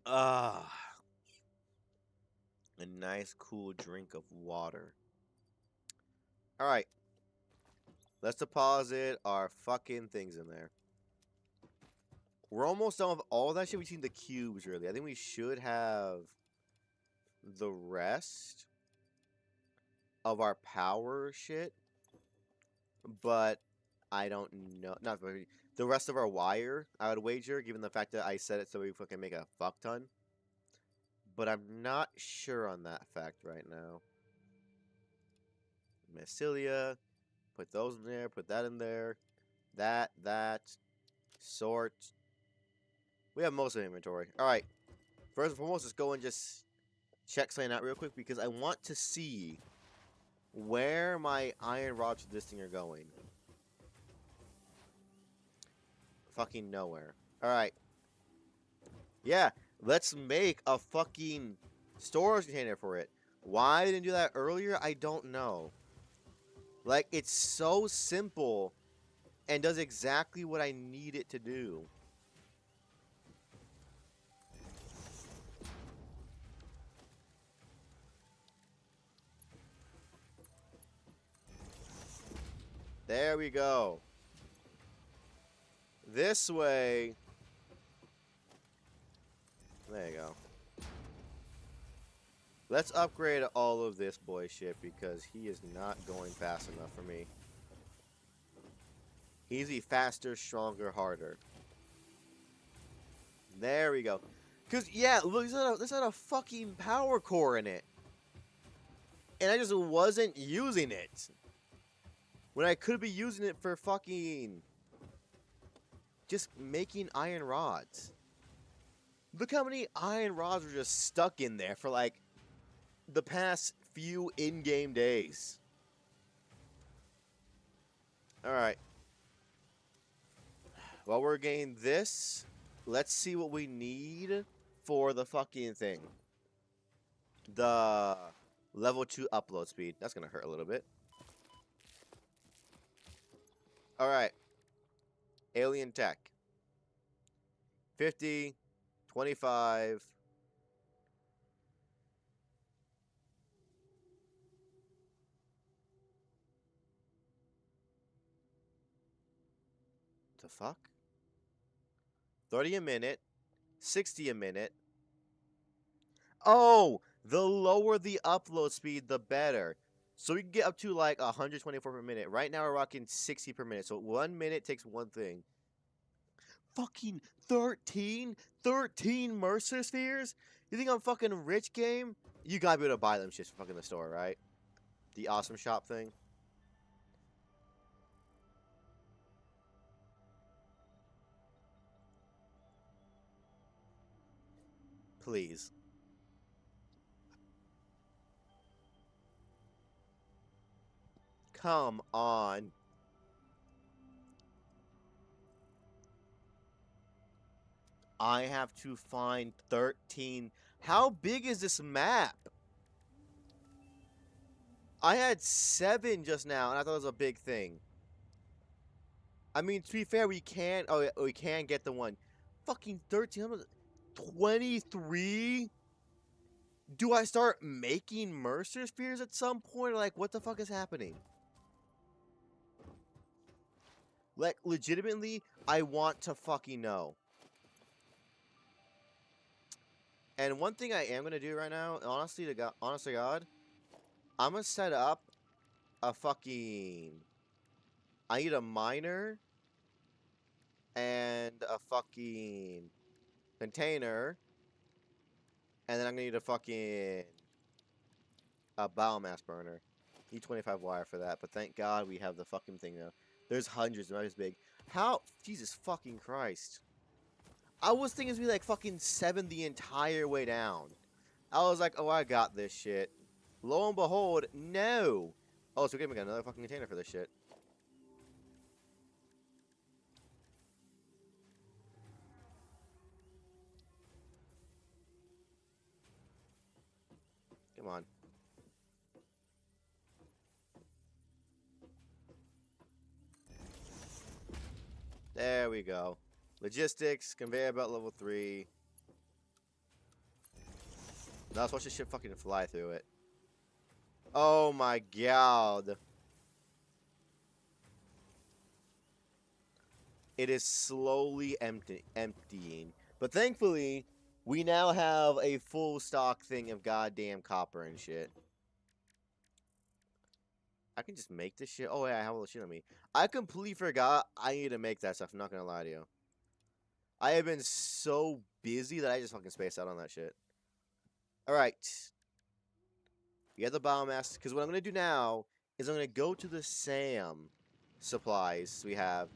Ah. A nice cool drink of water. Alright. Let's deposit our fucking things in there. We're almost done with all that shit between the cubes, really. I think we should have the rest of our power shit. But I don't know. Not very, the rest of our wire, I would wager, given the fact that I set it so we fucking make a fuck ton. But I'm not sure on that fact right now. Mycelia. Put those in there. Put that in there. That. Sort. We have most of the inventory. Alright. First and foremost, let's go and just check something out real quick because I want to see where my iron rods for this thing are going. Fucking nowhere. Alright. Yeah, let's make a fucking storage container for it. Why I didn't do that earlier, I don't know. Like, it's so simple and does exactly what I need it to do. There we go. This way. There you go. Let's upgrade all of this boy shit because he is not going fast enough for me. He's the faster, stronger, harder. There we go. Because, yeah, look, this had a fucking power core in it. And I just wasn't using it. When I could be using it for fucking just making iron rods. Look how many iron rods were just stuck in there for like the past few in-game days. Alright. While we're getting this, let's see what we need for the fucking thing. The level 2 upload speed. That's gonna hurt a little bit. Alright. Alien tech. 50, 25. The fuck? 30 a minute. 60 a minute. Oh! The lower the upload speed, the better. So we can get up to like 124 per minute. Right now we're rocking 60 per minute. So 1 minute takes one thing. Fucking 13? 13 Mercer spheres? You think I'm fucking rich, game? You gotta be able to buy them shits from fucking the store, right? The awesome shop thing. Please. Come on. I have to find 13. How big is this map? I had 7 just now, and I thought it was a big thing. I mean, to be fair, we can. Oh, yeah, we can get the one. Fucking 13. 23? Do I start making Mercer spheres at some point? Or like, what the fuck is happening? Like, legitimately, I want to fucking know. And one thing I am gonna do right now, honestly to God, I'm gonna set up a fucking. I need a miner and a fucking container, and then I'm gonna need a fucking biomass burner. Need 25 wire for that, but thank God we have the fucking thing now. There's hundreds, not as big. How? Jesus fucking Christ. I was thinking it's gonna be like fucking 7 the entire way down. I was like, oh, I got this shit. Lo and behold, no. Oh, so we're gonna make another fucking container for this shit. Come on. There we go. Logistics, conveyor belt level 3. Now let's watch this shit fucking fly through it. Oh my god. it is slowly emptying. But thankfully, we now have a full stock thing of goddamn copper and shit. I can just make this shit. Oh, yeah, I have all the shit on me. I completely forgot I need to make that stuff. I'm not gonna lie to you. I have been so busy that I just fucking spaced out on that shit. Alright. We have the biomass. Because what I'm gonna do now is I'm gonna go to the SAM supplies we have.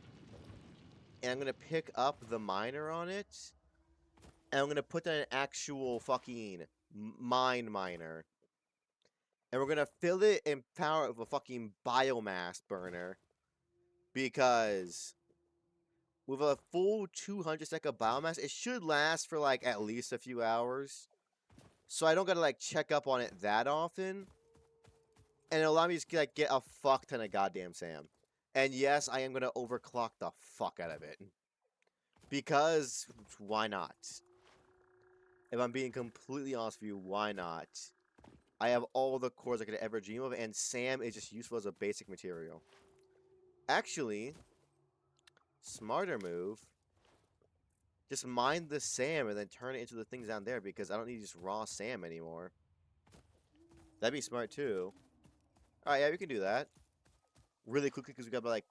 And I'm gonna pick up the miner on it. And I'm gonna put that in an actual fucking miner. And we're gonna fill it and power it with a fucking biomass burner. Because with a full 200 stack of biomass, it should last for like at least a few hours. So I don't gotta like check up on it that often. And it'll allow me to just like get a fuck ton of goddamn SAM. And yes, I am gonna overclock the fuck out of it. Because why not? If I'm being completely honest with you, why not? I have all the cores I could ever dream of, and SAM is just useful as a basic material. Actually, smarter move. Just mine the SAM and then turn it into the things down there because I don't need just raw SAM anymore. That'd be smart too. Alright, yeah, we can do that. Really quickly because we got about like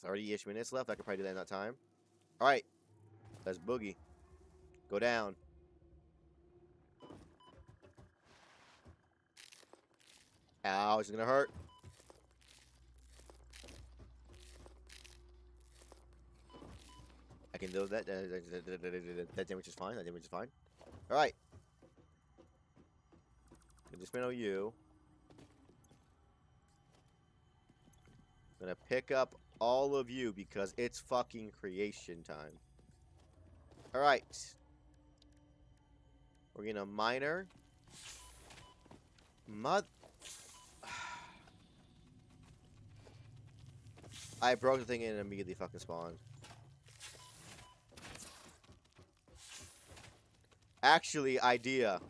30-ish minutes left. I could probably do that in that time. Alright. Let's boogie. Go down. Ow, it's gonna hurt. I can do that. That damage is fine. That damage is fine. Alright. Dismantle you. I'm gonna pick up all of you because it's fucking creation time. Alright. We're gonna miner. I broke the thing and immediately fucking spawned. Actually, idea.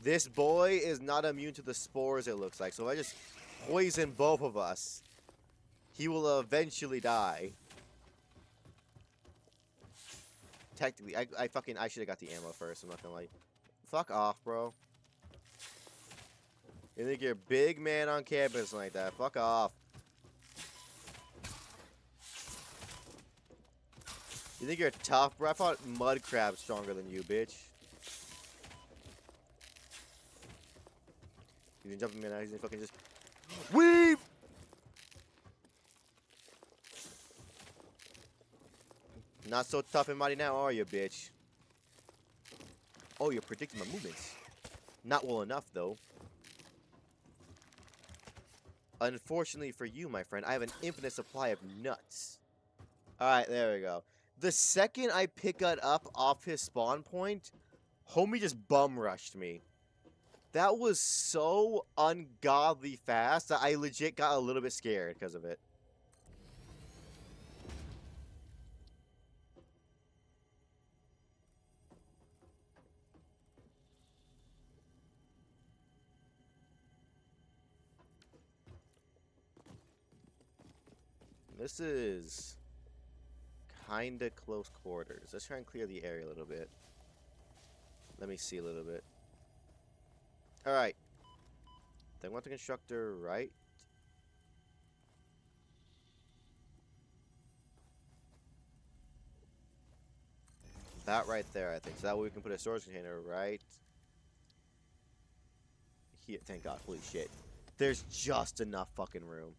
This boy is not immune to the spores, it looks like. So if I just poison both of us, he will eventually die. Technically, I should have got the ammo first. I'm not gonna lie. Fuck off, bro. You think you're a big man on campus like that? Fuck off. You think you're tough, bro? I fought mud crabs stronger than you, bitch. He's gonna jump in now. He's gonna fucking just weave. Not so tough and mighty now, are you, bitch? Oh, you're predicting my movements. Not well enough, though. Unfortunately for you, my friend, I have an infinite supply of nuts. Alright, there we go. The second I pick it up off his spawn point, homie just bum rushed me. That was so ungodly fast that I legit got a little bit scared because of it. This is kinda close quarters. Let's try and clear the area a little bit. Let me see a little bit. Alright. Then want the constructor right. That right there, I think. So that way we can put a storage container right here. Thank God. Holy shit. There's just enough fucking room.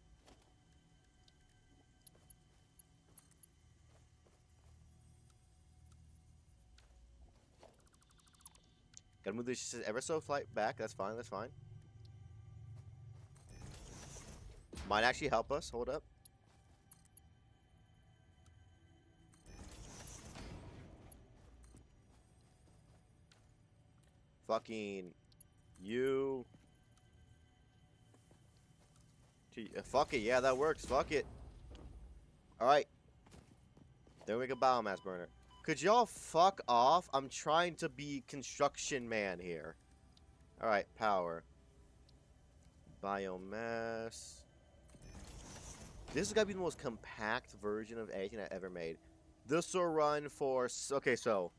Gotta move this ever so slight back. That's fine. That's fine. Might actually help us. Hold up. Fucking you. Fuck it. Yeah, that works. Fuck it. Alright. Then we make a biomass burner. Could y'all fuck off? I'm trying to be construction man here. Alright, power. Biomass. This is gotta be the most compact version of anything I ever made. This will run for, okay, so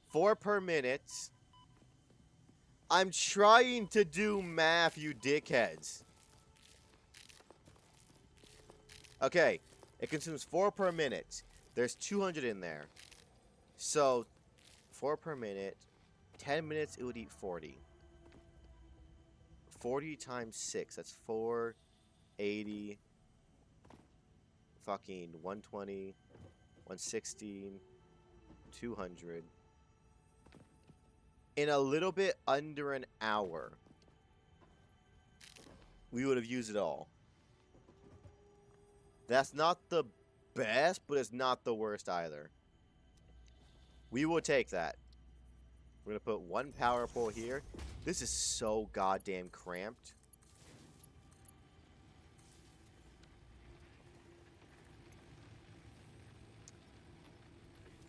4 per minute. I'm trying to do math, you dickheads. Okay, it consumes 4 per minute. There's 200 in there. So, 4 per minute. 10 minutes, it would eat 40. 40 times 6, that's 480. Fucking 120. 116. 200. In a little bit under an hour, we would have used it all. That's not the best, but it's not the worst either. We will take that. We're going to put 1 power pole here. This is so goddamn cramped.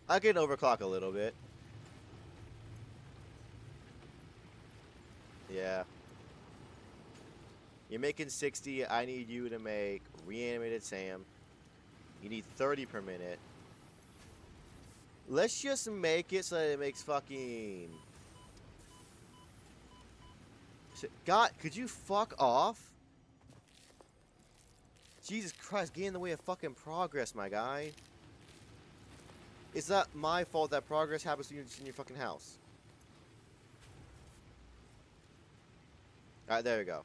I can overclock a little bit. Yeah. You're making 60. I need you to make reanimated Sam. You need 30 per minute. Let's just make it so that it makes fucking... God, could you fuck off? Jesus Christ, get in the way of fucking progress, my guy. It's not my fault that progress happens to you just in your fucking house. Alright, there we go.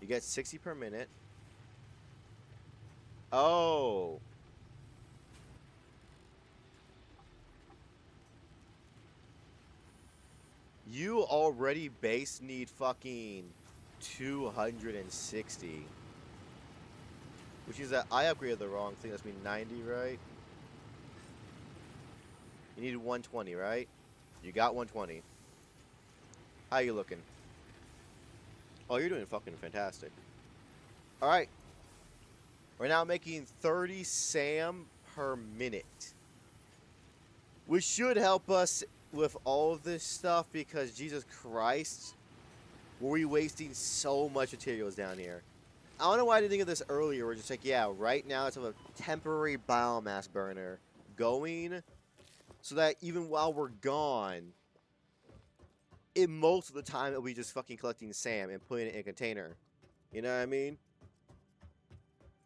You get 60 per minute. Oh. You already base need fucking 260. Which is that I upgraded the wrong thing. That's mean 90, right? You needed 120, right? You got 120. How you looking? Oh, you're doing fucking fantastic. Alright. We're now making 30 SAM per minute. Which should help us with all of this stuff because, Jesus Christ, were we wasting so much materials down here. I don't know why I didn't think of this earlier. We're just like, yeah, right now let's have a temporary biomass burner going so that even while we're gone, most of the time it'll be just fucking collecting SAM and putting it in a container. You know what I mean?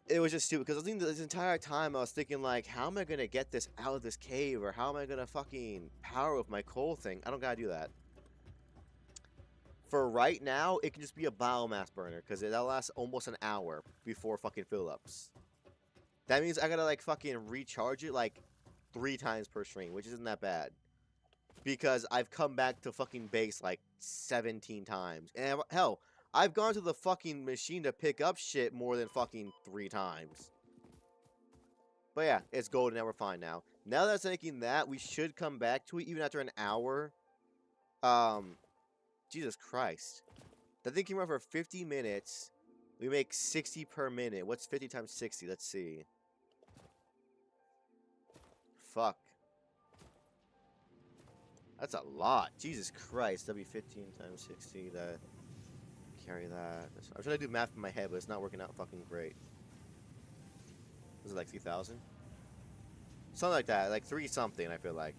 It was just stupid because I think this entire time I was thinking like, how am I gonna get this out of this cave, or how am I gonna fucking power with my coal thing? I don't gotta do that. For right now, it can just be a biomass burner because that'll last almost an hour before fucking fill ups. That means I gotta like fucking recharge it like 3 times per stream, which isn't that bad. Because I've come back to fucking base like 17 times. And hell, I've gone to the fucking machine to pick up shit more than fucking 3 times. But yeah, it's golden and we're fine now. Now that it's making that, we should come back to it even after an hour. Jesus Christ. That thing can run for 50 minutes. We make 60 per minute. What's 50 times 60? Let's see. Fuck. That's a lot. Jesus Christ. That'd be 15 times 60. That carry that. I'm trying to do math in my head, but it's not working out fucking great. Was it like 3,000? Something like that. Like 3 something, I feel like.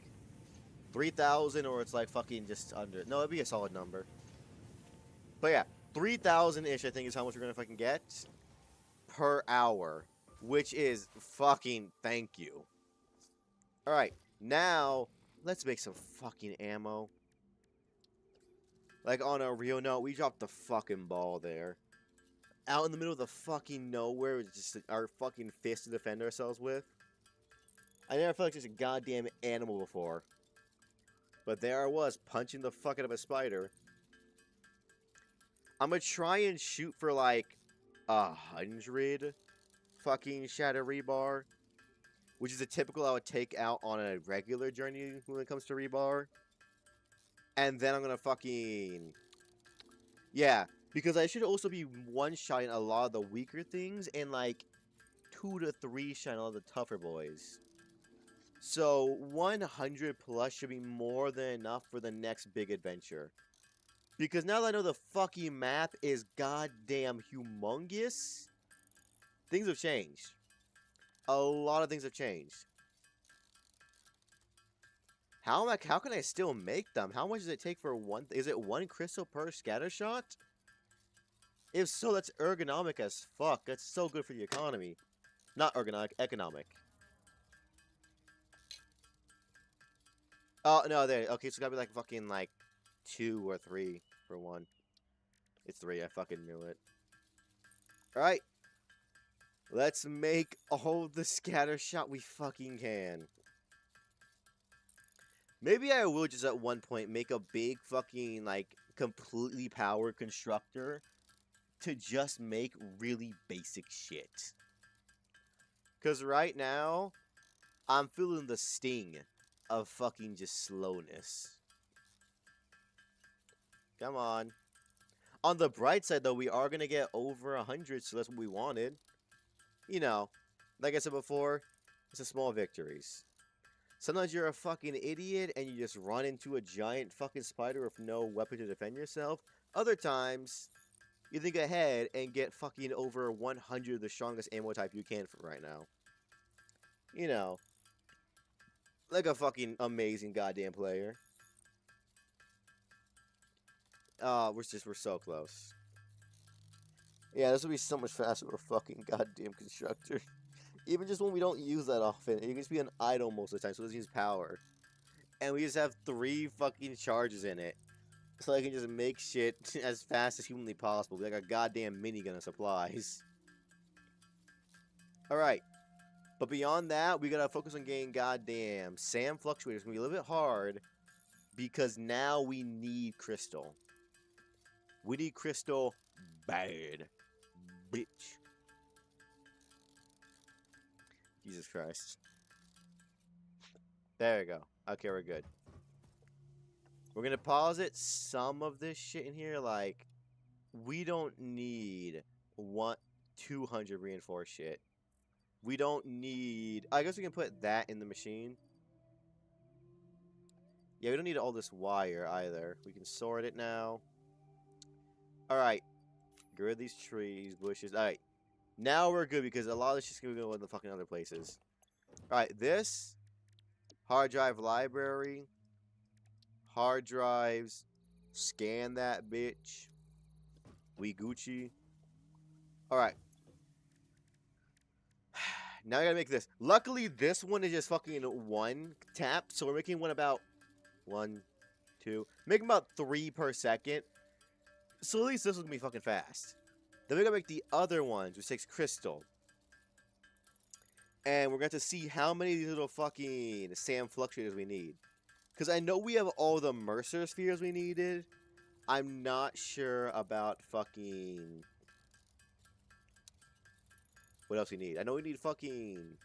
3,000 or it's like fucking just under. No, it'd be a solid number. But yeah, 3,000-ish I think is how much we're gonna fucking get per hour. Which is fucking thank you. Alright, now let's make some fucking ammo. Like, on a real note, we dropped the fucking ball there. Out in the middle of the fucking nowhere, with just our fucking fist to defend ourselves with. I never felt like such a goddamn animal before. But there I was, punching the fuck out of a spider. I'm gonna try and shoot for like 100 fucking shatter rebar. Which is a typical I would take out on a regular journey when it comes to rebar. And then I'm gonna fucking... Yeah, because I should also be one-shotting a lot of the weaker things and like 2 to 3 shot all the tougher boys. So 100 plus should be more than enough for the next big adventure. Because now that I know the fucking map is goddamn humongous, things have changed. A lot of things have changed. How can I still make them? How much does it take for one? Is it one crystal per scatter shot? If so, that's ergonomic as fuck. That's so good for the economy. Not ergonomic, economic. Oh, no, there. Okay, so it's gotta be like fucking like 2 or 3 for one. It's 3, I fucking knew it. Alright. Let's make all the scatter shot we fucking can. Maybe I will just at one point make a big fucking, like, completely powered constructor to just make really basic shit. Because right now, I'm feeling the sting of fucking just slowness. Come on. On the bright side, though, we are going to get over 100, so that's what we wanted. You know, like I said before, it's the small victories. Sometimes you're a fucking idiot and you just run into a giant fucking spider with no weapon to defend yourself. Other times, you think ahead and get fucking over 100 the strongest ammo type you can for right now. You know, like a fucking amazing goddamn player. We're so close. Yeah, this will be so much faster with a fucking goddamn constructor. Even just when we don't use that often, it can just be an idle most of the time, so it doesn't use power. And we just have 3 fucking charges in it. So I can just make shit as fast as humanly possible. Like a goddamn minigun of supplies. Alright. But beyond that, we gotta focus on getting goddamn SAM fluctuators. It's gonna be a little bit hard. Because now we need crystal. We need crystal bad. Bitch. Jesus Christ. There we go. Okay, we're good. We're gonna posit some of this shit in here, like, we don't need 200 reinforced shit. We don't need... I guess we can put that in the machine. Yeah, we don't need all this wire either. We can sort it now. Alright. Get rid of these trees, bushes. Alright. Now we're good because a lot of this shit's gonna go in the fucking other places. Alright, this. Hard drive library. Hard drives. Scan that bitch. We Gucci. Alright. Now I gotta make this. Luckily, this one is just fucking 1 tap. So we're making one about 1, 2. Making about 3 per second. So at least this is gonna be fucking fast. Then we're gonna make the other ones, which takes crystal. And we're going to see how many of these little fucking SAM fluctuators we need. Because I know we have all the Mercer spheres we needed. I'm not sure about fucking... what else we need? I know we need fucking...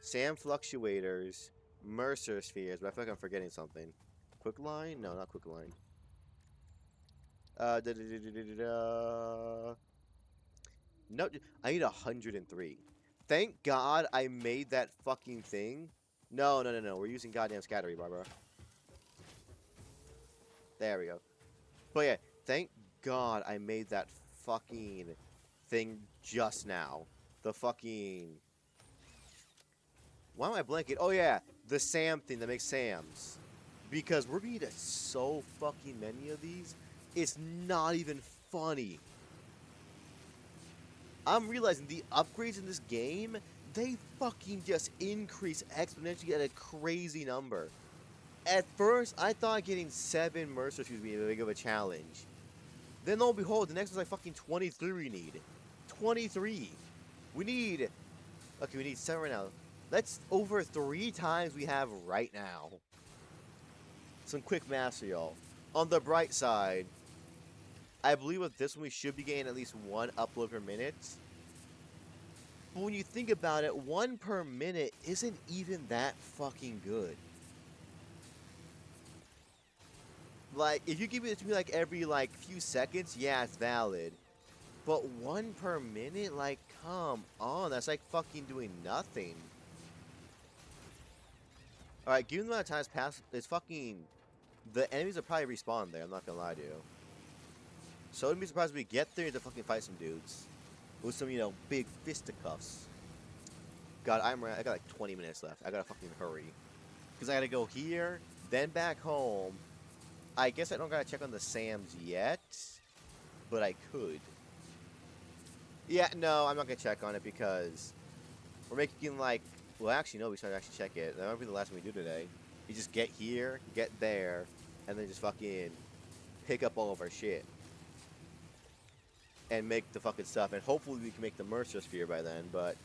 SAM fluctuators, Mercer spheres, but I feel like I'm forgetting something. Quicklime? No, not quicklime. No, I need 103. Thank God I made that fucking thing. No. We're using goddamn scattery, Barbara. There we go. But yeah, thank God I made that fucking thing just now. The fucking... why am I blanking? Oh yeah, the SAM thing that makes SAMs. Because we're gonna need so fucking many of these. It's not even funny. I'm realizing the upgrades in this game, they fucking just increase exponentially at a crazy number. At first, I thought getting 7 Mercer shoes would be a big of a challenge. Then, lo and behold, the next one's like fucking 23 we need. 23. We need... okay, we need 7 right now. That's over 3 times we have right now. Some quick math for y'all. On the bright side, I believe with this one we should be getting at least 1 upload per minute. But when you think about it, 1 per minute isn't even that fucking good. Like, if you give it to me like every like few seconds, yeah, it's valid. But 1 per minute, like, come on, that's like fucking doing nothing. Alright, given the amount of time has passed, it's fucking The enemies will probably respawn there, I'm not gonna lie to you. So I wouldn't be surprised if we get there to fucking fight some dudes. With some, you know, big fisticuffs. God, I got like 20 minutes left. I gotta fucking hurry. Because I gotta go here, then back home. I guess I don't gotta check on the Sams yet. But I could. Yeah, no, I'm not gonna check on it because we're making like, well, actually, no, we should actually check it. That might be the last one we do today. You just get here, get there, and then just fucking pick up all of our shit. And make the fucking stuff, and hopefully we can make the Mercer Sphere by then, but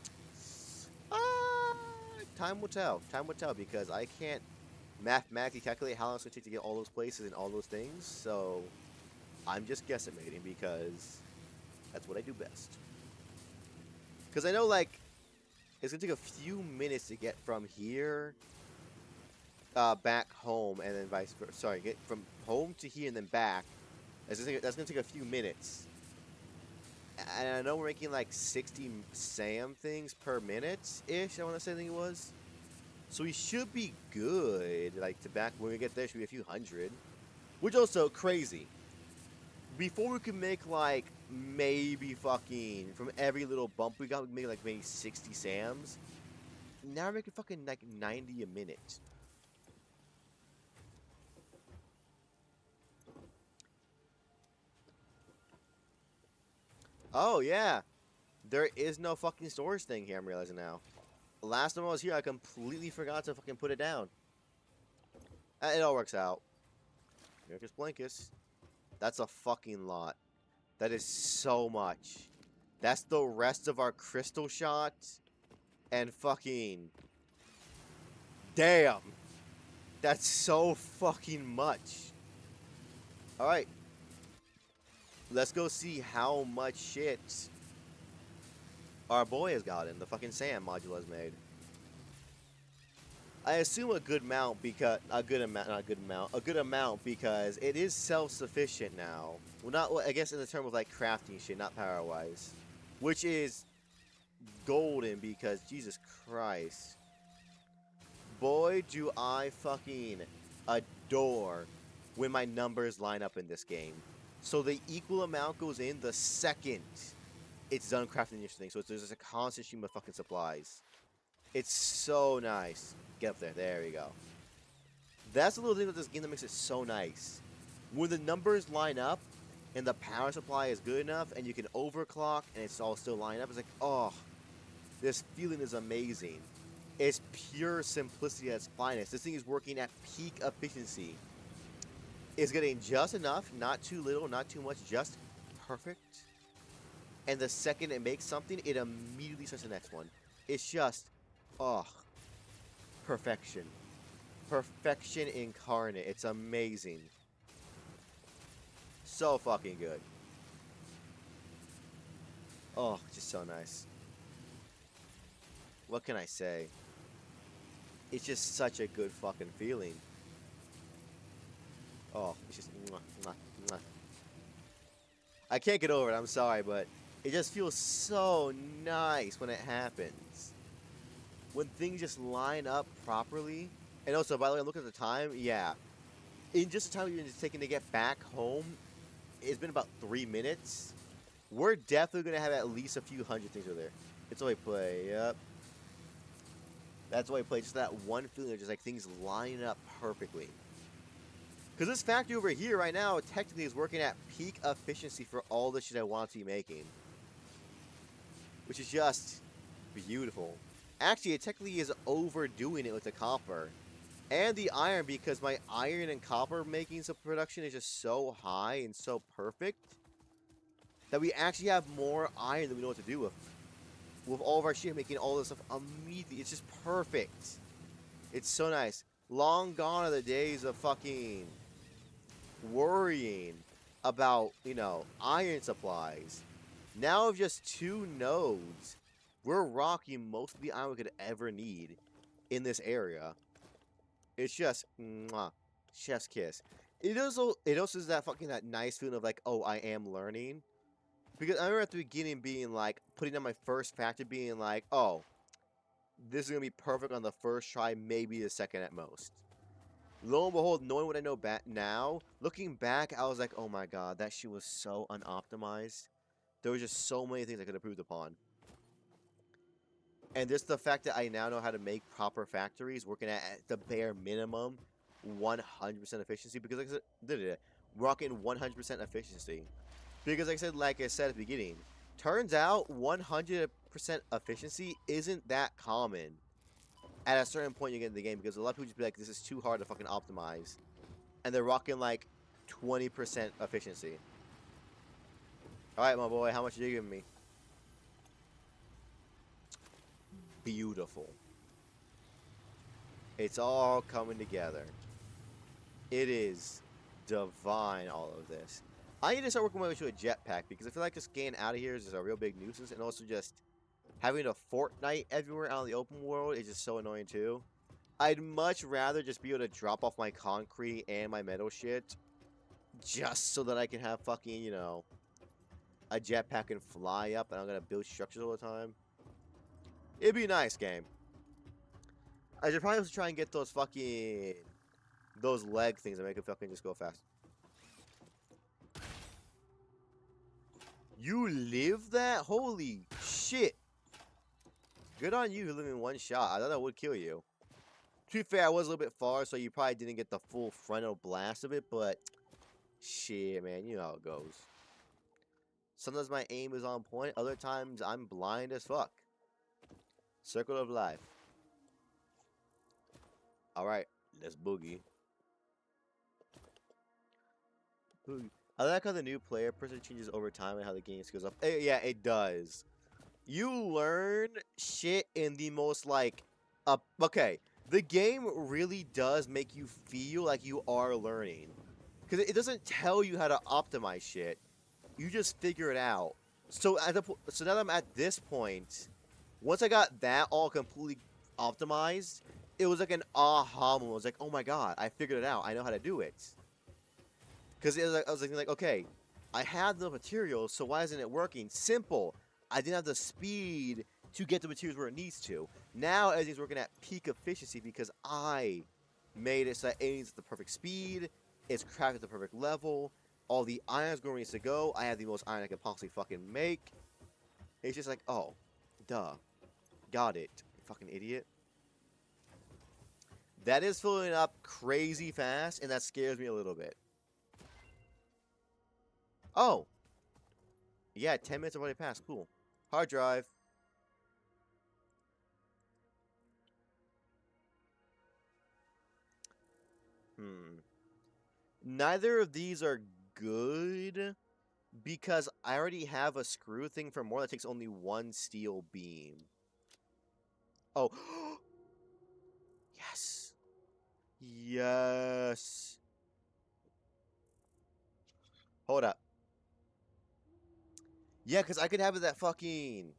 time will tell. Time will tell, because I can't mathematically calculate how long it's going to take to get all those places and all those things, so I'm just guesstimating, because that's what I do best. Because I know, like, it's going to take a few minutes to get from here back home, and then vice versa. Sorry, get from home to here and then back. That's going to take a few minutes. And I know we're making like 60 SAM things per minute-ish, I want to say, I think it was. So we should be good. Like, to back when we get there, should be a few hundred. Which also crazy. Before we could make like maybe fucking from every little bump we got, we could make like maybe 60 SAMs. Now we're making fucking like 90 a minute. Oh, yeah. There is no fucking storage thing here, I'm realizing now. Last time I was here, I completely forgot to fucking put it down. It all works out. Miracus Blankus. That's a fucking lot. That is so much. That's the rest of our crystal shot. And fucking... Damn. That's so fucking much. Alright. Let's go see how much shit our boy has gotten. The fucking SAM module has made. I assume a good amount because a good amount because it is self-sufficient now. Well, not I guess in the term of like crafting shit, not power-wise, which is golden because Jesus Christ, boy, do I fucking adore when my numbers line up in this game. So the equal amount goes in the second it's done crafting this thing. So there's just a constant stream of fucking supplies. It's so nice. Get up there. There we go. That's the little thing with this game that makes it so nice. When the numbers line up and the power supply is good enough and you can overclock and it's all still lined up, it's like, oh, this feeling is amazing. It's pure simplicity at its finest. This thing is working at peak efficiency. It's getting just enough, not too little, not too much, just perfect. And the second it makes something, it immediately starts the next one. It's just, oh, perfection. Perfection incarnate. It's amazing. So fucking good. Oh, just so nice. What can I say? It's just such a good fucking feeling. Oh, it's just mwah, mwah, mwah. I can't get over it, I'm sorry, but it just feels so nice when it happens. When things just line up properly. And also, by the way, look at the time, yeah. In just the time we've been taking to get back home, it's been about 3 minutes. We're definitely going to have at least a few hundred things over there. It's the way I play, yep. That's the way I play, just that one feeling of just like things line up perfectly. Because this factory over here right now technically is working at peak efficiency for all the shit I want to be making. Which is just beautiful. Actually, it technically is overdoing it with the copper. And the iron, because my iron and copper making production is just so high and so perfect that we actually have more iron than we know what to do with. With all of our shit making all this stuff immediately. It's just perfect. It's so nice. Long gone are the days of fucking worrying about, you know, iron supplies. Now with just 2 nodes, we're rocking most of the iron we could ever need in this area. It's just, mwah, chef's kiss. It also is that fucking that nice feeling of like, oh, I am learning. Because I remember at the beginning being like, putting on my first factor being like, oh, this is going to be perfect on the first try, maybe the second at most. Lo and behold, knowing what I know back now, looking back, I was like, oh my god, that shit was so unoptimized. There was just so many things I could have improved upon. And just the fact that I now know how to make proper factories, working at the bare minimum 100% efficiency, because like I said, rocking 100% efficiency. Because like I said at the beginning, turns out 100% efficiency isn't that common at a certain point you get in the game, because a lot of people just be like, this is too hard to fucking optimize. And they're rocking like 20% efficiency. Alright, my boy, how much are you giving me? Beautiful. It's all coming together. It is divine, all of this. I need to start working my way to a jetpack, because I feel like just getting out of here is just a real big nuisance, and also just having a Fortnite everywhere out in the open world is just so annoying too. I'd much rather just be able to drop off my concrete and my metal shit, just so that I can have fucking, you know, a jetpack and fly up, and I'm gonna build structures all the time. It'd be a nice game. I should probably also try and get those fucking... those leg things that make it fucking just go fast. You live that? Holy shit. Good on you for living one shot. I thought that would kill you. To be fair, I was a little bit far, so you probably didn't get the full frontal blast of it, but... shit, man. You know how it goes. Sometimes my aim is on point. Other times, I'm blind as fuck. Circle of life. Alright, let's boogie. Boogie. I like how the new player person changes over time and how the game skills up. Yeah, it does. You learn shit in the most, like... okay, the game really does make you feel like you are learning. Because it doesn't tell you how to optimize shit. You just figure it out. So, so now that I'm at this point, once I got that all completely optimized, it was like an aha moment. I was like, oh my god, I figured it out. I know how to do it. Because I was like, okay, I have the materials, so why isn't it working? Simple. I didn't have the speed to get the materials where it needs to. Now everything's working at peak efficiency because I made it so that everything's at the perfect speed. It's crafted at the perfect level. All the irons go where it needs to go. I have the most iron I can possibly fucking make. It's just like, oh, duh. Got it. You fucking idiot. That is filling up crazy fast, and that scares me a little bit. Oh. Yeah, 10 minutes have already passed. Cool. Hard drive. Neither of these are good because I already have a screw thing for more that takes only one steel beam. Oh. Yes. Yes. Hold up. Yeah, because I could have that fucking...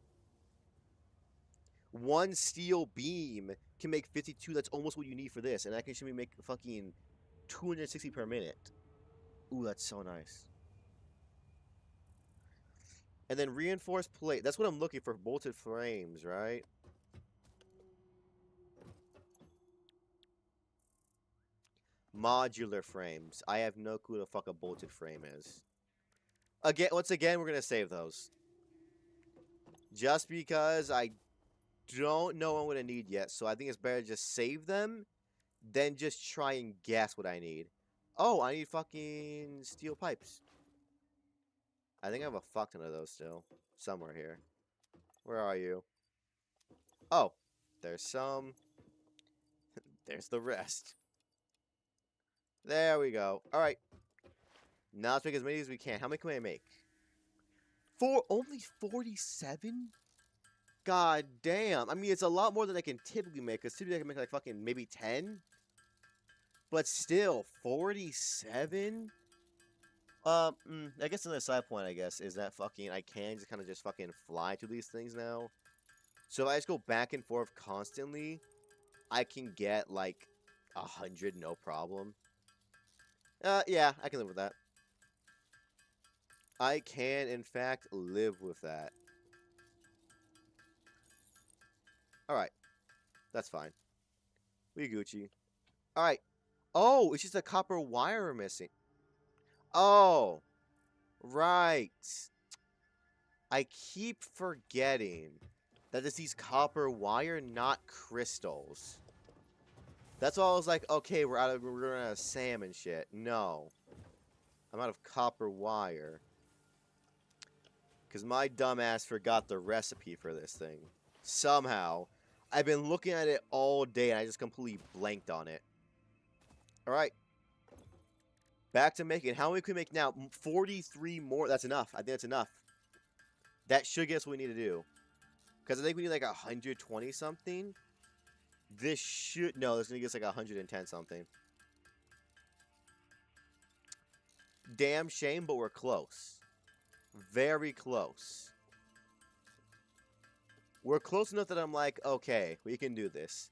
one steel beam can make 52. That's almost what you need for this. And I can should make fucking 260 per minute. Ooh, that's so nice. And then reinforced plate. That's what I'm looking for. Bolted frames, right? Modular frames. I have no clue what the fuck a bolted frame is. Once again, we're going to save those. Just because I don't know what I'm going to need yet. So I think it's better to just save them than just try and guess what I need. Oh, I need fucking steel pipes. I think I have a fuck ton of those still. Somewhere here. Where are you? Oh, there's some. There's the rest. There we go. Alright. Now let's make as many as we can. How many can I make? Only 47? God damn. I mean, it's a lot more than I can typically make. Because typically I can make like fucking maybe 10. But still, 47? I guess another side point, I guess, is that fucking I can just kind of just fucking fly to these things now. So if I just go back and forth constantly, I can get like 100 no problem. Yeah, I can live with that. I can, in fact, live with that. Alright. That's fine. We Gucci. Alright. Oh, it's just a copper wire we're missing. Oh, right. I keep forgetting that it's these copper wire, not crystals. That's why I was like, okay, we're out of salmon shit. No. I'm out of copper wire. Because my dumbass forgot the recipe for this thing. Somehow. I've been looking at it all day and I just completely blanked on it. Alright. Back to making. How many can we make now? 43 more. That's enough. I think that's enough. That should get us what we need to do. Because I think we need like 120 something. This should... No, this is going to get us like 110 something. Damn shame, but we're close. Very close. We're close enough that I'm like, okay, we can do this.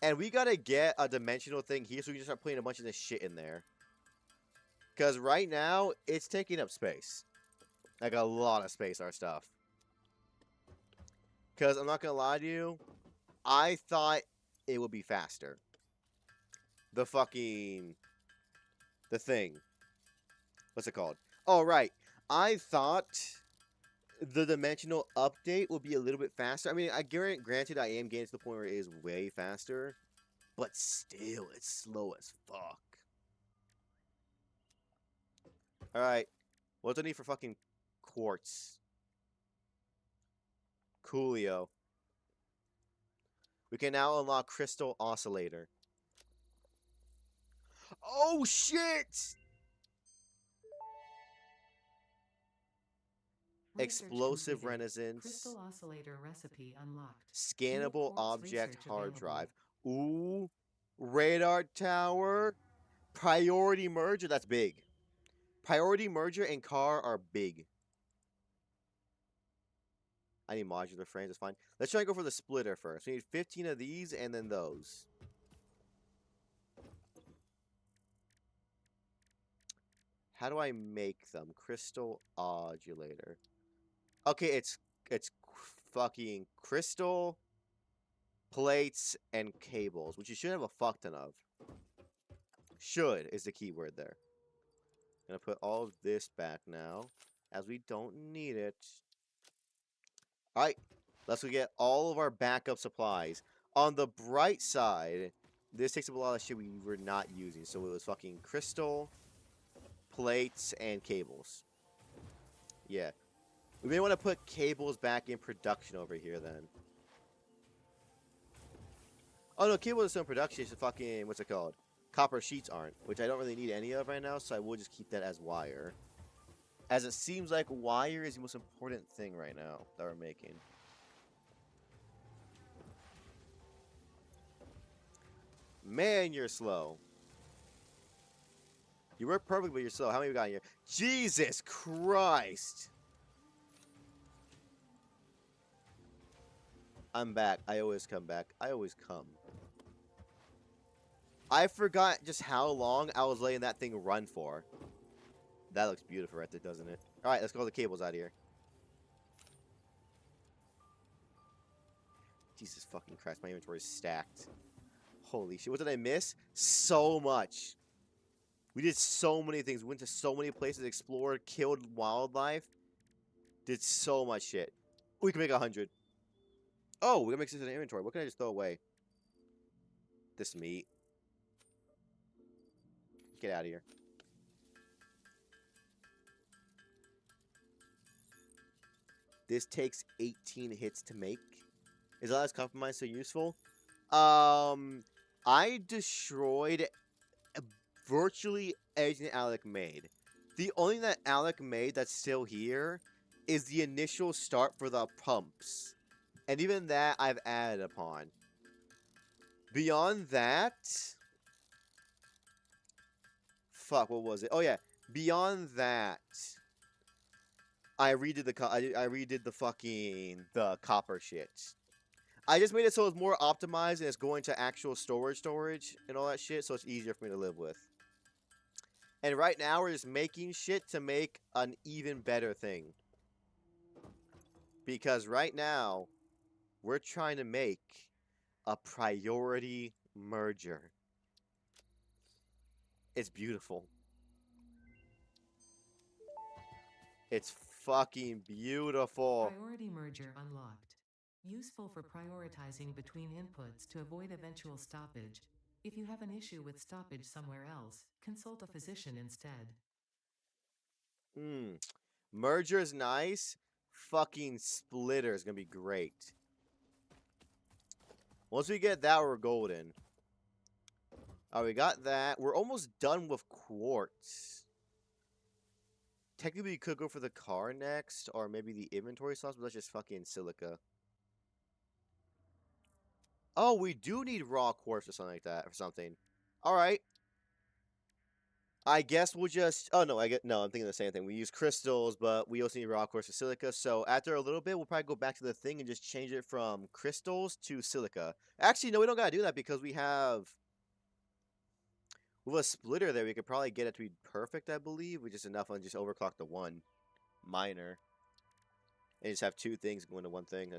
And we gotta get a dimensional thing here so we can start putting a bunch of this shit in there. Because right now, it's taking up space. Like a lot of space, our stuff. Because I'm not gonna lie to you, I thought it would be faster. The thing. What's it called? Oh, right. I thought the dimensional update will be a little bit faster. I mean, granted, I am getting to the point where it is way faster, but still, it's slow as fuck. Alright, what do I need for fucking quartz? Coolio. We can now unlock Crystal Oscillator. Oh, shit! Explosive completed. Renaissance. Crystal oscillator recipe unlocked. Scannable Quartz object research hard available. drive. Ooh. Radar tower. Priority merger. That's big. Priority merger and car are big. I need modular frames. That's fine. Let's try and go for the splitter first. We need 15 of these and then those. How do I make them? Crystal oscillator. Okay, it's fucking crystal, plates, and cables, which you should have a fuck ton of. Should is the key word there. Gonna put all of this back now, as we don't need it. Alright, let's go get all of our backup supplies. On the bright side, this takes up a lot of shit we were not using. So it was fucking crystal, plates, and cables. Yeah. We may want to put cables back in production over here then. Oh no, cables are still in production. It's fucking, what's it called? Copper sheets aren't, which I don't really need any of right now, so I will just keep that as wire. As it seems like wire is the most important thing right now that we're making. Man, you're slow. You work perfectly, but you're slow. How many we got here? Jesus Christ! I'm back. I always come back. I always come. I forgot just how long I was letting that thing run for. That looks beautiful right there, doesn't it? Alright, let's go the cables out of here. Jesus fucking Christ, my inventory is stacked. Holy shit, what did I miss? So much. We did so many things. We went to so many places, explored, killed wildlife. Did so much shit. We can make 100. Oh, we can make this in an inventory. What can I just throw away? This meat. Get out of here. This takes 18 hits to make. Is the last compromise so useful? I destroyed virtually everything Alec made. The only thing that Alec made that's still here is the initial start for the pumps. And even that I've added upon. Beyond that... Fuck, what was it? Oh yeah, beyond that... I redid the copper shit. I just made it so it's more optimized and it's going to actual storage and all that shit, so it's easier for me to live with. And right now we're just making shit to make an even better thing. Because right now we're trying to make a priority merger. It's beautiful. It's fucking beautiful. Priority merger unlocked. Useful for prioritizing between inputs to avoid eventual stoppage. If you have an issue with stoppage somewhere else, consult a physician instead. Hmm. Merger's nice. Fucking splitter is gonna be great. Once we get that, we're golden. Oh, we got that. We're almost done with quartz. Technically, we could go for the car next, or maybe the inventory slots, but let's just fucking silica. Oh, we do need raw quartz or something like that, or something. Alright. I guess we'll just... Oh, no, I'm thinking the same thing. We use crystals, but we also need raw quartz for silica. So after a little bit, we'll probably go back to the thing and just change it from crystals to silica. Actually, no, we don't gotta do that because we have... With a splitter there, we could probably get it to be perfect, I believe. We just enough on just overclock the one minor. And just have two things going to one thing.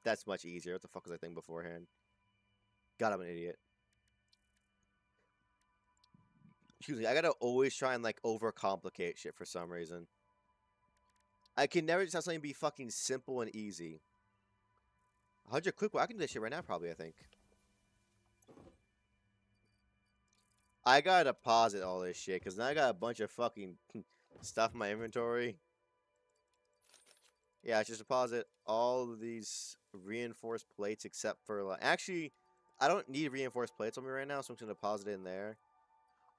That's much easier. What the fuck was I thinking beforehand? God, I'm an idiot. Excuse me, I gotta always try and, like, overcomplicate shit for some reason. I can never just have something be fucking simple and easy. 100 quick, I can do this shit right now, probably, I think. I gotta deposit all this shit, because now I got a bunch of fucking stuff in my inventory. Yeah, I just deposit all of these reinforced plates except for, like... Actually, I don't need reinforced plates on me right now, so I'm just gonna deposit it in there.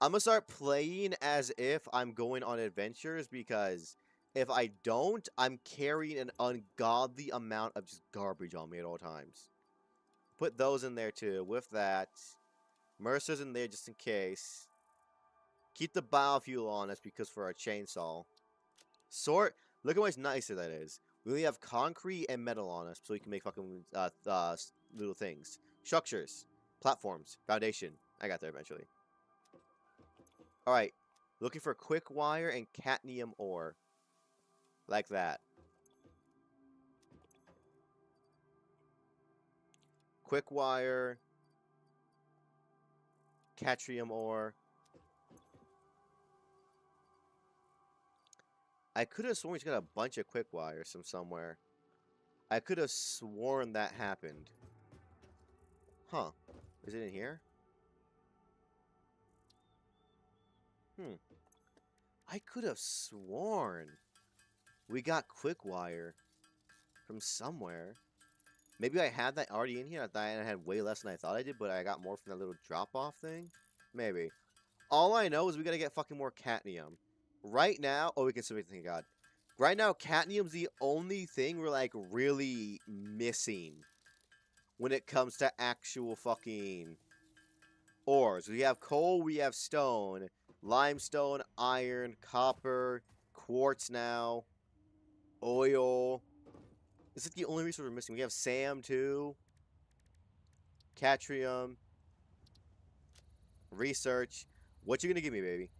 I'm gonna start playing as if I'm going on adventures, because if I don't, I'm carrying an ungodly amount of just garbage on me at all times. Put those in there too. With that, Mercer's in there just in case. Keep the biofuel on us because for our chainsaw. Sort. Look how much nicer that is. We only have concrete and metal on us, so we can make fucking little things. Structures, platforms, foundation. I got there eventually. Alright, looking for quick wire and cadmium ore. Like that. Quick wire. Cadmium ore. I could have sworn he's got a bunch of quick wires from somewhere. I could have sworn that happened. Huh. Is it in here? I could have sworn we got quick wire from somewhere. Maybe I had that already in here. I thought I had way less than I thought I did, but I got more from that little drop-off thing. Maybe. All I know is we gotta get fucking more cadmium. Right now... Oh, we can submit, thank God. Right now, cadmium's the only thing we're, like, really missing when it comes to actual fucking ores. We have coal, we have stone, limestone, iron, copper, quartz now, oil. This is the only resource we're missing. We have Sam, too. Catrium. Research. What you gonna give me, baby?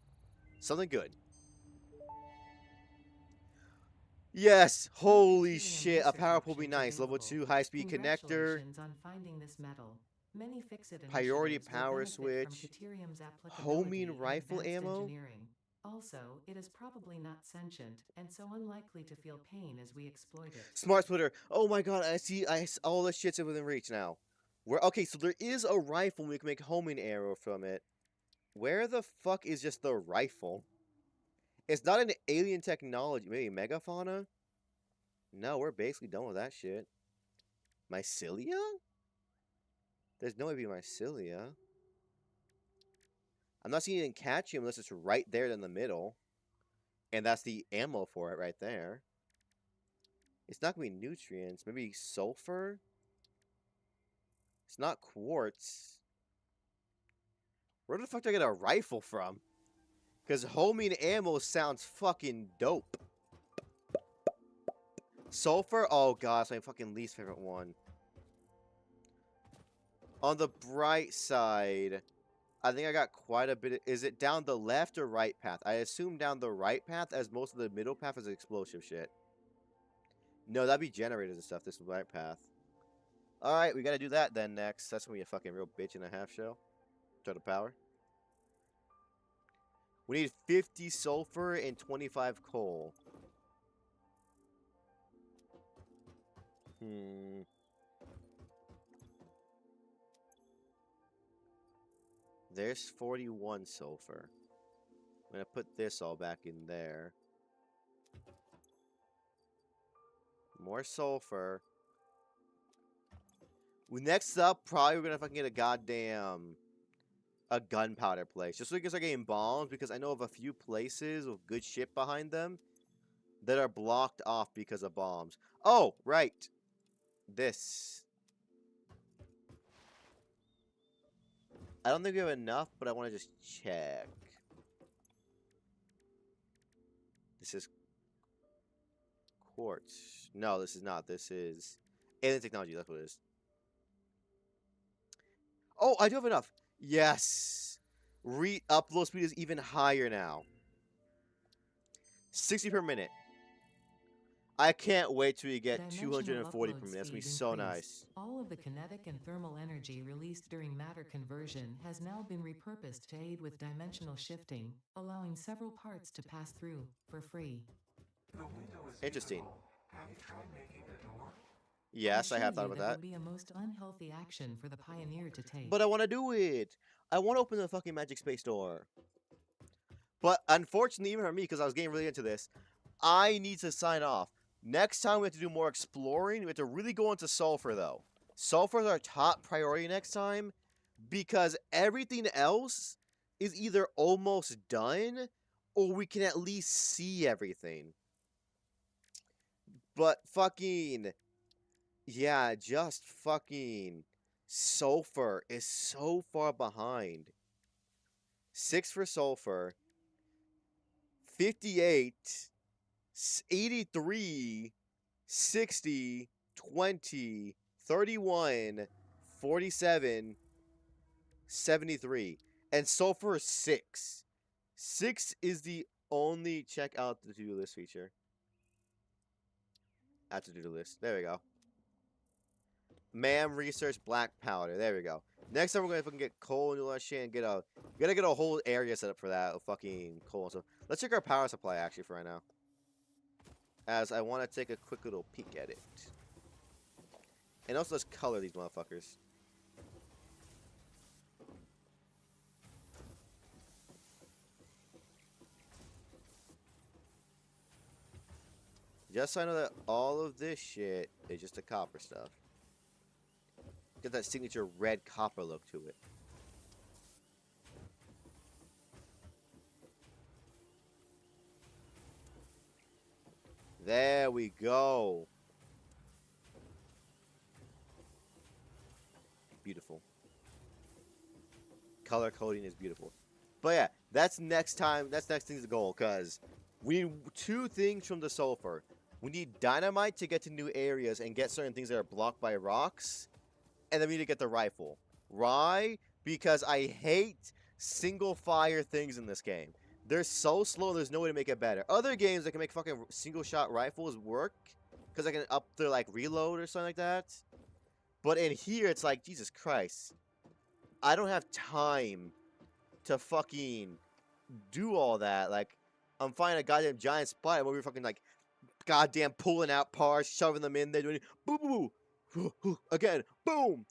Something good. Yes! Holy shit! A power pole would be nice. Level 2 high-speed connector. Congratulations on finding this metal. Many fix-it Priority initiatives will power benefit from switch. Deuterium's applicability Homing in rifle advanced ammo. engineering. Also, it is probably not sentient, and so unlikely to feel pain as we exploit it. Smart splitter. Oh my god, all the shit's within reach now. Okay, so there is a rifle and we can make homing arrow from it. Where the fuck is just the rifle? It's not an alien technology. Maybe megafauna? No, we're basically done with that shit. Mycelia? There's no way to be mycelia. I'm not seeing it in cadmium unless it's right there in the middle. And that's the ammo for it right there. It's not going to be nutrients. Maybe sulfur? It's not quartz. Where the fuck do I get a rifle from? Because homing ammo sounds fucking dope. Sulfur? Oh god, it's my fucking least favorite one. On the bright side, I think I got quite a bit. Is it down the left or right path? I assume down the right path, as most of the middle path is explosive shit. No, that'd be generators and stuff, this right path. Alright, we gotta do that then next. That's gonna be a fucking real bitch and a half show. Turn the power. We need 50 sulfur and 25 coal. There's 41 sulfur. I'm gonna put this all back in there. More sulfur. Next up, probably we're gonna fucking get a gunpowder place. Just so we can start getting bombs, because I know of a few places with good shit behind them that are blocked off because of bombs. Oh, right. This. I don't think we have enough, but I want to just check. This is quartz. No, this is not. This is alien technology. That's what it is. Oh, I do have enough. Yes. Upload speed is even higher now. 60 per minute. I can't wait till we get 240 per minute. That's gonna be so nice. All of the kinetic and thermal energy released during matter conversion has now been repurposed to aid with dimensional shifting, allowing several parts to pass through for free. The window is Interesting. beautiful. Have you tried making a door? Yes, I have thought about that. Would be a most unhealthy action for the pioneer to take. But I want to do it. I want to open the fucking magic space door. But unfortunately, even for me, because I was getting really into this, I need to sign off. Next time we have to do more exploring. We have to really go into sulfur, though. Sulfur is our top priority next time, because everything else is either almost done, or we can at least see everything. But fucking... yeah, just fucking... sulfur is so far behind. 6 for sulfur. 58... 83, 60, 20, 31, 47, 73. And sulfur is 6. 6 is the only check out the to-do list feature. At the to-do list. There we go. MAM research black powder. There we go. Next time we're gonna fucking get coal and all that shit and we gotta get a whole area set up for that fucking coal and stuff. Let's check our power supply actually for right now, as I want to take a quick little peek at it. And also, let's color these motherfuckers. Just so I know that all of this shit is just the copper stuff. Get that signature red copper look to it. There we go. Beautiful. Color coding is beautiful. But yeah, that's next time. That's next thing's goal, because we need 2 things from the sulfur. We need dynamite to get to new areas and get certain things that are blocked by rocks. And then we need to get the rifle. Why? Because I hate single fire things in this game. They're so slow, there's no way to make it better. Other games that can make fucking single shot rifles work, because I can up their like reload or something like that. But in here, it's like, Jesus Christ. I don't have time to fucking do all that. Like, I'm finding a goddamn giant spot where we're fucking like, goddamn pulling out parts, shoving them in there, doing boo boo boo. Again, boom.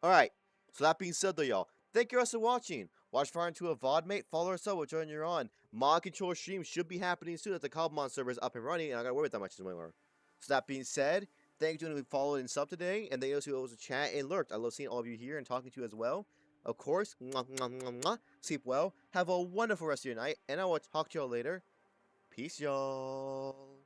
Alright, so that being said though, y'all, thank you guys for watching. Watch far into a VOD, mate. Follow us up, whichever you're on. Mod control stream should be happening soon that the Cobblemon server is up and running, and I gotta worry about that much anymore. So that being said, thank you to who followed and subbed today, and thank you to those who chat and lurked. I love seeing all of you here and talking to you as well. Of course, mwah, mwah, mwah, mwah. Sleep well, have a wonderful rest of your night, and I will talk to y'all later. Peace, y'all.